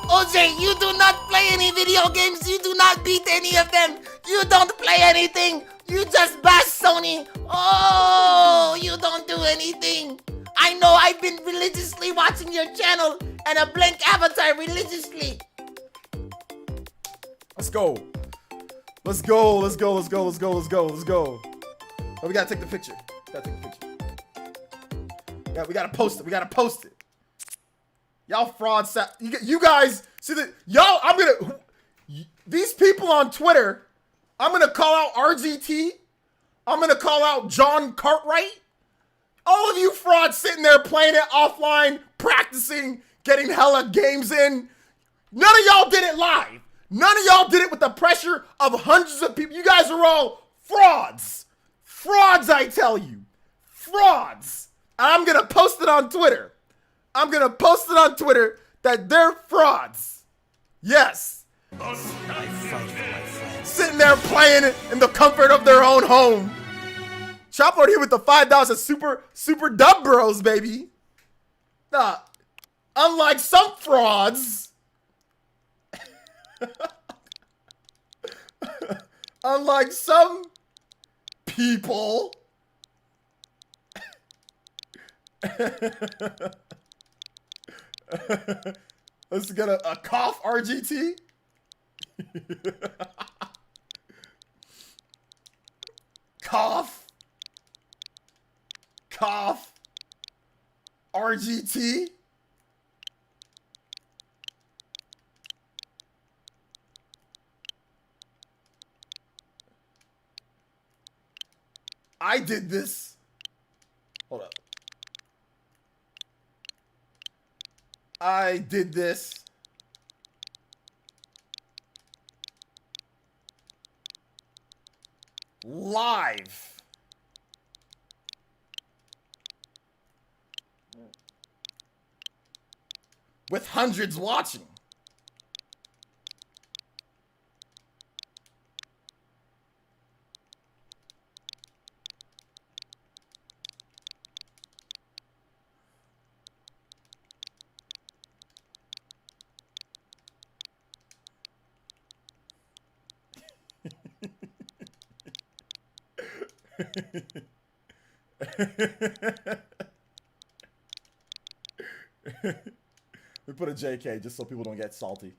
OJ, you do not play any video games. You do not beat any of them. You don't play anything. You just bash Sony. Oh, you don't do anything. I know I've been religiously watching your channel and a blank avatar religiously. Let's go. Let's go. Let's go. Let's go. Let's go. Let's go. Let's go. Oh, we gotta take the picture. Gotta take the picture. Yeah, we gotta post it. We gotta post it. Y'all fraud. You guys see that? Y'all, I'm gonna. These people on Twitter, I'm gonna call out RGT. I'm gonna call out John Cartwright. All of you frauds sitting there playing it offline, practicing, getting hella games in. None of y'all did it live. None of y'all did it with the pressure of hundreds of people. You guys are all frauds. Frauds, I tell you. Frauds. And I'm going to post it on Twitter. I'm going to post it on Twitter that they're frauds. Yes. Sitting there playing it in the comfort of their own home. Choplord here with the $5 of super dub bros, baby. Unlike some frauds. Unlike some people. Let's get a cough, RGT. Cough. Cough. RGT. I did this. Hold up. I did this. Live. With hundreds watching. We put a JK just so people don't get salty.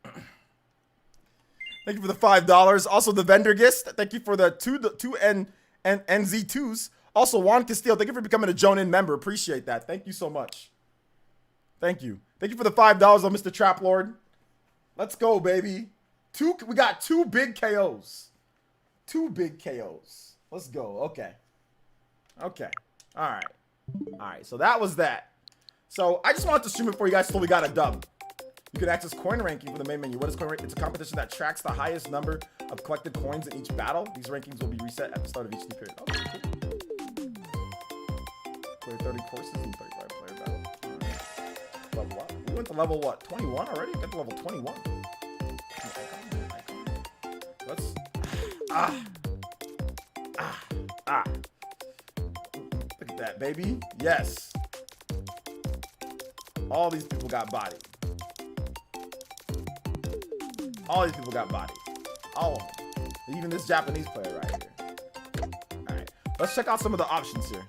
Thank you for the $5. Also the vendor gifts. Thank you for the two NZ2s. Also Juan Castillo, thank you for becoming a Jonin member. Appreciate that. Thank you so much. Thank you. Thank you for the $5 on Mr. Trap Lord. Let's go, baby. We got 2 big KOs. 2 big KOs. Let's go. Okay. Okay. All right. All right. So that was that. So I just wanted to stream it for you guys till we got a dub. You can access coin ranking from the main menu. What is coin ranking? It's a competition that tracks the highest number of collected coins in each battle. These rankings will be reset at the start of each new period. Okay, cool. Play 30 courses and 35 player battle. All right. Level up. We went to level what? 21 already? Got to level 21. Let's look at that, baby. Yes. All these people got body. All these people got body. All of them. Even this Japanese player right here. All right. Let's check out some of the options here.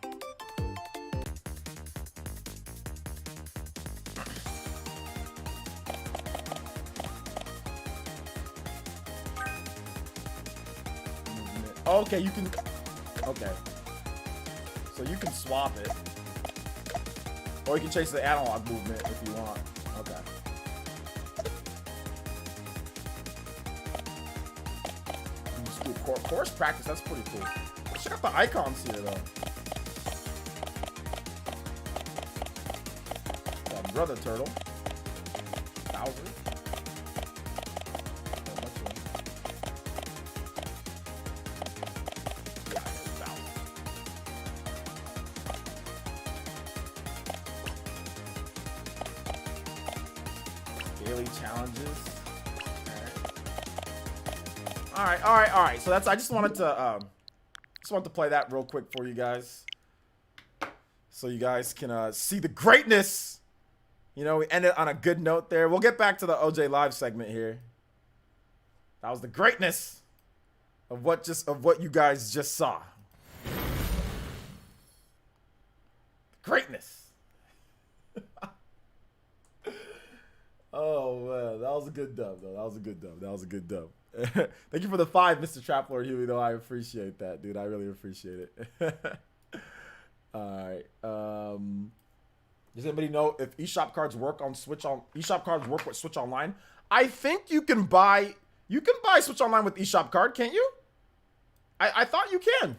Okay, you can. Okay. So you can swap it. Or you can chase the analog movement if you want. Okay. Just do course practice. That's pretty cool. Let's check out the icons here, though. Got Brother Turtle. Bowser. daily challenges. All right. So that's, I just wanted to play that real quick for you guys, so you guys can see the greatness. You know, we ended on a good note there. We'll get back to the OJ Live segment here. That was the greatness of what you guys just saw. Greatness. Oh man, that was a good dub though. That was a good dub. Thank you for the 5, Mr. Traplord Huey, though. I appreciate that, dude. I really appreciate it. All right. Does anybody know if eShop cards work on Switch on eShop cards work with Switch Online? I think you can buy Switch Online with eShop card, can't you? I thought you can.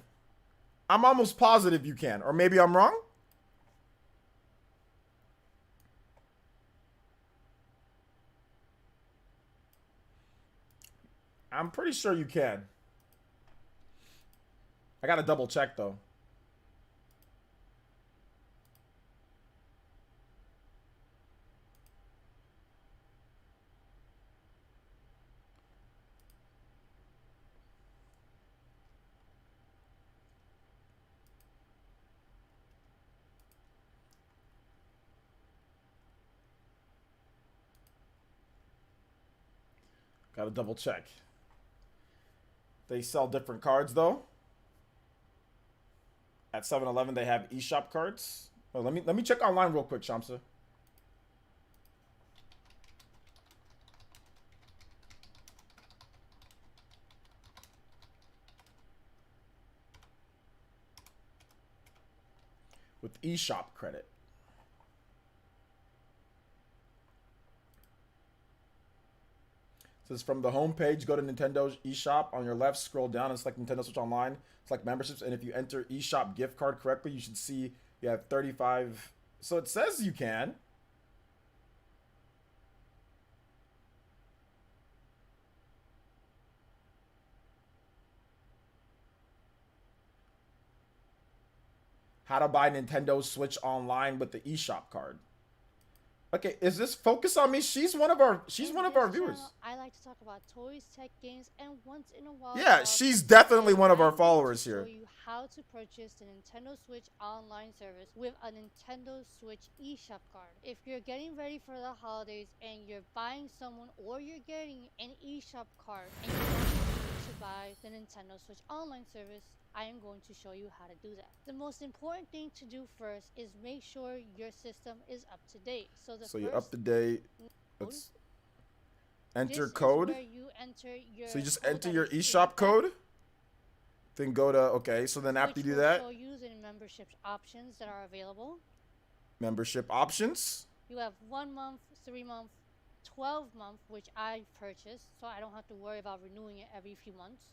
I'm almost positive you can, or maybe I'm wrong. I'm pretty sure you can. I gotta double check though. Gotta double check. They sell different cards though. At 7-Eleven they have eShop cards. Oh, let me check online real quick, Shamsa. With eShop credit. Says from the home page, go to Nintendo's eShop. On your left, scroll down and select Nintendo Switch Online. Select memberships, and if you enter eShop gift card correctly, you should see you have 35. So it says you can. How to buy Nintendo Switch Online with the eShop card. Okay, is this Focus on Me? She's one of our viewers. I like to talk about toys, tech, games, and once in a while. Yeah, she's definitely one of our followers here. Show you how to purchase the Nintendo Switch online service with a Nintendo Switch eShop card. If you're getting ready for the holidays and you're buying someone or you're getting an eShop card and you want to buy the Nintendo Switch online service, I am going to show you how to do that. The most important thing to do first is make sure your system is up to date. So you're up to date. Let's enter code. You enter your so you just enter your eShop code. Then go to, okay, so then after you do that, show you the membership options that are available. Membership options. You have 1 month, 3 month, 12 month, which I purchased, so I don't have to worry about renewing it every few months.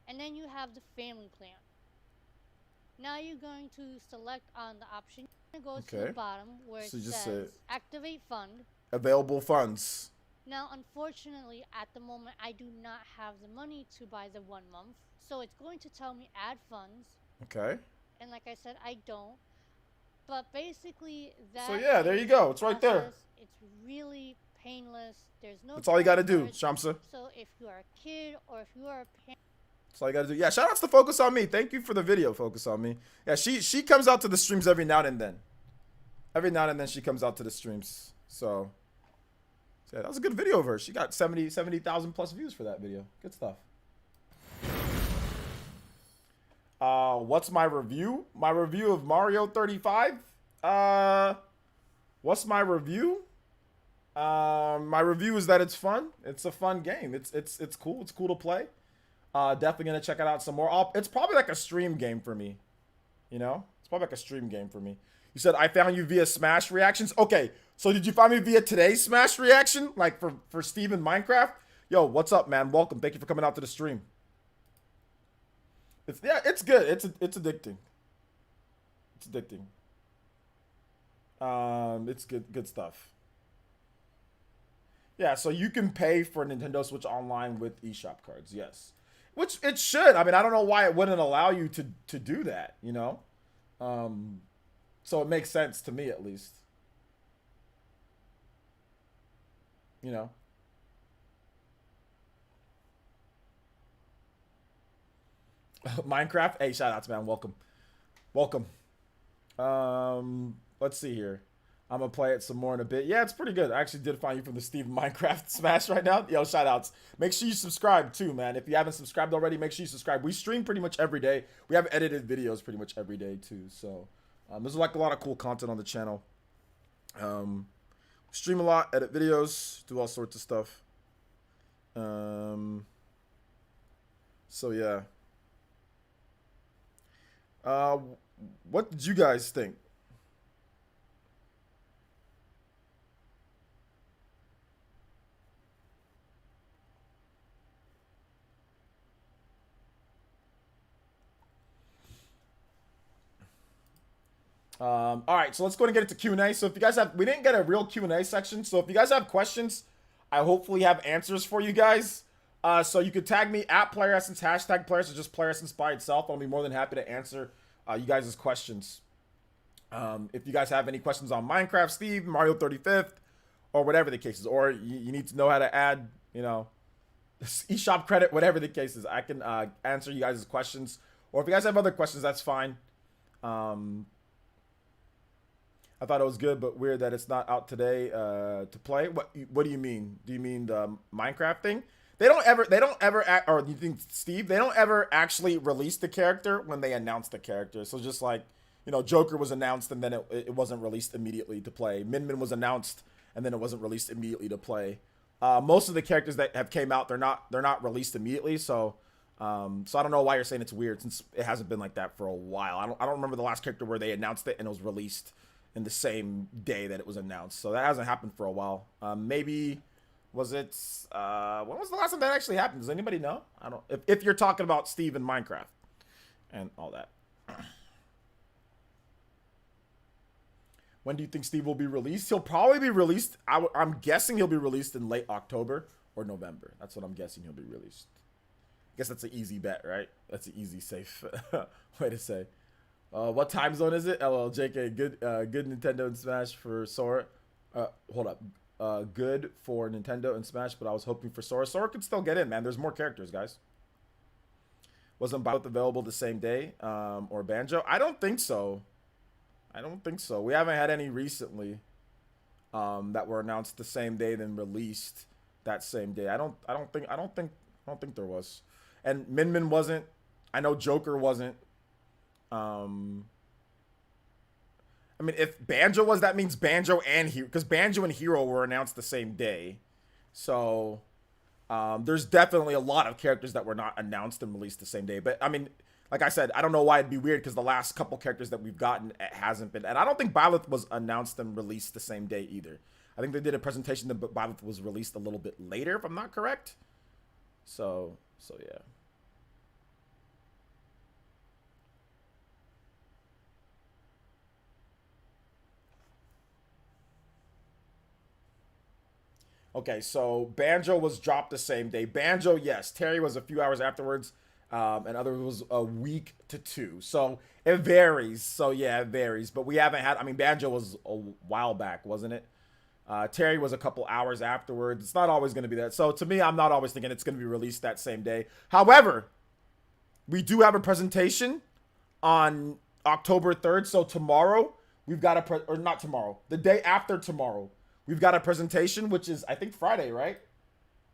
And then you have the family plan. Now you're going to select on the option. You're going to go to the bottom where it says activate fund. Available funds. Now, unfortunately, at the moment, I do not have the money to buy the 1 month. So it's going to tell me add funds. Okay. And like I said, I don't. But basically, that. So yeah, there you go. It's right there. It's really painless. There's no. That's all you got to do, Shamsa. So if you are a kid or if you are a parent. That's all you got to do. Yeah, shout outs to Focus on Me. Thank you for the video, Focus on Me. Yeah, she comes out to the streams every now and then. Every now and then she comes out to the streams. So yeah, that was a good video of her. She got 70,000 plus views for that video. Good stuff. What's my review? My review of Mario 35. What's my review? My review is that it's fun. It's a fun game. It's cool. It's cool to play. Definitely gonna check it out some more. It's probably like a stream game for me. You know, it's probably like a stream game for me. You said I found you via Smash reactions. Okay, so did you find me via today's Smash reaction, like for Steven Minecraft? Yo, what's up, man? Welcome. Thank you for coming out to the stream. It's good. It's addicting. It's addicting. It's good stuff. Yeah, so you can pay for Nintendo Switch Online with eShop cards. Yes. Which it should. I mean, I don't know why it wouldn't allow you to do that, you know? So it makes sense to me, at least. you know. Minecraft. Hey, shout outs, man. Welcome. Welcome. Let's see here. I'm gonna play it some more in a bit. Yeah, it's pretty good. I actually did find you from the Steve Minecraft Smash right now. Yo, shout outs. Make sure you subscribe too, man. If you haven't subscribed already, make sure you subscribe. We stream pretty much every day. We have edited videos pretty much every day too. So there's like a lot of cool content on the channel. Stream a lot, edit videos, do all sorts of stuff. So yeah. What did you guys think? All right, so let's go and get into Q&A. So if you guys have, we didn't get a real Q&A section. So if you guys have questions, I hopefully have answers for you guys. So you could tag me at PlayerEssence, hashtag PlayerEssence, just PlayerEssence by itself. I'll be more than happy to answer you guys' questions. If you guys have any questions on Minecraft, Steve, Mario 35th, or whatever the case is, or you need to know how to add, you know, eShop credit, whatever the case is, I can answer you guys' questions. Or if you guys have other questions, that's fine. I thought it was good, but weird that it's not out today to play. What do you mean? Do you mean the Minecraft thing? They don't ever or you think, Steve, they don't ever actually release the character when they announce the character. So just like, you know, Joker was announced and then it wasn't released immediately to play. Min Min was announced and then it wasn't released immediately to play. Most of the characters that have came out, they're not released immediately. So I don't know why you're saying it's weird, since it hasn't been like that for a while. I don't remember the last character where they announced it and it was released in the same day that it was announced. So that hasn't happened for a while. Maybe was it when was the last time that actually happened? Does anybody know? I don't, if you're talking about Steve in Minecraft and all that. When do you think Steve will be released? He'll probably be released. I'm guessing he'll be released in late October or November. That's what I'm guessing he'll be released. I guess that's an easy bet, right? That's an easy, safe way to say. What time zone is it? LL, JK, good Nintendo and Smash for Sora. Hold up. Good for Nintendo and Smash, but I was hoping for Sora. Sora could still get in, man. There's more characters, guys. Wasn't both available the same day? Or Banjo? I don't think so. I don't think so. We haven't had any recently that were announced the same day then released that same day. I don't think there was. And Min Min wasn't. I know Joker wasn't. I mean, if Banjo was, that means Banjo and Hero, because Banjo and Hero were announced the same day. So there's definitely a lot of characters that were not announced and released the same day. But I mean, like I said, I don't know why it'd be weird, because the last couple characters that we've gotten, it hasn't been. And I don't think Byleth was announced and released the same day either. I think they did a presentation that Byleth was released a little bit later, if I'm not correct. So yeah. Okay, so Banjo was dropped the same day. Banjo, yes. Terry was a few hours afterwards, and others was a week to 2. So it varies. So yeah, it varies. But we haven't had. I mean, Banjo was a while back, wasn't it? Terry was a couple hours afterwards. It's not always going to be that. So to me, I'm not always thinking it's going to be released that same day. However, we do have a presentation on October 3rd. So tomorrow we've got or not tomorrow, the day after tomorrow. We've got a presentation, which is, I think, Friday, right?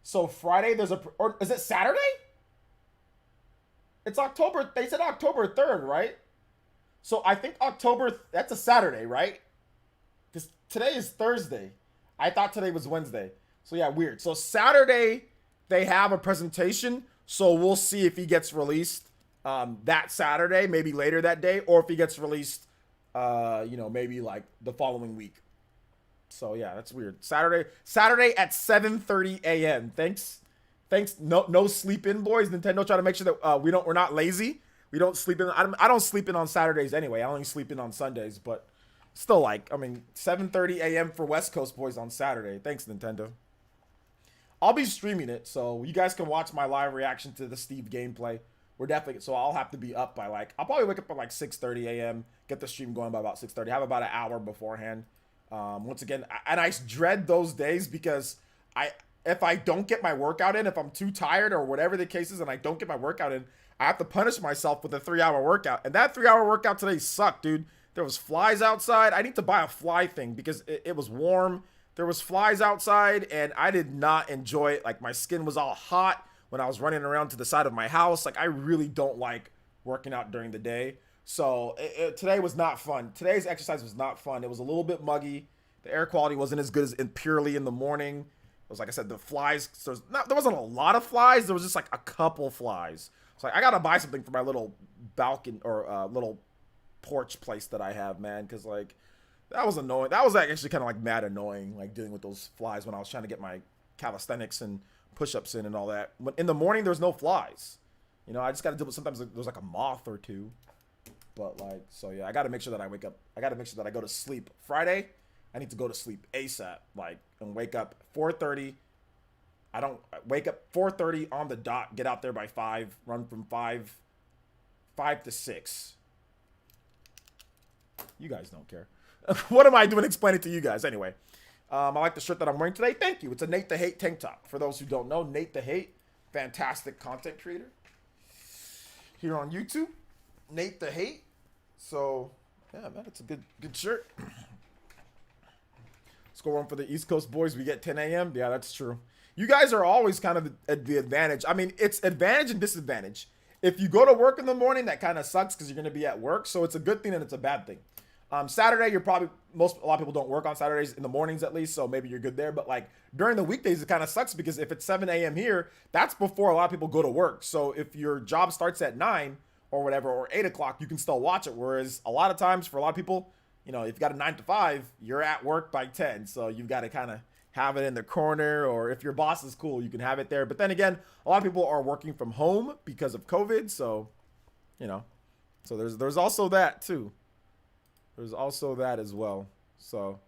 So Friday, or is it Saturday? It's October, they said October 3rd, right? So I think that's a Saturday, right? Because today is Thursday. I thought today was Wednesday. So yeah, weird. So Saturday, they have a presentation. So we'll see if he gets released that Saturday, maybe later that day, or if he gets released, maybe like the following week. So yeah, that's weird. Saturday at 7:30 a.m. Thanks. No sleep in, boys. Nintendo try to make sure that we're not lazy. We don't sleep in. I don't sleep in on Saturdays anyway. I only sleep in on Sundays, but still, like, I mean, 7:30 a.m. for West Coast boys on Saturday. Thanks, Nintendo. I'll be streaming it, so you guys can watch my live reaction to the Steve gameplay. So I'll have to be up by I'll probably wake up at 6:30 a.m. Get the stream going by about 6:30. Have about an hour beforehand. Once again, and I dread those days because I if I don't get my workout in, if I'm too tired or whatever the case is, and I don't get my workout in, I have to punish myself with a 3-hour workout. And that 3-hour workout today sucked, dude. There was flies outside. I need to buy a fly thing because it was warm. There was flies outside, and I did not enjoy it. Like, my skin was all hot when I was running around to the side of my house. Like, I really don't like working out during the day. So today was not fun. Today's exercise was not fun. It was a little bit muggy. The air quality wasn't as good as purely in the morning. It was, like I said, the flies. So there wasn't a lot of flies. There was just like a couple flies. So I gotta buy something for my little balcony or little porch place that I have, man. Because like that was annoying. That was actually kind of like mad annoying, like dealing with those flies when I was trying to get my calisthenics and push-ups in and all that. When in the morning there's no flies. You know, I just gotta deal with sometimes there's like a moth or two. But like, so yeah, I gotta make sure that I wake up. I gotta make sure that I go to sleep. Friday, I need to go to sleep ASAP, like, and wake up 4:30. I don't wake up 4:30 on the dot, get out there by 5, run from 5 to 6. You guys don't care. What am I doing explaining to you guys? Anyway, I like the shirt that I'm wearing today. Thank you. It's a Nate the Hate tank top. For those who don't know, Nate the Hate, fantastic content creator here on YouTube. Nate the Hate. So, yeah, man, it's a good shirt. Score one for the East Coast boys. We get 10 a.m. Yeah, that's true. You guys are always kind of at the advantage. I mean, it's advantage and disadvantage. If you go to work in the morning, that kind of sucks because you're going to be at work. So it's a good thing and it's a bad thing. Saturday, you're probably, a lot of people don't work on Saturdays, in the mornings at least, so maybe you're good there. But like during the weekdays, it kind of sucks because if it's 7 a.m. here, that's before a lot of people go to work. So if your job starts at 9 or whatever, or 8 o'clock, you can still watch it. Whereas a lot of times for a lot of people, you know, if you've got a 9 to 5, you're at work by 10. So you've got to kind of have it in the corner, or if your boss is cool, you can have it there. But then again, a lot of people are working from home because of COVID. So, you know, so there's also that too. There's also that as well. So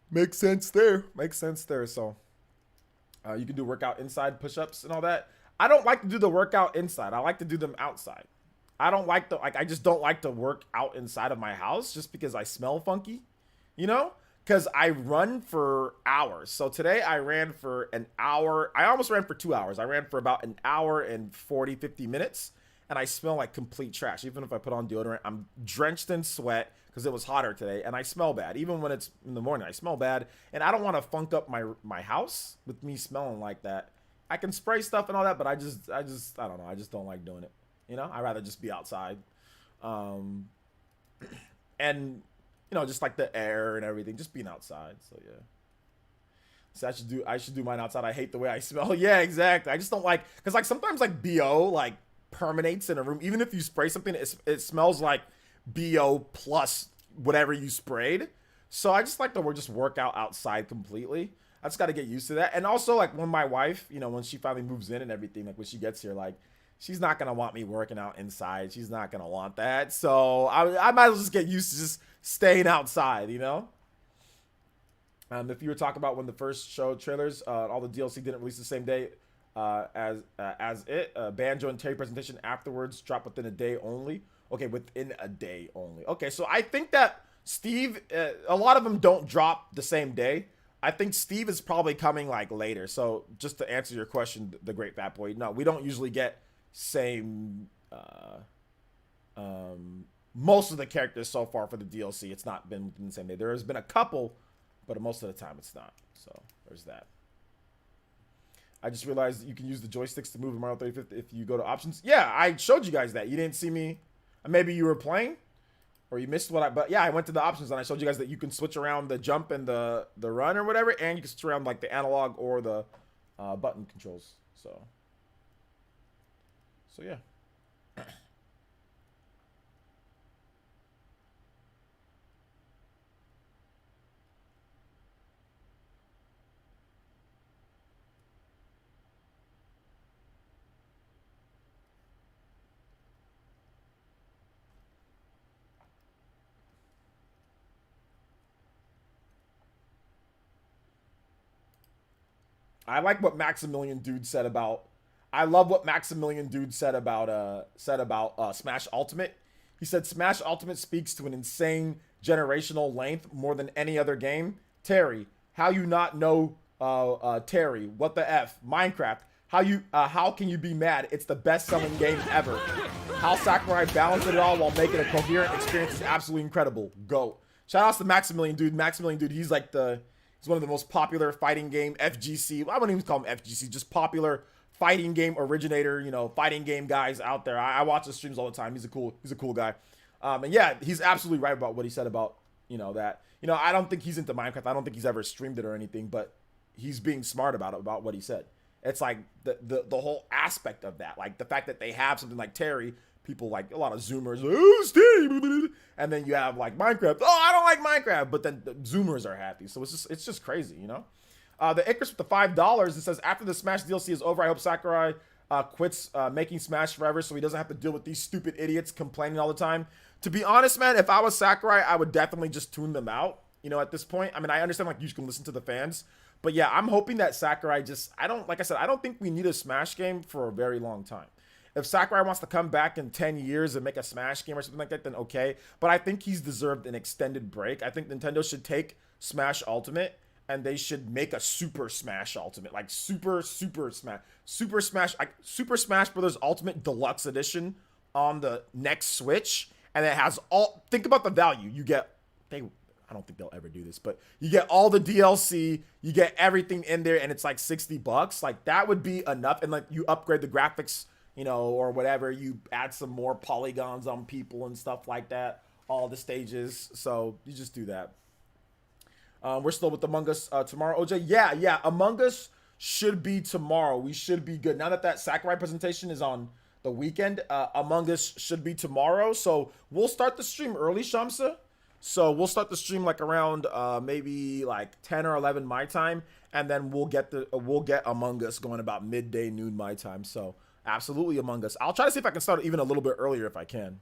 makes sense there. Makes sense there. So you can do workout inside, push-ups and all that. I don't like to do the workout inside. I like to do them outside. I don't like I just don't like to work out inside of my house just because I smell funky, you know? Because I run for hours. So today I ran for an hour. I almost ran for 2 hours. I ran for about an hour and 40, 50 minutes. And I smell like complete trash. Even if I put on deodorant, I'm drenched in sweat because it was hotter today. And I smell bad. Even when it's in the morning, I smell bad. And I don't want to funk up my house with me smelling like that. I can spray stuff and all that, but I don't know. I just don't like doing it. You know, I'd rather just be outside. And, you know, just like the air and everything, just being outside. So, yeah. So I should do mine outside. I hate the way I smell. Yeah, exactly. I just don't like, because like sometimes like BO, like, permeates in a room. Even if you spray something, it smells like BO plus whatever you sprayed. So I just like to just work out outside completely. I just got to get used to that. And also, like, when my wife, you know, when she finally moves in and everything, like when she gets here, like, she's not going to want me working out inside. She's not going to want that. So I might as well just get used to just staying outside, you know? If you were talking about when the first show trailers, all the DLC didn't release the same day, as it, Banjo and Terry presentation afterwards dropped within a day only. Okay, within a day only. Okay, so I think that Steve, a lot of them don't drop the same day. I think Steve is probably coming like later. So just to answer your question, the Great Fat Boy, no, we don't usually get same. Most of the characters so far for the DLC, it's not been within the same day. There has been a couple, but most of the time it's not. So there's that. I just realized you can use the joysticks to move in Mario 35th if you go to options. Yeah, I showed you guys that. You didn't see me. Maybe you were playing or you missed but yeah, I went to the options and I showed you guys that you can switch around the jump and the run or whatever, and you can switch around like the analog or the button controls. So yeah. I like what Maximilian Dude said about. I love what Maximilian Dude said about Smash Ultimate. He said Smash Ultimate speaks to an insane generational length more than any other game. Terry, How you not know Terry? What the F? Minecraft. How can you be mad? It's the best selling game ever. How Sakurai balanced it all while making a coherent experience is absolutely incredible. Go. Shout outs to Maximilian dude. Maximilian dude, he's like he's one of the most popular fighting game FGC. I wouldn't even call him FGC, just popular fighting game originator, you know, fighting game guys out there. I watch his streams all the time. He's a cool guy. And yeah, he's absolutely right about what he said about, you know, that. You know, I don't think he's into Minecraft. I don't think he's ever streamed it or anything, but he's being smart about what he said. It's like the whole aspect of that, like the fact that they have something like Terry, people like a lot of Zoomers, oh, Steve, and then you have like Minecraft. Oh, I don't like Minecraft, but then the Zoomers are happy. So it's just crazy, you know. The Icarus with the $5. It says after the Smash DLC is over, I hope Sakurai quits making Smash forever, so he doesn't have to deal with these stupid idiots complaining all the time. To be honest, man, if I was Sakurai, I would definitely just tune them out. You know, at this point, I mean, I understand like you can listen to the fans. But yeah, I'm hoping that Sakurai like I said, I don't think we need a Smash game for a very long time. If Sakurai wants to come back in 10 years and make a Smash game or something like that, then okay. But I think he's deserved an extended break. I think Nintendo should take Smash Ultimate and they should make a Super Smash Ultimate. Like Super Smash Brothers Ultimate Deluxe Edition on the next Switch. And it has all, think about the value. You get, I don't think they'll ever do this, but you get all the DLC, you get everything in there, and it's like $60. Like that would be enough. And like you upgrade the graphics, you know, or whatever. You add some more polygons on people and stuff like that. All the stages. So you just do that. We're still with Among Us tomorrow, OJ. Yeah. Among Us should be tomorrow. We should be good now that Sakurai presentation is on the weekend. Among Us should be tomorrow. So we'll start the stream early, Shamsa. So we'll start the stream like around maybe like 10 or 11 my time, and then we'll get Among Us going about midday, noon my time. So absolutely Among Us. I'll try to see if I can start even a little bit earlier if I can.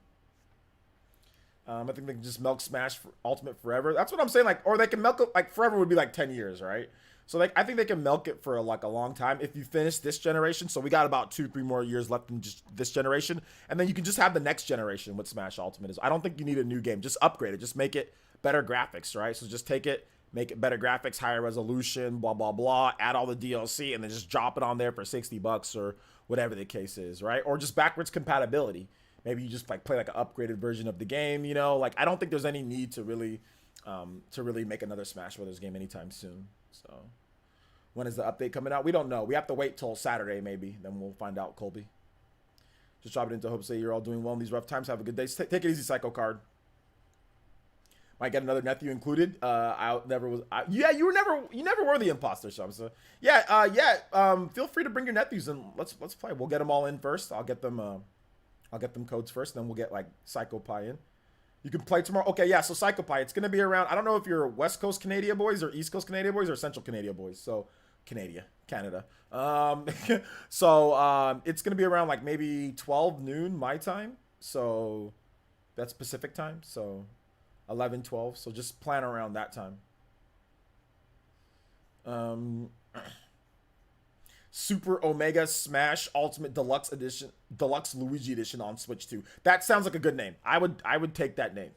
I think they can just milk Smash for Ultimate forever. That's what I'm saying. Like, or they can milk it like forever would be like 10 years, right? So like I think they can milk it for like a long time if you finish this generation. So we got about 2-3 more years left in just this generation, and then you can just have the next generation with Smash Ultimate. I don't think you need a new game. Just upgrade it. Just make it better graphics, right? So just take it, make it better graphics, higher resolution, blah blah blah. Add all the DLC, and then just drop it on there for $60 or whatever the case is, right? Or just backwards compatibility. Maybe you just like play like an upgraded version of the game, you know? Like I don't think there's any need to really make another Smash Brothers game anytime soon. So when is the update coming out? We don't know. We have to wait till Saturday maybe. Then we'll find out, Colby. Just drop it into hope. Say you're all doing well in these rough times. Have a good day. Take it easy, Psycho Card. Might get another nephew included. Yeah, you never were the imposter, Shamsa. Yeah. Feel free to bring your nephews and let's play. We'll get them all in first. I'll get them codes first. Then we'll get like Psycho Pie in. You can play tomorrow. Okay, yeah. So Psycho Pie, it's gonna be around. I don't know if you're West Coast Canada boys or East Coast Canada boys or Central Canada boys. So Canada. It's gonna be around like maybe 12 noon my time. So that's Pacific time. So 11, 12. So just plan around that time. Super Omega Smash Ultimate Deluxe Edition, Deluxe Luigi Edition on Switch 2. That sounds like a good name. I would take that name.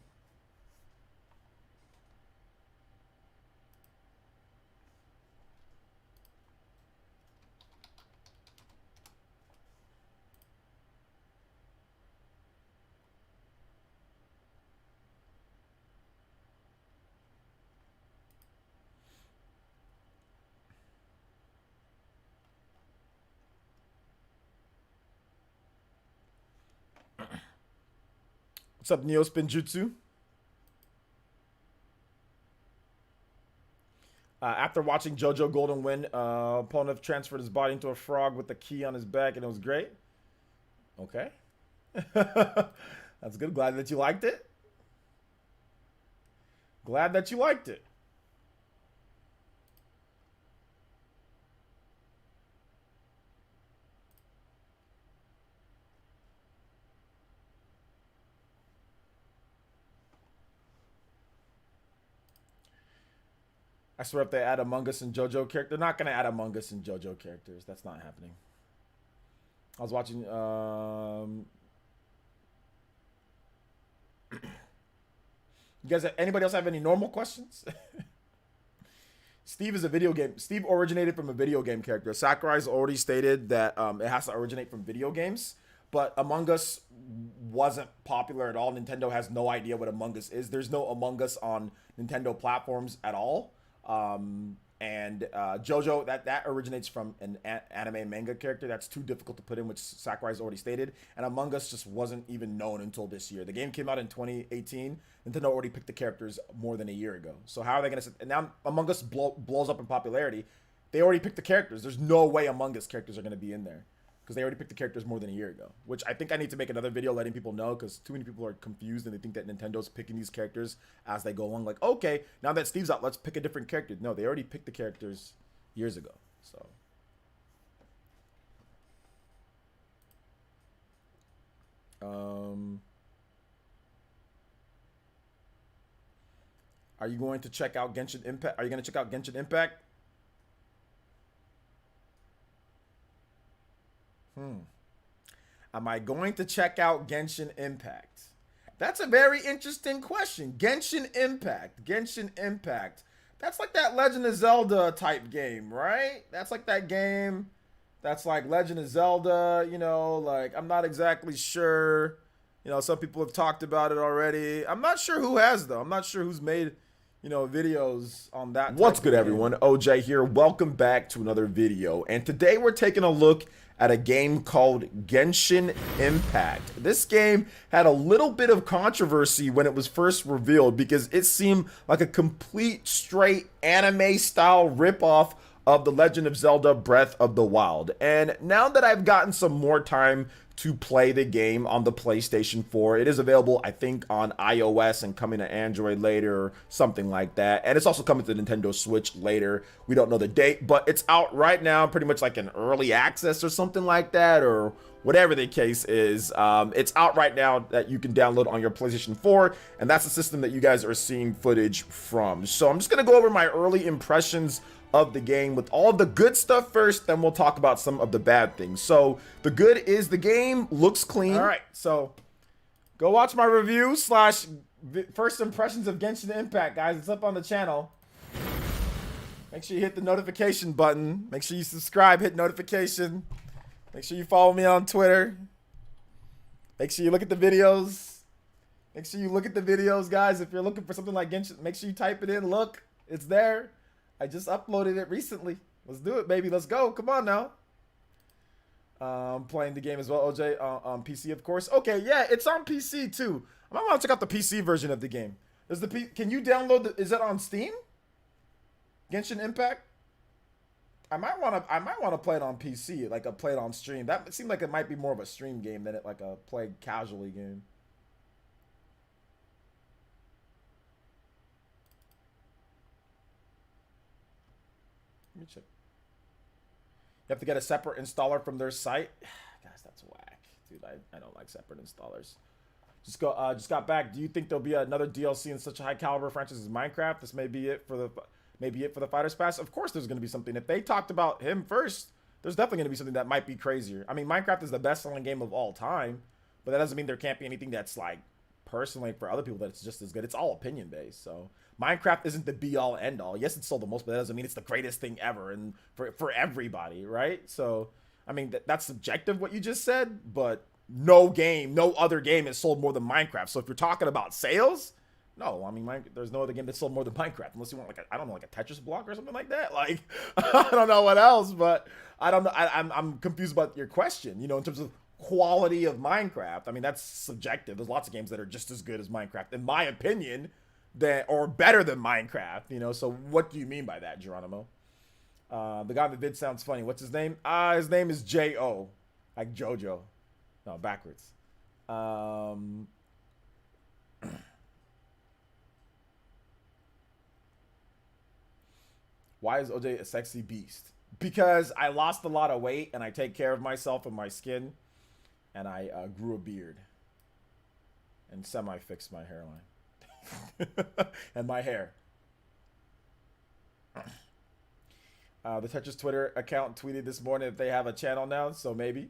What's up, Neospin Jutsu? After watching JoJo Golden win, opponent transferred his body into a frog with a key on his back, and it was great. Okay. That's good. Glad that you liked it. Glad that you liked it. I swear if they add Among Us and JoJo character, they're not going to add Among Us and JoJo characters. That's not happening. I was watching... You guys, anybody else have any normal questions? Steve is a video game. Steve originated from a video game character. Sakurai's already stated that it has to originate from video games. But Among Us wasn't popular at all. Nintendo has no idea what Among Us is. There's no Among Us on Nintendo platforms at all. And JoJo, that originates from an anime manga character. That's too difficult to put in, which Sakurai's already stated. And Among Us just wasn't even known until this year. The game came out in 2018. Nintendo already picked the characters more than a year ago. So how are they going to... And now Among Us blows up in popularity. They already picked the characters. There's no way Among Us characters are going to be in there, because they already picked the characters more than a year ago, which I think I need to make another video letting people know, because too many people are confused and they think that Nintendo's picking these characters as they go along. Like, okay, now that Steve's out, let's pick a different character. No, they already picked the characters years ago. So, are you going to check out Genshin Impact? Are you going to check out Genshin Impact? Am I going to check out Genshin Impact? That's a very interesting question. Genshin Impact. Genshin Impact. That's like that Legend of Zelda type game, right? That's like that game that's like Legend of Zelda, you know, like I'm not exactly sure. You know, some people have talked about it already. I'm not sure who has, though. I'm not sure who's made, you know, videos on that. What's good, everyone? OJ here. Welcome back to another video. And today we're taking a look at a game called Genshin Impact. This game had a little bit of controversy when it was first revealed, because it seemed like a complete straight anime style ripoff of The Legend of Zelda Breath of the Wild. And now that I've gotten some more time to play the game on the PlayStation 4, it is available, I think, on iOS and coming to Android later or something like that. And it's also coming to Nintendo Switch later. We don't know the date, but it's out right now, pretty much like an early access or something like that, or whatever the case is. It's out right now that you can download on your PlayStation 4, and that's the system that you guys are seeing footage from. So I'm just gonna go over my early impressions of the game with all of the good stuff first, then we'll talk about some of the bad things. So the good is the game looks clean. All right, so go watch my review slash first impressions of Genshin Impact, guys. It's up on the channel. Make sure you hit the notification button. Make sure you subscribe, hit notification. Make sure you follow me on Twitter. Make sure you look at the videos. Make sure you look at the videos, guys. If you're looking for something like Genshin, make sure you type it in. Look, it's there. I just uploaded it recently. Let's do it, baby. Let's go. Come on now. Playing the game as well, OJ, on PC, of course. Okay, yeah, it's on PC too. I might want to check out the PC version of the game. Can you download is it on Steam? Genshin Impact? I might want to play it on PC, like play it on stream. That seemed like it might be more of a stream game than like a play casually game. Let me check. You have to get a separate installer from their site. Guys, that's whack, dude. I don't like separate installers. Just got back. Do you think there'll be another DLC in such a high caliber franchise as Minecraft? This may be it for the Fighters Pass. Of course, there's going to be something. If they talked about him first, there's definitely going to be something that might be crazier. I mean, Minecraft is the best-selling game of all time, but that doesn't mean there can't be anything that's like personally for other people that's just as good. It's all opinion based. So Minecraft isn't the be all end all. Yes, it's sold the most, but that doesn't mean it's the greatest thing ever and for everybody, right? So I mean that's subjective what you just said, but no other game has sold more than Minecraft. So if you're talking about sales, no, I mean there's no other game that sold more than Minecraft, unless you want like I don't know, like a Tetris block or something like that. Like I don't know what else, but I don't know. I'm confused about your question. You know, in terms of quality of Minecraft, I mean that's subjective. There's lots of games that are just as good as Minecraft, in my opinion, or better than Minecraft. You know, so what do you mean by that, Geronimo? The guy in the vid sounds funny. What's his name? His name is J.O. Like Jojo. No, backwards. Why is OJ a sexy beast? Because I lost a lot of weight and I take care of myself and my skin. And I grew a beard and semi-fixed my hairline and my hair. The Tetris Twitter account tweeted this morning that they have a channel now, so maybe.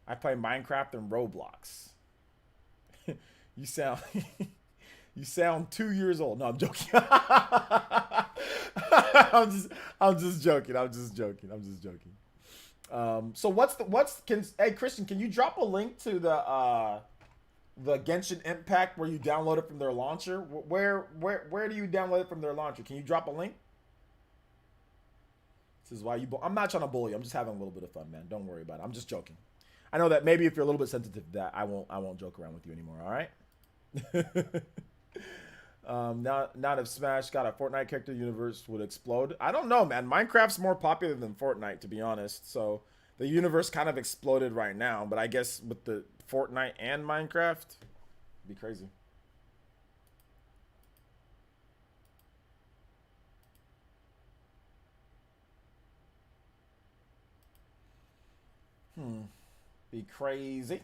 I play Minecraft and Roblox. You You sound 2 years old. No, I'm joking. I'm just joking. So hey Christian, can you drop a link to the Genshin Impact where you download it from their launcher? Where do you download it from their launcher? Can you drop a link? This is why I'm not trying to bully you. I'm just having a little bit of fun, man. Don't worry about it. I'm just joking. I know that maybe if you're a little bit sensitive to that, I won't joke around with you anymore. All right. Now if Smash got a Fortnite character, the universe would explode. I don't know, man. Minecraft's more popular than Fortnite, to be honest. So the universe kind of exploded right now, but I guess with the Fortnite and Minecraft, it'd be crazy. Be crazy.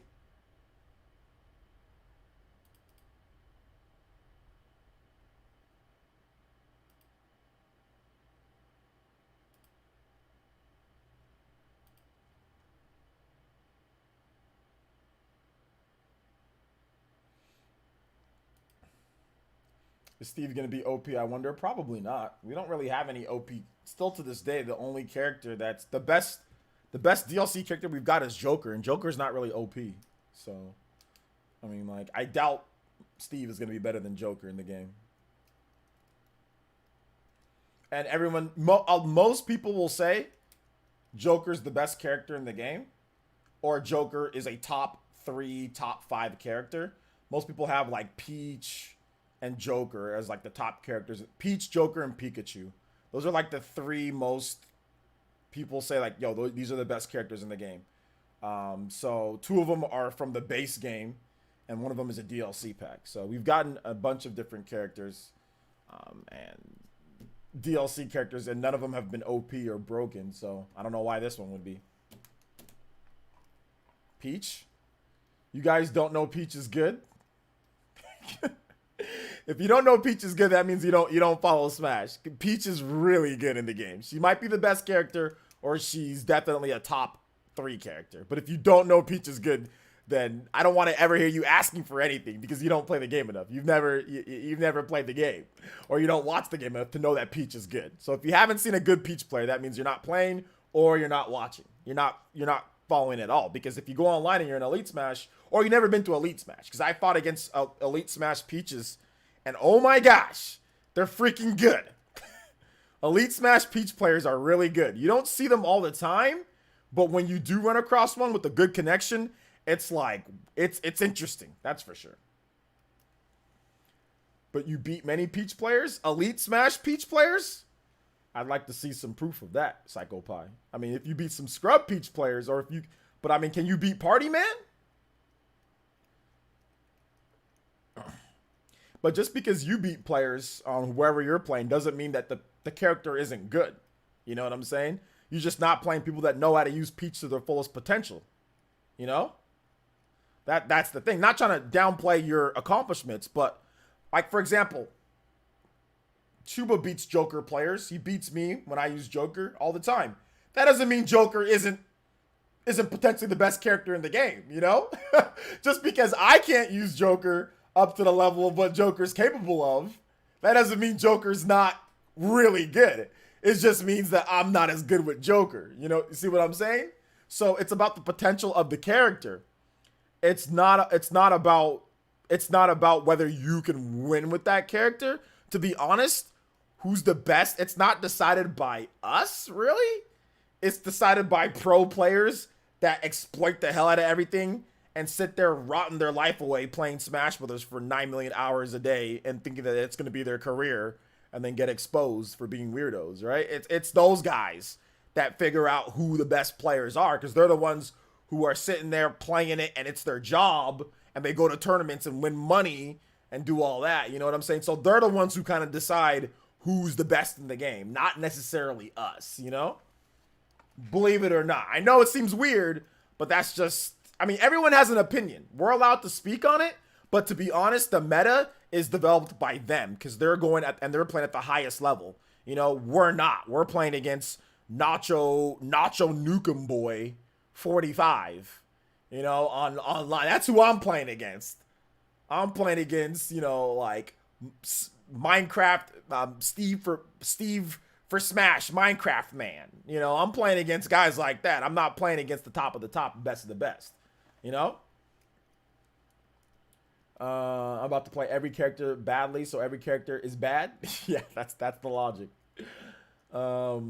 Is Steve going to be OP? I wonder. Probably not. We don't really have any OP. Still to this day, the only character that's the best DLC character we've got is Joker, and Joker's not really OP. So, I mean, like, I doubt Steve is going to be better than Joker in the game. And everyone, most people will say Joker's the best character in the game, or Joker is a top 3, top 5 character. Most people have like Peach and Joker as like the top characters. Peach, Joker, and Pikachu. Those are like the 3 most people say like, yo, these are the best characters in the game. So 2 of them are from the base game, and 1 of them is a DLC pack. So we've gotten a bunch of different characters, and DLC characters, and none of them have been OP or broken. So I don't know why this one would be. Peach? You guys don't know Peach is good? If you don't know Peach is good, that means you don't follow Smash. Peach is really good in the game. She might be the best character, or she's definitely a top 3 character. But if you don't know Peach is good, then I don't want to ever hear you asking for anything, because you don't play the game enough. You've never played the game, or you don't watch the game enough to know that Peach is good. So if you haven't seen a good Peach player, that means you're not playing, or you're not watching. You're not following at all. Because if you go online and you're in Elite Smash, or you've never been to Elite Smash, because I fought against Elite Smash Peaches, and oh my gosh, they're freaking good. Elite Smash Peach players are really good. You don't see them all the time, but when you do run across one with a good connection, it's like, it's interesting. That's for sure. But you beat many Peach players? Elite Smash Peach players? I'd like to see some proof of that, Psycho Pie. I mean, if you beat some scrub Peach players, or if you... But I mean, can you beat Party Man? But just because you beat players on whoever you're playing doesn't mean that the character isn't good. You know what I'm saying? You're just not playing people that know how to use Peach to their fullest potential. You know? That's the thing. Not trying to downplay your accomplishments, but like, for example, Chuba beats Joker players. He beats me when I use Joker all the time. That doesn't mean Joker isn't potentially the best character in the game, you know? Just because I can't use Joker up to the level of what Joker's capable of, that doesn't mean Joker's not really good. It just means that I'm not as good with Joker. You know, you see what I'm saying? So it's about the potential of the character. It's not about whether you can win with that character. To be honest, who's the best? It's not decided by us, really. It's decided by pro players that exploit the hell out of everything and sit there rotting their life away playing Smash Brothers for 9 million hours a day and thinking that it's going to be their career, and then get exposed for being weirdos, right? It's those guys that figure out who the best players are, because they're the ones who are sitting there playing it and it's their job, and they go to tournaments and win money and do all that. You know what I'm saying? So they're the ones who kind of decide who's the best in the game, not necessarily us, you know? Believe it or not. I know it seems weird, but that's just... I mean, everyone has an opinion. We're allowed to speak on it, but to be honest, the meta is developed by them, because they're going at, and they're playing at the highest level. You know, we're not. We're playing against Nacho Nukem Boy 45, you know, online. That's who I'm playing against. I'm playing against, you know, like Minecraft, Steve for Smash, Minecraft man. You know, I'm playing against guys like that. I'm not playing against the top of the top, best of the best. You know? I'm about to play every character badly, so every character is bad. Yeah, that's the logic. I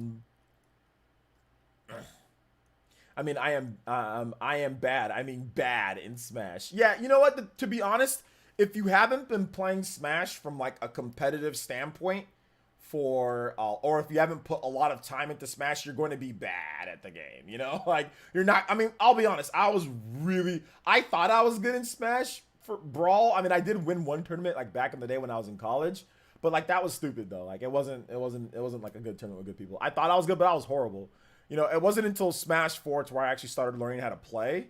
mean, I am bad. I mean, bad in Smash. Yeah, you know what? To be honest, if you haven't been playing Smash from like a competitive standpoint for, or if you haven't put a lot of time into Smash, you're going to be bad at the game. You know, like you're not. I mean, I'll be honest. I thought I was good in Smash for Brawl. I mean, I did win one tournament like back in the day when I was in college, but like that was stupid though. Like it wasn't like a good tournament with good people. I thought I was good, but I was horrible. You know, it wasn't until Smash 4 to where I actually started learning how to play.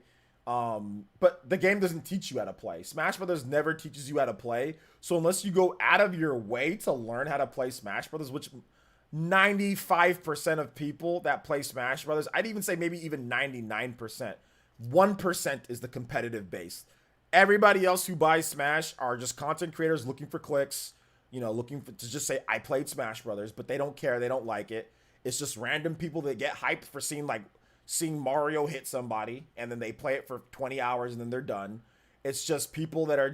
But the game doesn't teach you how to play. Smash Brothers never teaches you how to play. So unless you go out of your way to learn how to play Smash Brothers, which 95% of people that play Smash Brothers, I'd even say maybe even 99%, 1% is the competitive base. Everybody else who buys Smash are just content creators looking for clicks, you know, to just say, I played Smash Brothers, but they don't care. They don't like it. It's just random people that get hyped for seeing Mario hit somebody, and then they play it for 20 hours and then they're done. It's just people that are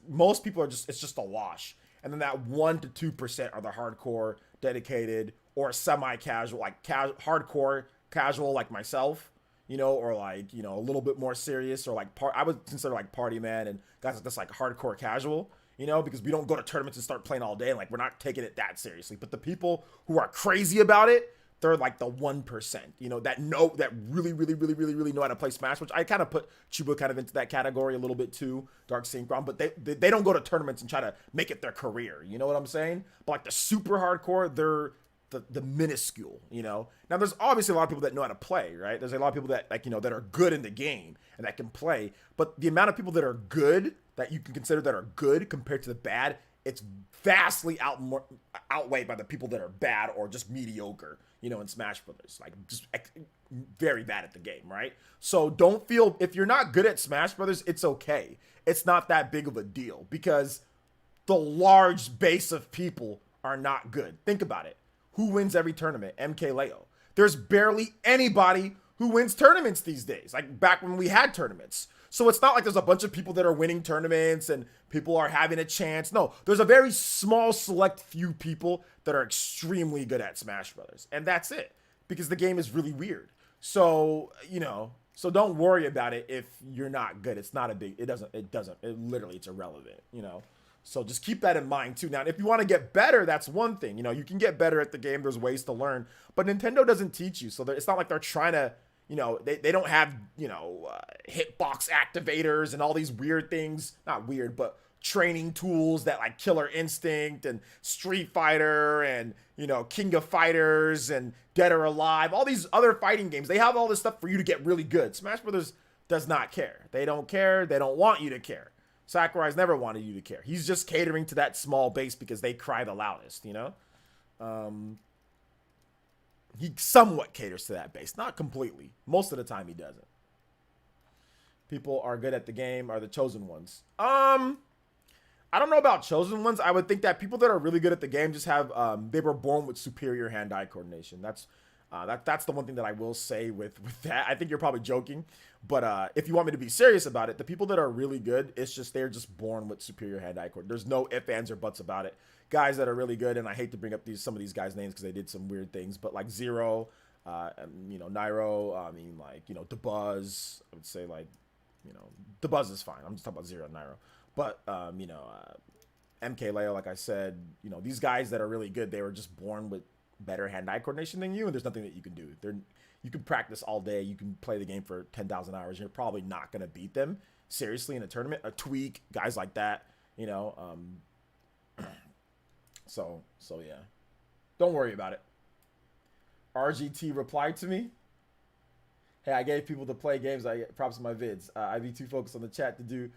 most people are it's just a wash. And then that 1 to 2% are the hardcore, dedicated, or semi-casual, like hardcore casual like myself, you know, or like, you know, a little bit more serious, or like I would consider like Party Man and guys like this like hardcore casual. You know, because we don't go to tournaments and start playing all day. And like, we're not taking it that seriously. But the people who are crazy about it, they're like the 1%, you know, that really know how to play Smash, which I kind of put Chuba kind of into that category a little bit too, Dark Synchron, but they don't go to tournaments and try to make it their career. You know what I'm saying? But like the super hardcore, they're the minuscule, you know? Now there's obviously a lot of people that know how to play, right? There's a lot of people that like, you know, that are good in the game and that can play, but the amount of people that are good, that you can consider that are good compared to the bad, it's vastly outweighed by the people that are bad or just mediocre, you know, in Smash Brothers, like just very bad at the game, right? So don't feel, if you're not good at Smash Brothers, it's okay. It's not that big of a deal because the large base of people are not good. Think about it. Who wins every tournament? MKLeo. There's barely anybody who wins tournaments these days, like back when we had tournaments. So it's not like there's a bunch of people that are winning tournaments and people are having a chance. No, there's a very small select few people that are extremely good at Smash Brothers. And that's it, because the game is really weird. So, you know, so don't worry about it if you're not good. It's not a big, it literally, it's irrelevant, you know? So just keep that in mind too. Now, if you want to get better, that's one thing. You know, you can get better at the game. There's ways to learn, but Nintendo doesn't teach you. So it's not like they're trying to, you know, they don't have, you know, hitbox activators and all these weird things. Not weird, but training tools that like Killer Instinct and Street Fighter and, you know, King of Fighters and Dead or Alive. All these other fighting games, they have all this stuff for you to get really good. Smash Brothers does not care. They don't care. They don't want you to care. Sakurai's never wanted you to care. He's just catering to that small base because they cry the loudest, you know? He somewhat caters to that base. Not completely. Most of the time he doesn't. People are good at the game are the chosen ones. I don't know about chosen ones. I would think that people that are really good at the game just have, they were born with superior hand-eye coordination. That's the one thing that I will say with that. I think you're probably joking, but if you want me to be serious about it, the people that are really good, it's just they're just born with superior hand-eye coordination. There's no ifs, ands, or buts about it. Guys that are really good, and I hate to bring up some of these guys' names because they did some weird things, but like Zero, you know, Nairo, I mean, like, you know, DeBuzz, I would say, like, you know, DeBuzz is fine. I'm just talking about Zero and Nairo. But, you know, MKLeo, like I said, you know, these guys that are really good, they were just born with better hand-eye coordination than you, and there's nothing that you can do. You can practice all day. You can play the game for 10,000 hours. You're probably not going to beat them seriously in a tournament. A Tweak, guys like that, you know, So yeah, don't worry about it. RGT replied to me. Hey, I gave people to play games. I get props in my vids. I'd be too focused on the chat to do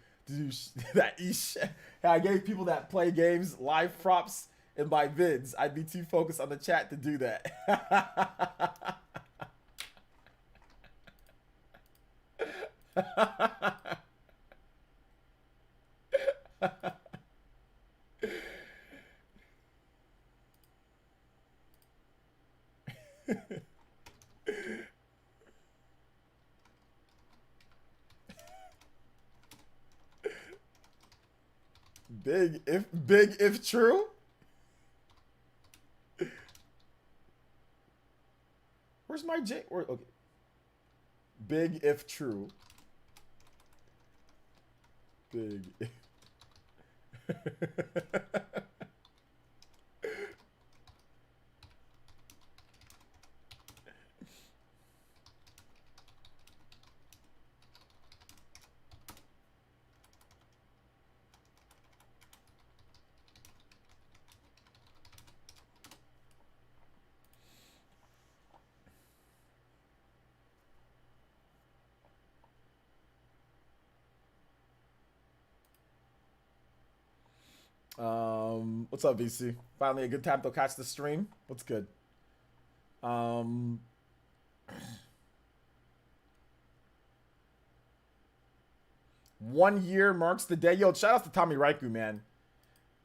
that. Hey, I gave people that play games live props in my vids. I'd be too focused on the chat to do that. Big if true. Where's my J? Okay. Big if true. Big. What's up, VC? Finally a good time to catch the stream. What's good? 1 year marks the day. Yo, shout out to Tommy Raiku, man.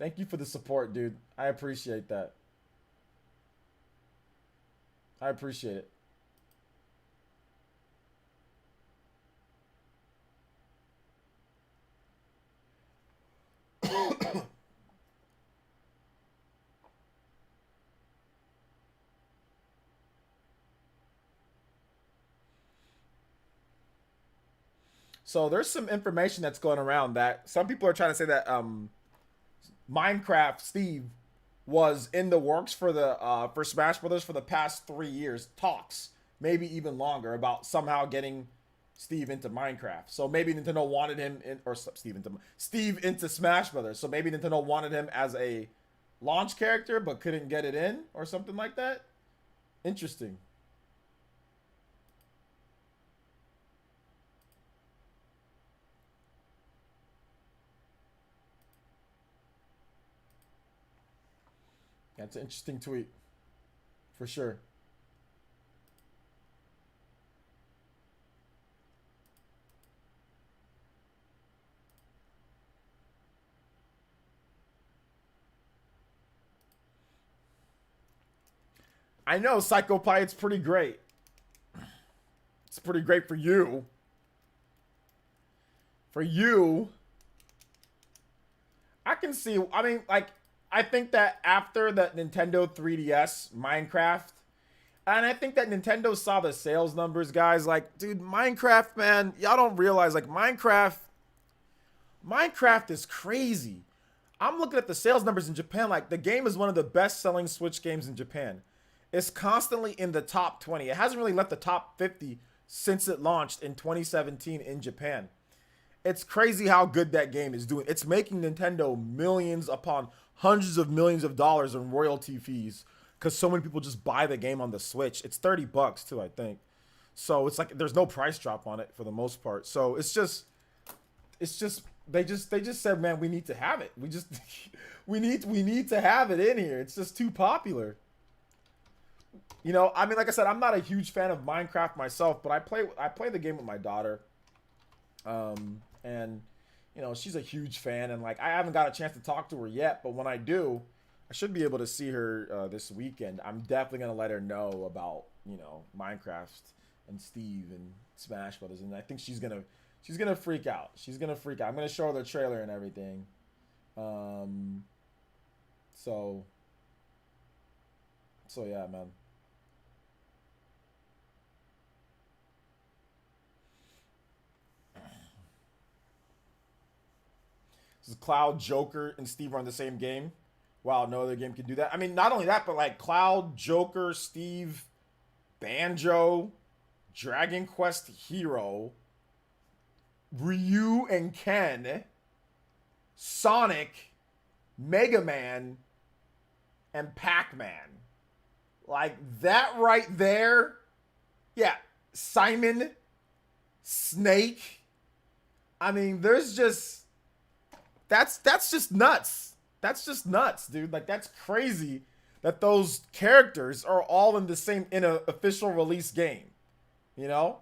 Thank you for the support, dude. I appreciate that. I appreciate it. So there's some information that's going around that some people are trying to say that Minecraft Steve was in the works for the for Smash Brothers for the past 3 years. Talks, maybe even longer, about somehow getting Steve into Minecraft. So maybe Nintendo wanted him in, or Steve into Smash Brothers. So maybe Nintendo wanted him as a launch character but couldn't get it in or something like that. Interesting. That's an interesting tweet, for sure. I know, Psycho Pie, it's pretty great. It's pretty great for you. For you, I can see, I mean, like, I think that after the Nintendo 3DS Minecraft, and I think that Nintendo saw the sales numbers, guys. Like, dude, Minecraft, man, y'all don't realize, like, Minecraft is crazy. I'm looking at the sales numbers in Japan. Like, the game is one of the best-selling Switch games in Japan. It's constantly in the top 20. It hasn't really left the top 50 since it launched in 2017 in Japan. It's crazy how good that game is doing. It's making Nintendo millions upon hundreds of millions of dollars in royalty fees because so many people just buy the game on the Switch. It's $30 too, I think. So it's like there's no price drop on it for the most part. So it's just they just said, man, we need to have it. We just we need to have it in here. It's just too popular. You know, I mean, like I said, I'm not a huge fan of Minecraft myself, but I play the game with my daughter. And you know, she's a huge fan, and like I haven't got a chance to talk to her yet, but when I do, I should be able to see her this weekend. I'm definitely gonna let her know about, you know, Minecraft and Steve and Smash Brothers, and I think she's gonna freak out. She's gonna freak out. I'm gonna show her the trailer and everything. So yeah, man. This is Cloud, Joker, and Steve are in the same game. Wow, no other game can do that. I mean, not only that, but like Cloud, Joker, Steve, Banjo, Dragon Quest Hero, Ryu and Ken, Sonic, Mega Man, and Pac-Man. Like that right there. Yeah, Simon, Snake. I mean, there's just that's just nuts. That's just nuts, dude. Like that's crazy that those characters are all in the same in an official release game. You know?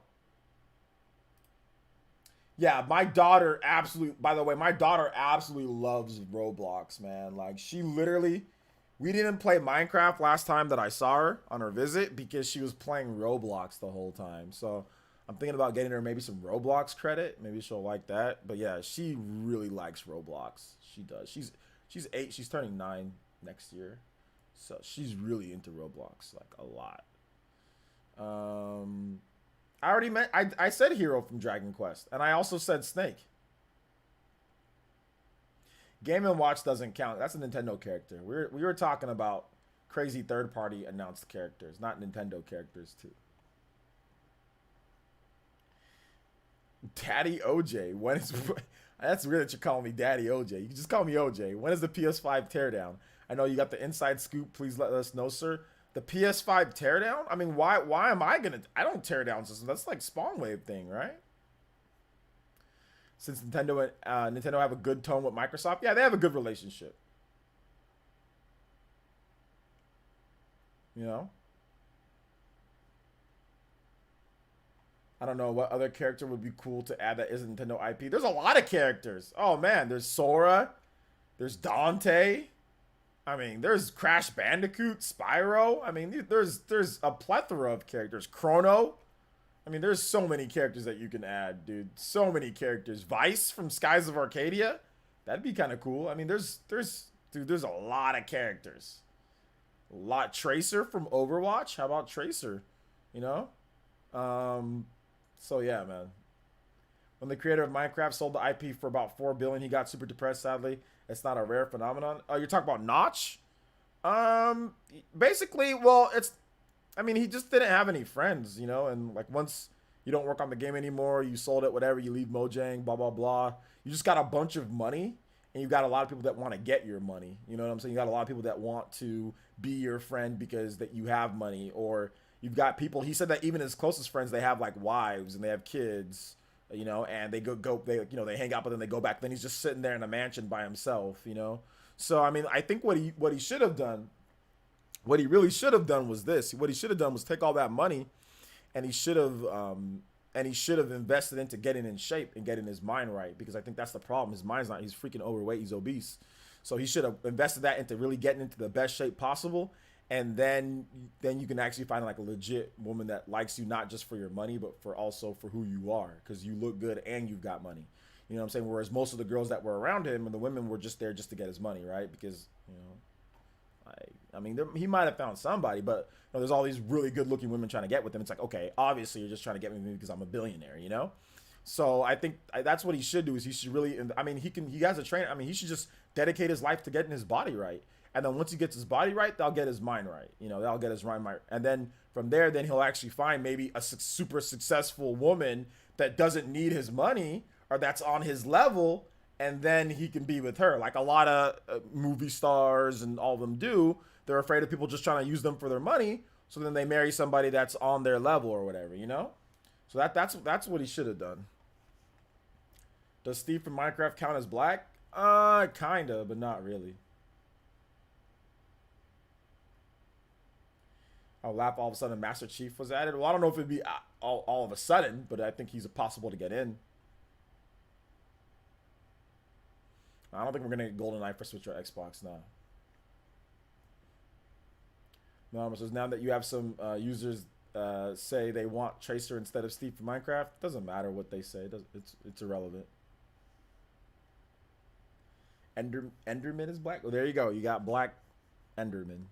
Yeah, my daughter absolutely, by the way, my daughter absolutely loves Roblox, man. Like she literally We didn't play Minecraft last time that I saw her on her visit because she was playing Roblox the whole time. So I'm thinking about getting her maybe some Roblox credit. Maybe she'll like that. But yeah, she really likes Roblox. She does. She's 8. She's turning 9 next year. So she's really into Roblox, like a lot. I already meant I said Hero from Dragon Quest, and I also said Snake. Game & Watch doesn't count. That's a Nintendo character. We were talking about crazy third-party announced characters, not Nintendo characters too. Daddy OJ. When is that's weird that you're calling me Daddy OJ. You can just call me OJ. When is the PS5 teardown? I know you got the inside scoop. Please let us know, sir. The PS5 teardown? I mean, why am I gonna? I don't tear down systems. That's like Spawn Wave thing, right? Since Nintendo have a good tone with Microsoft, yeah, they have a good relationship. You know, I don't know what other character would be cool to add that isn't Nintendo IP. There's a lot of characters. Oh man, there's Sora, there's Dante. I mean, there's Crash Bandicoot, Spyro. I mean, there's a plethora of characters. Chrono. I mean, there's so many characters that you can add, dude. So many characters. Vice from Skies of Arcadia. That'd be kind of cool. I mean, there's a lot of characters. A lot. Tracer from Overwatch. How about Tracer? You know? So yeah, man. When the creator of Minecraft sold the IP for about $4 billion, he got super depressed, sadly. It's not a rare phenomenon. Oh, you're talking about Notch? Basically, well, I mean, he just didn't have any friends, you know, and like once you don't work on the game anymore, you sold it, whatever, you leave Mojang, blah, blah, blah. You just got a bunch of money, and you got a lot of people that want to get your money. You know what I'm saying? You got a lot of people that want to be your friend because that you have money, or you've got people, he said that even his closest friends, they have like wives and they have kids, you know, and they they hang out, but then they go back. Then he's just sitting there in a mansion by himself, you know? So, I mean, I think what he should have done, what he really should have done was this. What he should have done was take all that money, and he should have invested into getting in shape and getting his mind right, because I think that's the problem. His mind's not. He's freaking overweight. He's obese. So he should have invested that into really getting into the best shape possible, and then you can actually find like a legit woman that likes you, not just for your money, but for also for who you are, because you look good and you've got money. You know what I'm saying? Whereas most of the girls that were around him and the women were just there just to get his money, right? Because, you know, I mean, he might have found somebody, but you know, there's all these really good-looking women trying to get with him. It's like, okay, obviously you're just trying to get with me because I'm a billionaire, you know? So I think that's what he should do. Is he should really, I mean, he has a trainer. I mean, he should just dedicate his life to getting his body right. And then once he gets his body right, they'll get his mind right. You know, they'll get his mind right. And then from there, then he'll actually find maybe a super successful woman that doesn't need his money or that's on his level, and then he can be with her. Like a lot of movie stars and all of them do. They're afraid of people just trying to use them for their money, so then they marry somebody that's on their level or whatever, you know? So that's what he should have done. Does Steve from Minecraft count as black? Kinda, but not really. I'll laugh all of a sudden Master Chief was added. Well, I don't know if it'd be all of a sudden, but I think he's possible to get in. I don't think we're going to get GoldenEye for Switch or Xbox now. No, so now that you have some users say they want Tracer instead of Steve from Minecraft, it doesn't matter what they say. It's irrelevant. Enderman is black? Oh, there you go. You got black Enderman.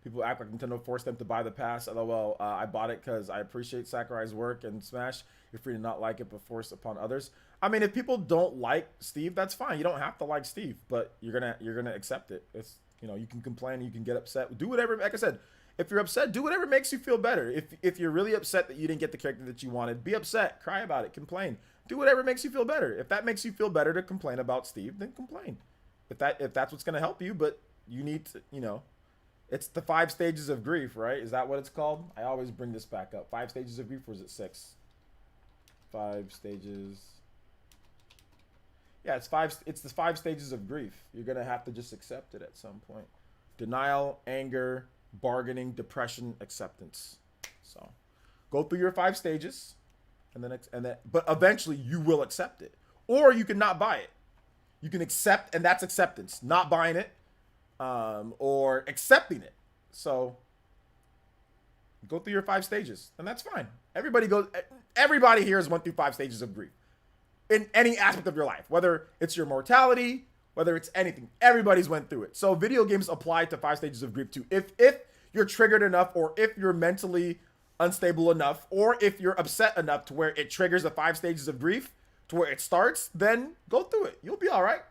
People act like Nintendo forced them to buy the pass. LOL, I bought it because I appreciate Sakurai's work and Smash. You're free to not like it, but force upon others. I mean, if people don't like Steve, that's fine. You don't have to like Steve, but you're gonna accept it. It's, you know, you can complain, you can get upset, do whatever. Like I said, if you're upset, do whatever makes you feel better. If you're really upset that you didn't get the character that you wanted, be upset, cry about it, complain. Do whatever makes you feel better. If that makes you feel better to complain about Steve, then complain. If that's what's gonna help you, but you need to, you know. It's the 5 stages of grief, right? Is that what it's called? I always bring this back up. 5 stages of grief, or is it 6? 5 stages. Yeah, it's 5. It's the 5 stages of grief. You're gonna have to just accept it at some point. Denial, anger, bargaining, depression, acceptance. So, go through your 5 stages, but eventually you will accept it, or you can not buy it. You can accept, and that's acceptance, not buying it, or accepting it. So go through your 5 stages, and that's fine. Everybody here has went through 5 stages of grief in any aspect of your life, whether it's your mortality, whether it's anything. Everybody's went through it. So video games apply to 5 stages of grief too. If you're triggered enough, or if you're mentally unstable enough, or if you're upset enough to where it triggers the 5 stages of grief to where it starts, then go through it. You'll be all right.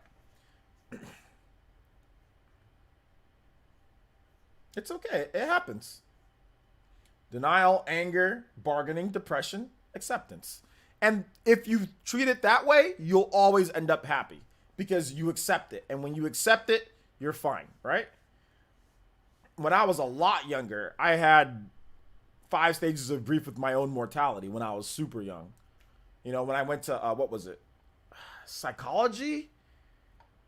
It's okay. It happens. Denial, anger, bargaining, depression, acceptance. And if you treat it that way, you'll always end up happy because you accept it. And when you accept it, you're fine, right? When I was a lot younger, I had 5 stages of grief with my own mortality when I was super young. You know, when I went to, what was it? Psychology?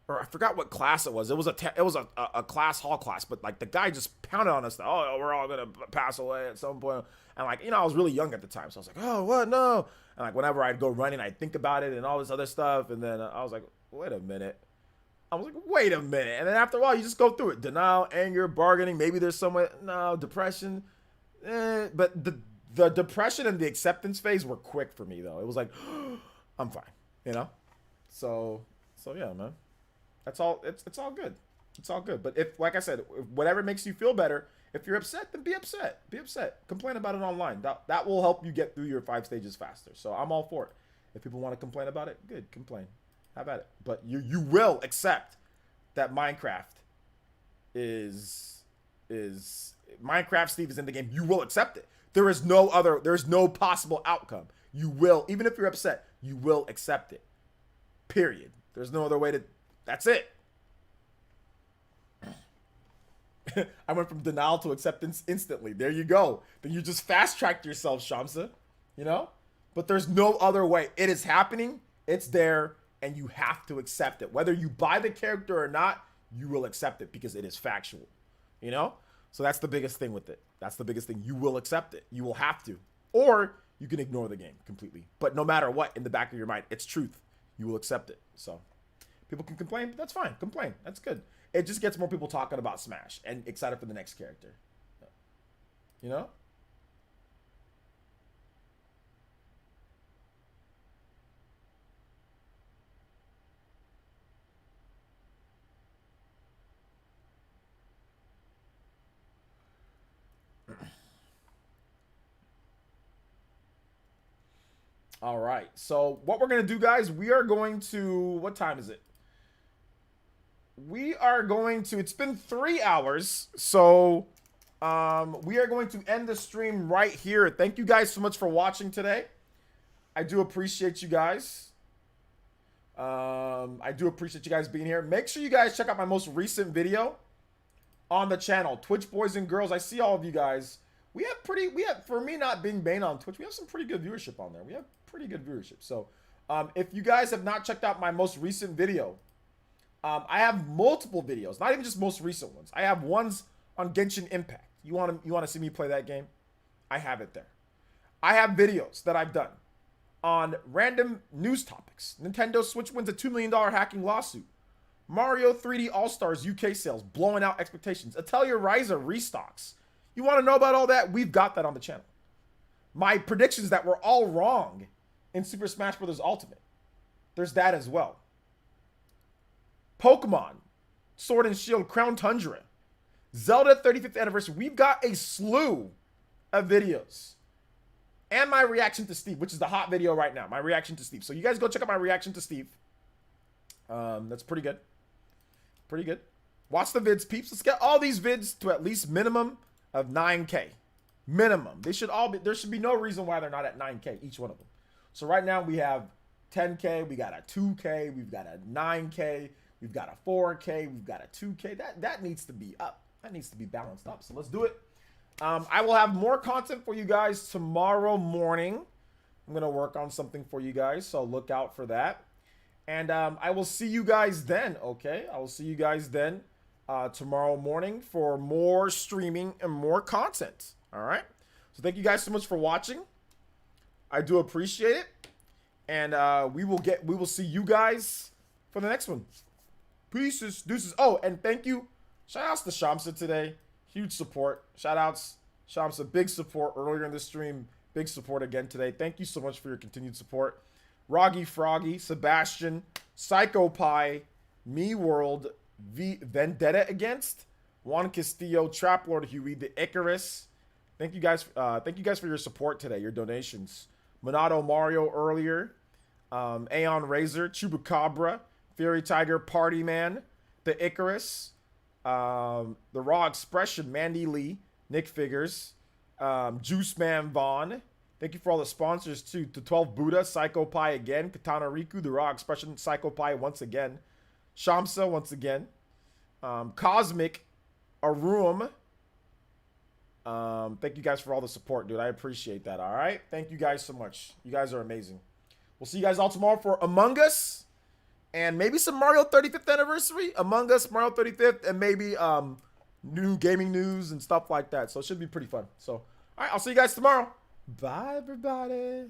Or I forgot what class it was. It was a class, hall class, but like the guy just pounded on us that, oh, we're all going to pass away at some point. And like, you know, I was really young at the time. So I was like, oh, what? No. And like, whenever I'd go running, I'd think about it and all this other stuff. And then I was like, wait a minute. And then after a while, you just go through it. Denial, anger, bargaining. Maybe there's some way, no, depression. But the depression and the acceptance phase were quick for me though. It was like, I'm fine, you know? So yeah, man. That's all. It's all good. It's all good. But if, like I said, if whatever makes you feel better, if you're upset, then be upset. Be upset. Complain about it online. That will help you get through your 5 stages faster. So I'm all for it. If people want to complain about it, good. Complain. Have at it. But you will accept that Minecraft is Minecraft Steve is in the game. You will accept it. There's no possible outcome. You will, even if you're upset, you will accept it. Period. There's no other way to. That's it. I went from denial to acceptance instantly. There you go. Then you just fast-tracked yourself, Shamsa. You know? But there's no other way. It is happening. It's there. And you have to accept it. Whether you buy the character or not, you will accept it because it is factual. You know? So that's the biggest thing with it. That's the biggest thing. You will accept it. You will have to. Or you can ignore the game completely. But no matter what, in the back of your mind, it's truth. You will accept it. So people can complain. That's fine. Complain. That's good. It just gets more people talking about Smash and excited for the next character. You know? All right. So what we're going to do, guys, we are going to, what time is it? We are going to, it's been 3 hours. So we are going to end the stream right here. Thank you guys so much for watching today. I do appreciate you guys. I do appreciate you guys being here. Make sure you guys check out my most recent video on the channel, Twitch Boys and Girls. I see all of you guys. We have, for me not being banned on Twitch, we have some pretty good viewership on there. We have pretty good viewership. So if you guys have not checked out my most recent video, I have multiple videos, not even just most recent ones. I have ones on Genshin Impact. You want to see me play that game? I have it there. I have videos that I've done on random news topics. Nintendo Switch wins a $2 million hacking lawsuit. Mario 3D All-Stars UK sales blowing out expectations. Atelier Ryza restocks. You want to know about all that? We've got that on the channel. My predictions that were all wrong in Super Smash Bros. Ultimate. There's that as well. Pokemon, Sword and Shield, Crown Tundra, Zelda 35th anniversary. We've got a slew of videos. And my reaction to Steve, which is the hot video right now. My reaction to Steve. So you guys go check out my reaction to Steve. That's pretty good. Pretty good. Watch the vids, peeps. Let's get all these vids to at least minimum of 9K. Minimum. They should all be, there should be no reason why they're not at 9K, each one of them. So right now we have 10K, we got a 2K, we've got a 9K, we've got a 4K, we've got a 2K. That needs to be up. That needs to be balanced up. So let's do it. I will have more content for you guys tomorrow morning. I'm going to work on something for you guys, so look out for that. And I will see you guys then, okay? I will see you guys then tomorrow morning for more streaming and more content, all right? So thank you guys so much for watching. I do appreciate it. And we will see you guys for the next one. Peace, deuces. Oh, and thank you. Shout outs to Shamsa today. Huge support. Shout outs. Shamsa, big support earlier in the stream. Big support again today. Thank you so much for your continued support. Roggy Froggy, Sebastian, Psycho Pie, Me World, Vendetta Against, Juan Castillo, Trap Lord Huey, the Icarus. Thank you guys for your support today, your donations. Monado Mario earlier, Aeon Razor, Chupacabra, Fury Tiger, Party Man, the Icarus, the Raw Expression, Mandy Lee, Nick Figures, Juice Man Vaughn. Thank you for all the sponsors too. To 12 Buddha, Psycho Pie again, Katana Riku, the Raw Expression, Psycho Pie once again, Shamsa once again, Cosmic, Arum. Thank you guys for all the support, dude. I appreciate that. All right, thank you guys so much. You guys are amazing. We'll see you guys all tomorrow for Among Us and maybe some Mario 35th anniversary. Among Us, Mario 35th, and maybe new gaming news and stuff like that. So it should be pretty fun. So all right, I'll see you guys tomorrow. Bye, everybody.